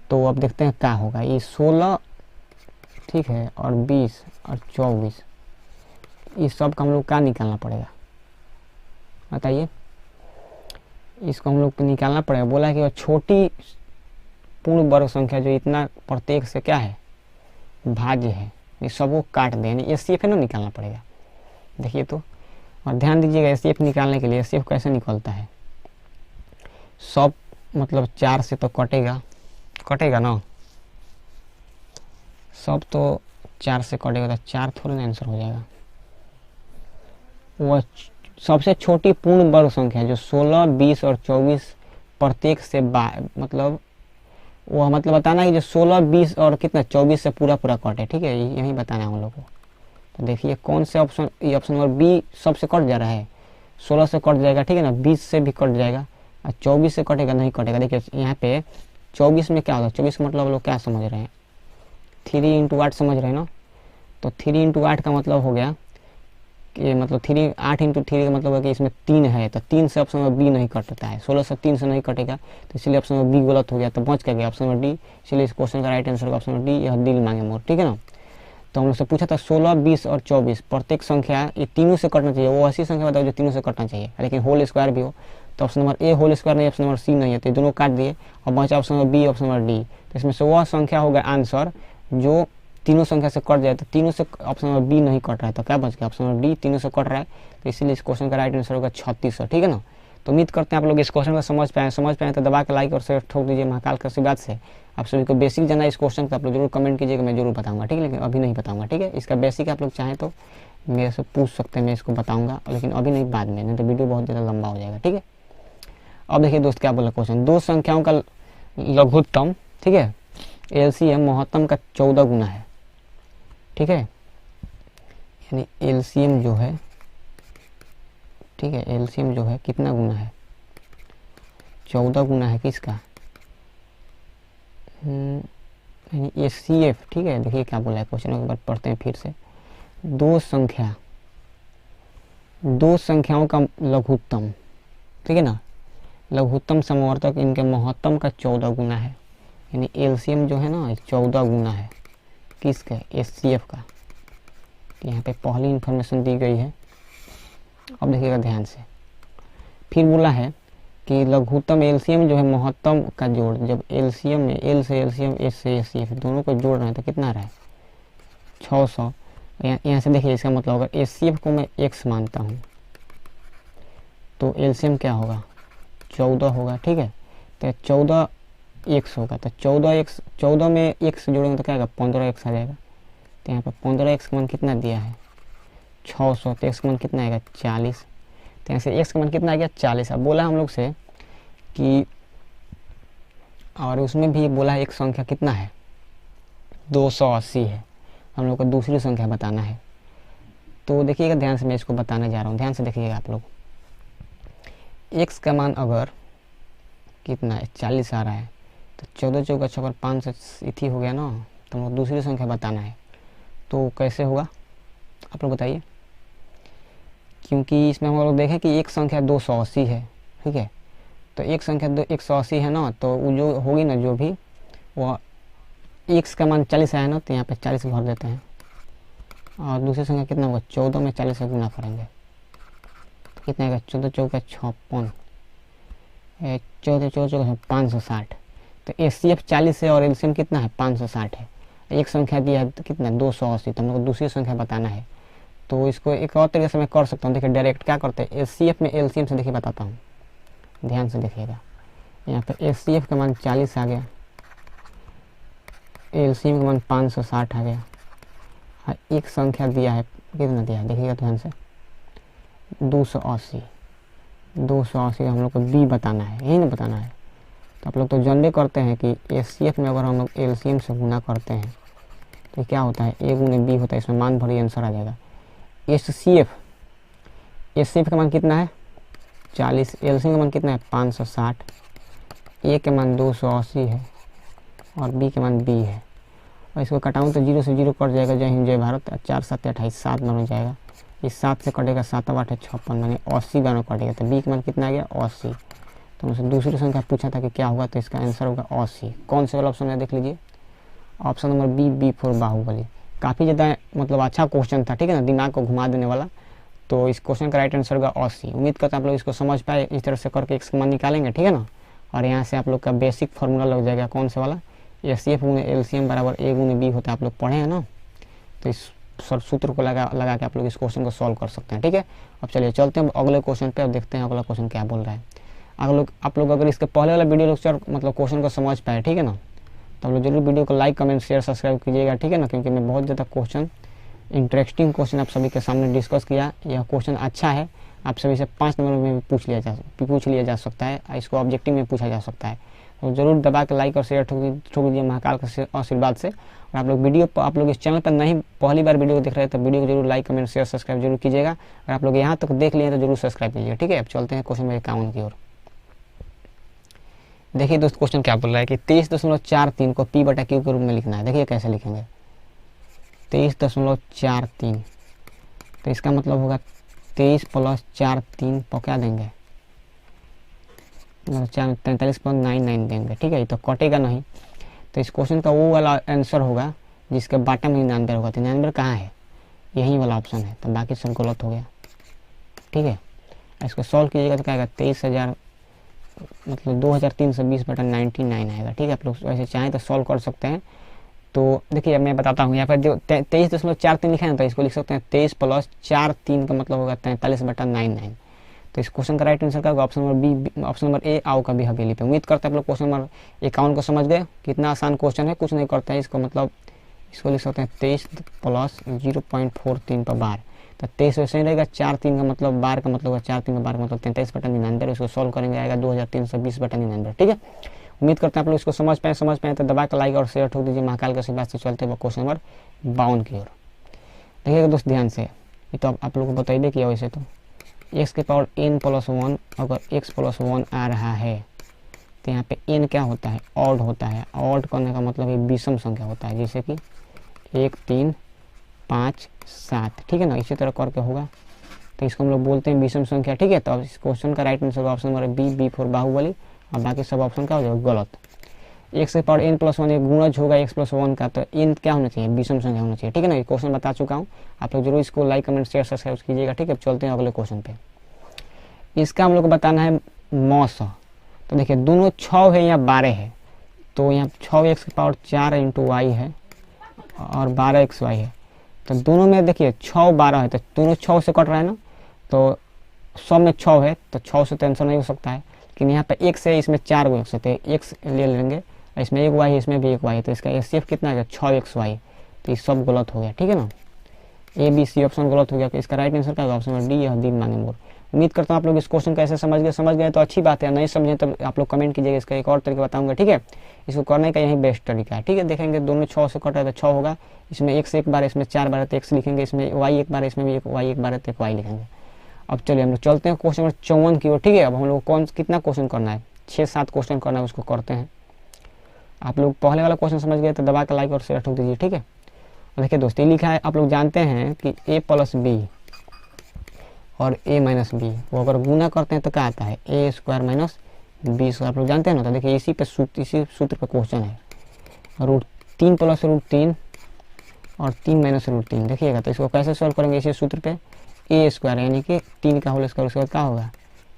तो अब देखते हैं क्या होगा। ये 16, ठीक है, और 20 और 24, इस सब का हम लोग क्या निकालना पड़ेगा बताइए? इसको हम लोग निकालना पड़ेगा। बोला है कि वह छोटी पूर्ण वर्ग संख्या जो इतना प्रत्येक से क्या है? भाज्य है। ये सबको काट दें, यानी एचसीएफ है ना, निकालना पड़ेगा। देखिए तो, और ध्यान दीजिएगा एचसीएफ निकालने के लिए एचसीएफ कैसे निकलता है? सब मतलब 4 से तो कटेगा ना, सब तो 4 से कटेगा, तो 4 थोड़ा ना आंसर हो जाएगा। वह सबसे छोटी पूर्ण वर्ग संख्या जो 16, 20 और 24 प्रत्येक से मतलब वह मतलब बताना है कि जो 16, 20 और कितना 24 से पूरा कटे, ठीक है, यही बताना है हम लोग को। तो देखिए कौन से ऑप्शन, ये ऑप्शन नंबर बी सबसे कट जा रहा है। 16 से कट जाएगा, ठीक है ना, 20 से भी कट जाएगा और 24 से कटेगा नहीं कटेगा। देखिए यहाँ पे 24 में क्या होगा? 24 का मतलब लोग क्या समझ रहे हैं? 3 × 8 समझ रहे हैं ना। तो 3 × 8 का मतलब हो गया कि मतलब 8 × 3 का मतलब है कि इसमें 3 है, तो 3 से ऑप्शन नंबर बी नहीं कटता है। 16 से 3 से नहीं कटेगा, तो इसलिए ऑप्शन नंबर बी गलत हो गया, तो बच क्या गया? Option number D. इसलिए इस क्वेश्चन का right answer option number D, यह दिल मांगे मोर, ठीक है ना। तो हम लोग से पूछा था 16, 20 और 24 प्रत्येक संख्या ये तीनों से कटना चाहिए, वो ऐसी संख्या बताओ जो तीनों से कटना चाहिए, लेकिन होल स्क्वायर भी हो। तो option number A whole square नहीं, ऑप्शन नंबर सी नहीं है, तो दोनों काट दिए और बचा option number B, option number D. तो इसमें से वह संख्या होगा आंसर जो तीनों संख्या से कट जाए। तो तीनों से ऑप्शन नंबर बी नहीं कट रहा है, तो क्या बच गया ऑप्शन नंबर डी, तीनों से कट रहा है। तो इसीलिए इस क्वेश्चन का राइट आंसर होगा 3600। ठीक है ना। तो उम्मीद करते हैं आप लोग इस क्वेश्चन को समझ पाए तो दबा के लाइक और शेयर ठोक दीजिए। महाकाल का आशीर्वाद से आप सभी को बेसिक जाना इस क्वेश्चन का आप लोग जरूर कमेंट कीजिएगा, मैं जरूर बताऊंगा। ठीक है, लेकिन अभी नहीं बताऊंगा। ठीक है, इसका बेसिक आप लोग चाहें तो मेरे से पूछ सकते हैं, मैं इसको बताऊंगा, लेकिन अभी नहीं, बाद में, नहीं तो वीडियो बहुत ज़्यादा लंबा हो जाएगा। ठीक है, अब देखिए दोस्त क्या बोला क्वेश्चन, दो संख्याओं का लघुत्तम, ठीक है, एलसीएम महत्तम का 14 गुना है। ठीक है, यानी एलसीएम जो है, ठीक है, एलसीएम जो है कितना गुना है, 14 गुना है किसका, यानी एचसीएफ। ठीक है, देखिए क्या बोला है क्वेश्चन के बाद पढ़ते हैं फिर से। दो संख्याओं का लघुत्तम, ठीक है ना, लघुत्तम समवर्तक इनके महत्तम का 14 गुना है, यानी एलसीएम जो है ना 14 गुना है किसका, एचसीएफ का। यहाँ पे पहली इंफॉर्मेशन दी गई है। अब देखिएगा ध्यान से, फिर बोला है कि लघुत्तम एलसीएम जो है महत्तम का जोड़, जब एलसीएम में एल से एलसीएम, एच से एचसीएफ दोनों को जोड़ रहे हैं तो कितना रहा है 600। यहाँ से देखिए इसका मतलब अगर एचसीएफ को मैं x मानता हूँ तो एलसीएम क्या होगा 14 होगा। ठीक है, तो 14x होगा, तो 14 में x जोड़ेंगे तो क्या आएगा 15x आ जाएगा। तो यहाँ पर 15x का मान कितना दिया है 600, तो x का मान कितना आएगा 40। तो यहाँ से x का मान कितना आ गया 40। अब बोला हम लोग से कि, और उसमें भी बोला है एक संख्या कितना है 280 है, हम लोग को दूसरी संख्या बताना है। तो देखिएगा ध्यान से, मैं इसको बताने जा रहा हूँ, ध्यान से देखिएगा आप लोग। x का मान अगर कितना है 40 आ रहा है, तो 14 चौका 6 5 से इथी हो गया ना, तो हम लोग दूसरी संख्या बताना है। तो कैसे होगा आप लोग बताइए, क्योंकि इसमें हम लोग देखें कि एक संख्या 280 है। ठीक है, तो एक संख्या 180 है ना, तो वो जो होगी ना, जो भी वो x का मान 40 आया ना, तो यहाँ पे 40 भर देते हैं, और दूसरी संख्या कितना होगा 14 में 40 से गुना करेंगे तो कितना आएगा 14 चौका 56, 14 चौका 560। तो एचसीएफ 40 है और एलसीएम कितना है 560 है। एक संख्या दिया है तो कितना 280, तो हम लोग को दूसरी संख्या बताना है। तो इसको एक और तरीके से मैं कर सकता हूँ, देखिए डायरेक्ट क्या करते हैं, एचसीएफ में एलसीएम से देखिए बताता हूँ, ध्यान से देखिएगा। यहाँ पे एचसीएफ का मान 40 आ गया, एलसीएम का मान 560 आ गया, और एक संख्या दिया है कितना दिया है देखिएगा ध्यान से 280 हम लोग को बी बताना है, यही ना बताना है। तो आप लोग तो जानबे करते हैं कि एचसीएफ में अगर हम लोग एलसीएम से गुना करते हैं तो क्या होता है ए गुने बी होता है, इसमें मान भरी आंसर आ जाएगा। एचसीएफ का मान कितना है 40, एलसीएम का मान कितना है 560, ए के मान 280 है और बी के मान बी है। और इसको कटाऊँ तो 0 से 0 कट जाएगा, जय हिंद जय भारत, 4 7 28 7 बन जाएगा, इस 7 से कटेगा 7 8 56 माने 80 बार कटेगा। तो बी का मान कितना आ गया 80। तो मुझसे दूसरी संख्या पूछा था कि क्या होगा, तो इसका आंसर होगा 80। कौन से वाला ऑप्शन है देख लीजिए, option number B for Baahubali. काफ़ी ज़्यादा मतलब अच्छा क्वेश्चन था, ठीक है ना, दिमाग को घुमा देने वाला। तो इस क्वेश्चन का राइट आंसर होगा 80। उम्मीद करता हूँ आप लोग इसको समझ पाए, इस तरह से करके x का मान निकालेंगे, ठीक है ना। और यहाँ से आप लोग का बेसिक फार्मूला लग जाएगा, कौन से वाला, एचसीएफ गुने एलसीएम बराबर ए गुने बी होता है, आप लोग पढ़े हैं ना। तो इस सूत्र को लगा के आप लोग इस क्वेश्चन को सॉल्व कर सकते हैं, ठीक है। अब चलिए चलते हैं अगले क्वेश्चन पे, अब देखते हैं अगला क्वेश्चन क्या बोल रहा है। आप लोग अगर इसके पहले वाला वीडियो लेक्चर मतलब क्वेश्चन को समझ पाए, ठीक है ना, तो आप लोग जरूर वीडियो को लाइक कमेंट शेयर सब्सक्राइब कीजिएगा, ठीक है ना, क्योंकि मैं बहुत ज़्यादा क्वेश्चन इंटरेस्टिंग क्वेश्चन आप सभी के सामने डिस्कस किया। यह क्वेश्चन अच्छा है, आप सभी से 5 नंबर में भी पूछ लिया जा सकता है, इसको ऑब्जेक्टिव में पूछा जा सकता है। तो जरूर दबा के लाइक और शेयर ठोक दीजिए महाकाल के आशीर्वाद से। और आप लोग इस चैनल पर नहीं पहली बार वीडियो को देख रहे हैं तो वीडियो को जरूर लाइक कमेंट शेयर सब्सक्राइब जरूर कीजिएगा। अगर आप लोग यहाँ तक देख लिए तो जरूर सब्सक्राइब कीजिएगा, ठीक है। अब चलते हैं क्वेश्चन नंबर 51 की ओर। देखिए दोस्त क्वेश्चन क्या बोल रहा है कि 23.43 को P बटा Q के रूप में लिखना है। देखिए कैसे लिखेंगे 23.43, तो इसका मतलब होगा 23 + 4 3 क्या देंगे 43.99 देंगे, ठीक है। ये तो कटेगा नहीं, तो इस क्वेश्चन का वो वाला आंसर होगा जिसके बाटा में 99 होगा। तो 99 कहाँ है, यही वाला ऑप्शन है, तो बाकी सब गलत हो गया। ठीक है, इसको सॉल्व कीजिएगा तो क्या आएगा 23,000 मतलब 2320/99 आएगा। ठीक है, आप लोग वैसे चाहें तो सॉल्व कर सकते हैं। तो देखिए मैं बताता हूँ, यहाँ पर जो 23.43 लिखा है ना, तो इसको लिख सकते हैं 23 + 4 का मतलब होगा 43/99। तो इस क्वेश्चन का राइट आंसर का option number B, option number A आओ का भी हवेली पे। उम्मीद करते हैं आप लोग क्वेश्चन नंबर 51 को समझ गए। कितना आसान क्वेश्चन है, कुछ नहीं करता है इसको, मतलब इसको लिख सकते हैं 23 + 0.43 पर बार। तो 23 वैसे ही रहेगा, 4-3 का मतलब बार का मतलब 4-3 का बार का मतलब 43/99। इसको सॉल्व करेंगे आएगा 2320/99। ठीक है, उम्मीद करते हैं आप लोग इसको समझ पाए तो दबा कर लाइक और शेयर ठोक दीजिए। महाकाल के आशीर्वाद से चलते हुए क्वेश्चन नंबर 52 की ओर देखिएगा दोस्त ध्यान से। ये तो आप लोगों को बताइए किया वैसे तो x के पावर n + 1 अगर x + 1 आ रहा है तो यहाँ पे n क्या होता है, ऑड होता है। ऑड करने का मतलब ये विषम संख्या होता है, जैसे कि 1 3 5 7। ठीक है ना, इसी तरह करके होगा, तो इसको हम लोग बोलते हैं विषम संख्या। ठीक है, तो अब इस क्वेश्चन का right answer option number B for Baahubali, और बाकी सब ऑप्शन का हो जाएगा गलत। x के पावर n + 1 एक गुणज होगा x + 1 का, तो n क्या होना चाहिए, विषम संख्या होना चाहिए। ठीक है ना, ये क्वेश्चन बता चुका हूँ, आप लोग जरूर इसको लाइक कमेंट शेयर सब्सक्राइब कीजिएगा। ठीक है, चलते हैं अगले क्वेश्चन पे। इसका हम लोग को बताना है मौस। तो देखिए दोनों 6 है या 12 है, तो यहाँ 6x की पावर 4 × y है और 12xy है। तो दोनों में देखिए 6 12 है, तो दोनों 6 से कट रहा है ना, तो 100 में 6 है, तो 6 से टेंशन नहीं हो सकता है। लेकिन यहाँ पे x है, इसमें 4 गो x है, तो x ले लेंगे, इसमें 1 y है, इसमें भी 1 y है, तो इसका HCF कितना है 6xy। तो ये सब गलत हो गया। ठीक है ना, ए बी सी ऑप्शन गलत हो गया। तो इसका राइट आंसर क्या होगा, ऑप्शन नंबर डी, यह दिन मांगे मोर। उम्मीद करता हूँ आप लोग इस क्वेश्चन कैसे समझ गए तो अच्छी बात है, नहीं समझे तो आप लोग कमेंट कीजिएगा, इसका एक और तरीका बताऊंगा। ठीक है, इसको करने का यही बेस्ट तरीका है। ठीक है, देखेंगे दोनों 6 से कट रहा है तो 6 होगा, इसमें x एक बार, इसमें 4 बार है तो x लिखेंगे, इसमें y एक बार, इसमें भी y एक बार है तो y लिखेंगे। अब चलिए हम लोग चलते हैं क्वेश्चन नंबर 54 की ओर। ठीक है, अब हम लोग कितना क्वेश्चन करना है, 6-7 क्वेश्चन करना है, उसको करते हैं। आप लोग पहले वाला क्वेश्चन समझ गए तो दबा के लाइक और शेयर ठोक दीजिए। ठीक है, देखिए दोस्तों लिखा है, आप लोग जानते हैं कि a + b और a - b वो अगर गुना करते हैं तो क्या आता है, a² - b²। आप लोग जानते हैं ना, तो देखिए इसी सूत्र पे क्वेश्चन है। √3 + √3 और 3 - √3 देखिएगा, तो इसको कैसे सॉल्व करेंगे, इसी सूत्र पे a² यानी कि 3 का होल स्क्वायर, उसके बाद क्या होगा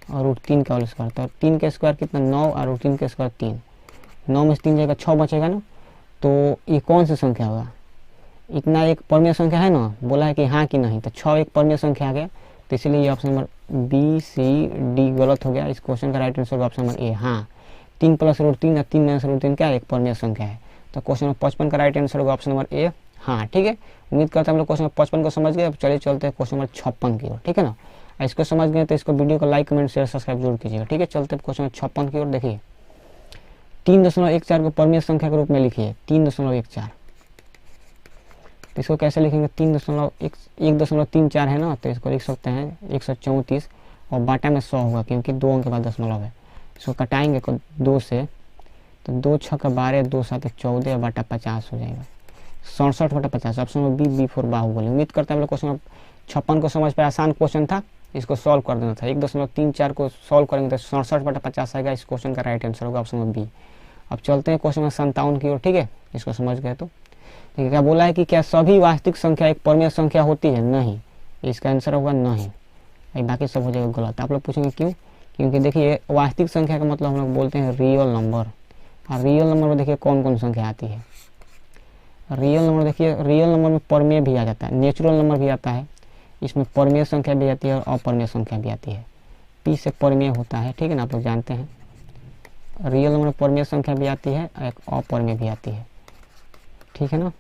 और √3 का होल स्क्वायर। तो 3 का स्क्वायर कितना 9 और √3 का स्क्वायर 3, 9 में से 3 जाएगा 6 बचेगा ना। तो ये कौन सी संख्या होगा, इतना एक परमीय संख्या है ना, बोला है कि हाँ कि नहीं, तो 6 एक परमीय संख्या आ गया, तो इसलिए ये option number B C D गलत हो गया। इस क्वेश्चन का right answer option number A, हाँ 3 + √3 या 3 - √3 क्या एक परमीय संख्या है। तो क्वेश्चन नंबर 55 का राइट आंसर होगा ऑप्शन नंबर ए, हाँ। ठीक है, उम्मीद करते हैं हम लोग क्वेश्चन नंबर 55 को समझ गए। अब चलिए चलते हैं क्वेश्चन नंबर 56 की ओर। ठीक है ना, इसको समझ गए तो इसको वीडियो को लाइक कमेंट शेयर सब्सक्राइब जरूर कीजिएगा। ठीक है, चलते हैं क्वेश्चन नंबर 56 की ओर। देखिए 3.14 को परमीय संख्या के रूप में लिखिए, 3.14। तो इसको कैसे लिखेंगे, 1.34 है ना, तो इसको लिख सकते हैं 134 और बाटा में 100 होगा, क्योंकि 2 अंक के बाद दशमलव है। इसको कटाएंगे 2 से, तो 2 6 का 12, 2 7 14 और बाटा 50 हो जाएगा, 67/50। Option number B for Baahubali. उम्मीद करते हैं हम लोग क्वेश्चन 56 को समझ पाए, आसान क्वेश्चन था, इसको सॉल्व कर देना था। 1.34 को सॉल्व करेंगे तो 67/50 आएगा। इस क्वेश्चन का राइट आंसर होगा ऑप्शन नंबर बी। अब चलते हैं क्वेश्चन नंबर 57 की ओर। ठीक है, इसको समझ गए तो देखिए क्या बोला है कि क्या सभी वास्तविक संख्या एक परमीय संख्या होती है, नहीं, इसका आंसर होगा नहीं, बाकी सब हो जाएगा गलत। आप लोग पूछेंगे क्यों, क्योंकि देखिए वास्तविक संख्या का मतलब हम लोग बोलते हैं रियल नंबर, और रियल नंबर में देखिए कौन कौन संख्या आती है। रियल नंबर देखिए, रियल नंबर में परमेय भी आ जाता है, नेचुरल नंबर भी आता है, इसमें परमेय संख्या भी आती है और अपरमेय संख्या भी आती है। पी से परमेय होता है, ठीक है ना, आप लोग जानते हैं। रियल नंबर में परमेय संख्या भी आती है, एक अपरमेय भी आती है, ठीक है ना।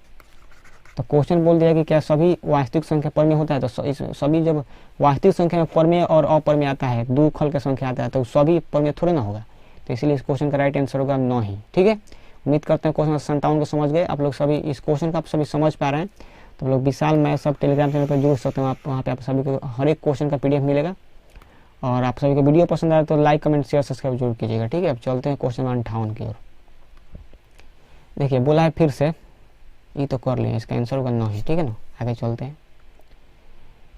तो क्वेश्चन बोल दिया कि क्या सभी वास्तविक संख्या परमेय होता है, तो सभी जब वास्तविक संख्या में परमेय और अपरमेय आता है, 2 खल का संख्या आता है, तो सभी परमेय थोड़े ना होगा, तो इसलिए इस क्वेश्चन का राइट आंसर होगा नहीं। ठीक है, उम्मीद करते हैं क्वेश्चन 57 को समझ गए आप लोग सभी। इस क्वेश्चन को आप सभी समझ पा रहे हैं, तो लोग विशाल मैथ सब टेलीग्राम चैनल पर जुड़ सकते हैं। आप वहाँ पे आप सभी को हर एक क्वेश्चन का PDF मिलेगा। और आप सभी को वीडियो पसंद आए तो लाइक कमेंट शेयर सब्सक्राइब जरूर कीजिएगा। ठीक है, अब चलते हैं क्वेश्चन 58 की ओर। देखिए बोला है फिर से, ये तो कर लिए, इसका आंसर होगा नहीं। ठीक है ना, आगे चलते हैं।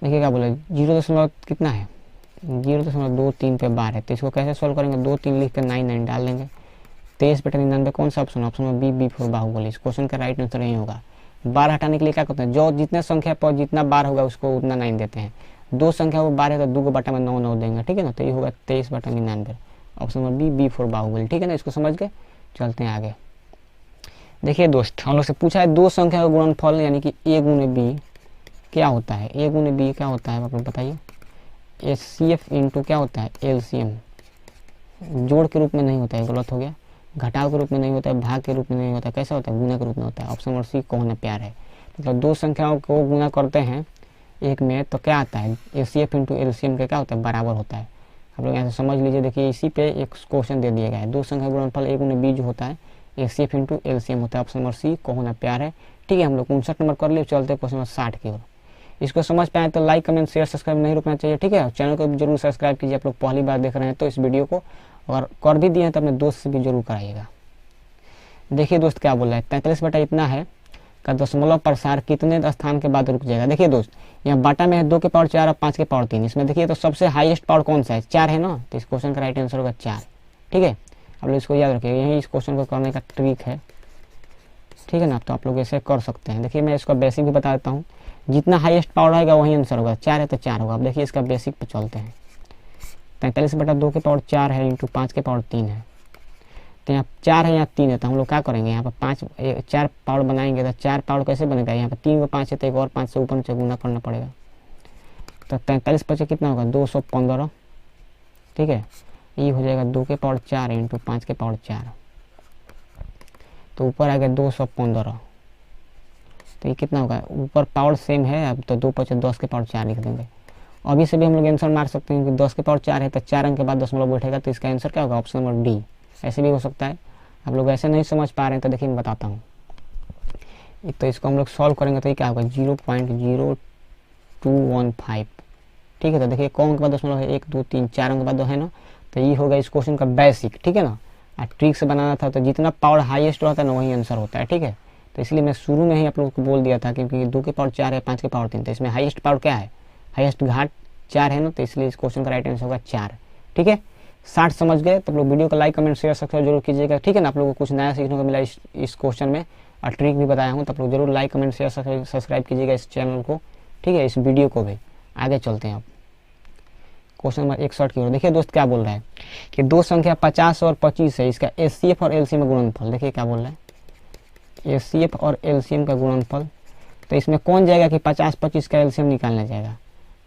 देखिए क्या बोला, 0 कितना है, 0.23 पे बार है, तो इसको कैसे सॉल्व करेंगे, 2 3 लिख कर 9 9 डाल देंगे। 23/99 कौन सा option, option B for Baahubali. इस क्वेश्चन का राइट आंसर यही होगा। बार हटाने के लिए क्या करते हैं, जो जितने संख्या पर जितना बार होगा उसको उतना 9 देते हैं। 2 संख्या वो बार है तो 2 को बटा में 9 9 देंगे, ठीक है ना। तो ये होगा 23/99। Option number B for Baahubali, ठीक है ना। इसको समझ के चलते हैं आगे। देखिए दोस्त, हम लोग से पूछा है 2 संख्या का गुणनफल यानी कि a गुने बी क्या होता है। a गुने बी क्या होता है आप लोग बताइए। HCF इंटू क्या होता है, LCM। जोड़ के रूप में नहीं होता है, गलत हो गया। घटाव के रूप में नहीं होता है, भाग के रूप में नहीं होता है, कैसा होता है, गुना के रूप में होता है। ऑप्शन नंबर सी को होना प्यार है। मतलब 2 संख्याओं को गुना करते हैं एक में तो क्या आता है, HCF इंटू LCM का क्या होता है, बराबर होता है। आप लोग यहाँ से समझ लीजिए। देखिए इसी पे एक क्वेश्चन दे दिया गया है। 2 संख्या गुणनफल a गुने b जो होता है HCF इंटू LCM होता है। ऑप्शन नंबर सी को होना प्यार है, ठीक है। हम लोग 59 नंबर कर लिए, चलते क्वेश्चन नंबर 60 की ओर। इसको समझ पाए तो लाइक कमेंट शेयर सब्सक्राइब नहीं रुकना चाहिए, ठीक है। चैनल को भी जरूर सब्सक्राइब कीजिए। आप लोग पहली बार देख रहे हैं तो इस वीडियो को अगर कर भी दिए हैं तो अपने दोस्त से भी जरूर कराइएगा। देखिए दोस्त क्या बोल रहा है, 43 बटा इतना है का दशमलव प्रसार कितने स्थान के बाद रुक जाएगा। देखिए दोस्त, यहाँ बाटा में है 2 के पावर 4 और 5 के पावर 3। इसमें देखिए तो सबसे हाईएस्ट पावर कौन सा है, 4 है ना। तो इस क्वेश्चन का राइट आंसर होगा 4, ठीक है। आप लोग इसको याद रखिए, यही इस क्वेश्चन को करने का ट्रिक है, ठीक है ना। तो आप लोग ऐसे कर सकते हैं। देखिए मैं इसका बेसिक भी बता देता हूँ। जितना हाईएस्ट पावर रहेगा वही आंसर होगा। 4 है तो 4 होगा। अब देखिए इसका बेसिक पे चलते हैं। 43 बटा 2 के पावर 4 है इंटू 5 के पावर 3 है। तो यहाँ 4 है, यहाँ 3 है, तो हम लोग क्या करेंगे, यहाँ पर 4 पावर बनाएंगे। तो 4 पावर कैसे बनेगा, यहाँ पर 3 को 5 है तो एक और 5 से ऊपर नीचे गुना करना पड़ेगा। तो 43 पचे कितना होगा, 215, ठीक है। ये हो जाएगा 2 के पावर 4 इंटू 5 के पावर 4, तो ऊपर आ गया 215। तो ये कितना होगा, ऊपर पावर सेम है, अब तो 2 पचे 10 के पावर 4 लिख देंगे। अभी से भी हम लोग आंसर मार सकते हैं कि 10 के पावर 4 है तो 4 अंक के बाद दशमलव बैठेगा, तो इसका आंसर क्या होगा, ऑप्शन नंबर डी। ऐसे भी हो सकता है। आप लोग ऐसे नहीं समझ पा रहे हैं तो देखिए मैं बताता हूँ। तो इसको हम लोग सॉल्व करेंगे तो ये क्या होगा, 0.0215, ठीक है। तो देखिए कौन के बाद दशमलव है, 1 2 3 4 अंक के बाद है ना। तो ये होगा इस क्वेश्चन का बेसिक, ठीक है ना। ट्रिक से बनाना था तो जितना पावर हाईएस्ट रहता है ना वही आंसर होता है, ठीक है। तो इसलिए मैं शुरू में ही आप लोगों को बोल दिया था क्योंकि 2 के पावर 4 है, 5 के पावर 3, तो इसमें हाईएस्ट पावर क्या है, हाईएस्ट घाट 4 है ना। तो इसलिए इस क्वेश्चन का राइट आंसर होगा 4, ठीक है। 60 समझ गए तो आप लोग वीडियो को लाइक कमेंट शेयर सब्सक्राइब जरूर कीजिएगा, ठीक है ना। आप लोगों को कुछ नया सीखने को मिला इस क्वेश्चन में और ट्रिक भी बताया हूँ, तो आप लोग जरूर लाइक कमेंट शेयर सब्सक्राइब कीजिएगा इस चैनल को, ठीक है, इस वीडियो को भी। आगे चलते हैं अब क्वेश्चन नंबर 61 की ओर। देखिए दोस्त क्या बोल रहा है कि 2 संख्या 50 और 25 है, इसका HCF और LCM का गुणनफल। देखिए क्या बोल रहा है, HCF और LCM का गुणनफल। तो इसमें कौन जाएगा कि 50-25 का LCM निकालना जाएगा।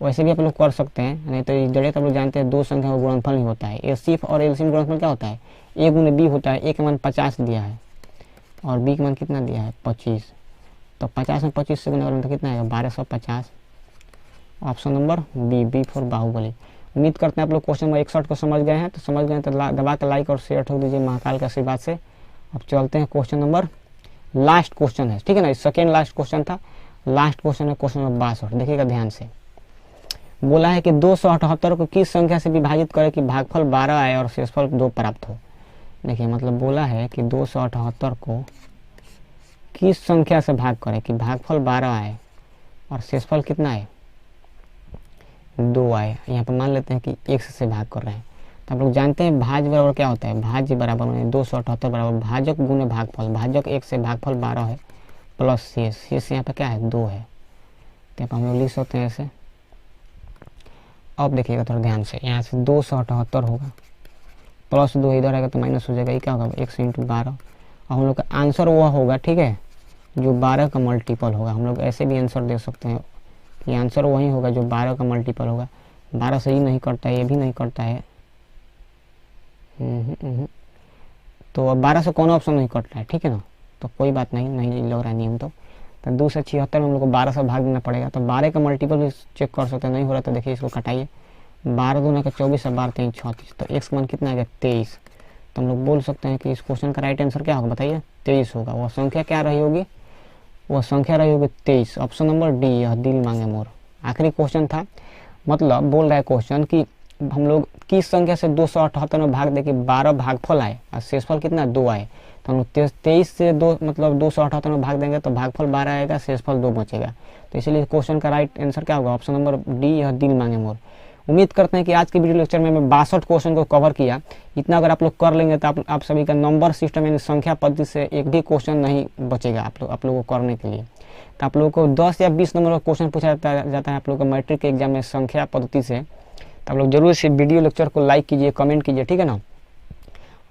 वैसे भी आप लोग कर सकते हैं, नहीं तो डायरेक्ट आप लोग जानते हैं 2 संख्या का गुणनफल नहीं होता है। HCF और LCM गुणनफल क्या होता है, a गुने b होता है। a का मान 50 दिया है और b का मान कितना दिया है, 25। तो 50 में 25 से गुना करेंगे तो कितना आएगा, 1250। Option number B for Baahubali. उम्मीद करते हैं आप लोग क्वेश्चन नंबर 61 को समझ गए हैं। तो समझ गए तो दबा के लाइक और शेयर ठोक दीजिए महाकाल के आशीर्वाद से। अब चलते हैं क्वेश्चन नंबर, लास्ट क्वेश्चन है, ठीक है ना। सेकेंड लास्ट क्वेश्चन था, लास्ट क्वेश्चन है क्वेश्चन नंबर 62। देखिएगा ध्यान से, बोला है कि 278 को किस संख्या से विभाजित करें कि भागफल 12 आए और शेषफल 2 प्राप्त हो। देखिए मतलब बोला है कि 278 को किस संख्या से भाग करें कि भागफल 12 आए और शेषफल कितना आए, 2 आए। यहाँ पर मान लेते हैं कि x से भाग कर रहे हैं। तो आप लोग जानते हैं भाज्य बराबर क्या होता है, भाज्य बराबर 278 बराबर भाजक गुने भागफल। भाजक 1 से भागफल 12 है प्लस शेष यहाँ पे क्या है, 2 है। तो यहाँ पर हम लोग लिख सकते हैं ऐसे। अब देखिएगा थोड़ा ध्यान से, यहाँ से 278 होगा प्लस 2 इधर आएगा तो माइनस हो जाएगा। ये क्या होगा, 1 इंटू 12। और हम लोग का आंसर वह होगा, ठीक है, जो 12 का मल्टीपल होगा। हम लोग ऐसे भी आंसर दे सकते हैं कि आंसर वही होगा जो 12 का मल्टीपल होगा। 12 से ही नहीं करता है, ये भी नहीं करता है। तो अब 12 से कौन ऑप्शन नहीं कट रहा है, ठीक है ना। तो कोई बात नहीं लग रहा है नियम। तो 2 से 76 में हम लोग को 12 से भाग देना पड़ेगा। तो 12 का मल्टीपल भी चेक कर सकते हैं, नहीं हो रहा तो देखिए इसको कटाइए। 12 दूना का 24 और 12 3 36। तो x का मान कितना आ गया, 23। तो हम लोग बोल सकते हैं कि इस क्वेश्चन का राइट आंसर क्या होगा, बताइए, 23 होगा। वह संख्या क्या रही होगी, वह संख्या रही होगी 23। ऑप्शन नंबर डी, यह दिल मांगे मोर। आखिरी क्वेश्चन था, मतलब बोल रहा है क्वेश्चन कि हम लोग किस संख्या से 278 में भाग दे कि 12 भागफल आए और शेषफल कितना, 2 आए। तो हम लोग 23 से 2 मतलब 278 में भाग देंगे तो भागफल 12 आएगा, शेषफल 2 बचेगा। तो इसलिए क्वेश्चन का राइट आंसर क्या होगा, ऑप्शन नंबर डी, यह दिल मांगे मोर। उम्मीद करते हैं कि आज के वीडियो लेक्चर में मैं 62 क्वेश्चन को कवर किया। इतना अगर आप लोग कर लेंगे तो आप सभी का नंबर सिस्टम यानी संख्या पद्धति से एक भी क्वेश्चन नहीं बचेगा आप लोगों को करने के लिए। तो आप लोगों को 10 या 20 नंबर का क्वेश्चन पूछा जाता है आप लोगों को मैट्रिक के एग्जाम में संख्या पद्धति से। तो आप लोग जरूर इस वीडियो लेक्चर को लाइक कीजिए, कमेंट कीजिए, ठीक है ना।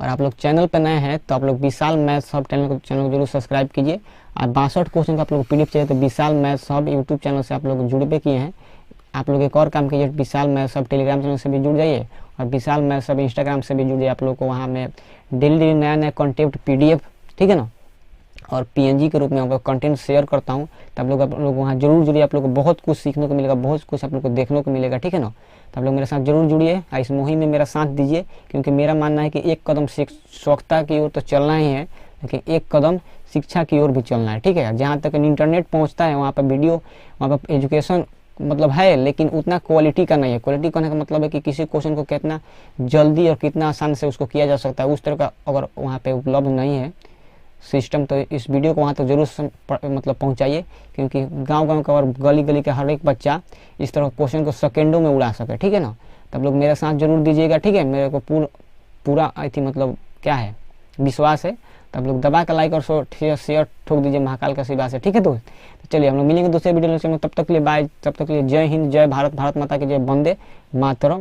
और आप लोग चैनल पर नए हैं तो आप लोग विशाल मैथ्स हब चैनल को जरूर सब्सक्राइब कीजिए। और 62 क्वेश्चन का आप लोग पीडीएफ चाहिए तो विशाल मैथ्स हब यूट्यूब चैनल से आप लोग जुड़े किए हैं। आप लोग एक और काम कीजिए, विशाल मैथ्स हब टेलीग्राम चैनल से भी जुड़ जाइए और विशाल मैथ्स हब इंस्टाग्राम से भी जुड़ जाइए। आप लोग को वहाँ में डेली नया कंटेंट पीडीएफ, ठीक है ना, और पीएनजी के रूप में कंटेंट शेयर करता हूँ। तो आप लोग वहाँ जरूर जुड़िए, आप लोग को बहुत कुछ सीखने को मिलेगा, बहुत कुछ आप लोग को देखने को मिलेगा, ठीक है ना। तो आप लोग मेरे साथ जरूर जुड़िए, इस मुहिम में मेरा साथ दीजिए, क्योंकि मेरा मानना है कि एक कदम स्वच्छता की ओर तो चलना ही है, लेकिन एक कदम शिक्षा की ओर भी चलना है, ठीक है। जहाँ तक इंटरनेट पहुँचता है वहाँ पर वीडियो, वहाँ पर एजुकेशन मतलब है, लेकिन उतना क्वालिटी का नहीं है। क्वालिटी करने का मतलब है कि किसी क्वेश्चन को कितना जल्दी और कितना आसान से उसको किया जा सकता है, उस तरह का अगर वहाँ पे उपलब्ध नहीं है सिस्टम, तो इस वीडियो को वहाँ तो जरूर मतलब पहुँचाइए, क्योंकि गांव का और गली गली का हर एक बच्चा इस तरह क्वेश्चन को सेकेंडों में उड़ा सके, ठीक है ना। तब लोग मेरे साथ जरूर दीजिएगा, ठीक है। मेरे को पूरा थी मतलब क्या है विश्वास है। तब लोग दबा का लाइक और शेयर ठोक दीजिए महाकाल का आशीर्वाद से, ठीक है दोस्त। तो चलिए हम लोग मिलेंगे दूसरे वीडियो में, तब तक के लिए बाय, तब तक के लिए जय हिंद, जय भारत, भारत माता की जय, वंदे मातरम।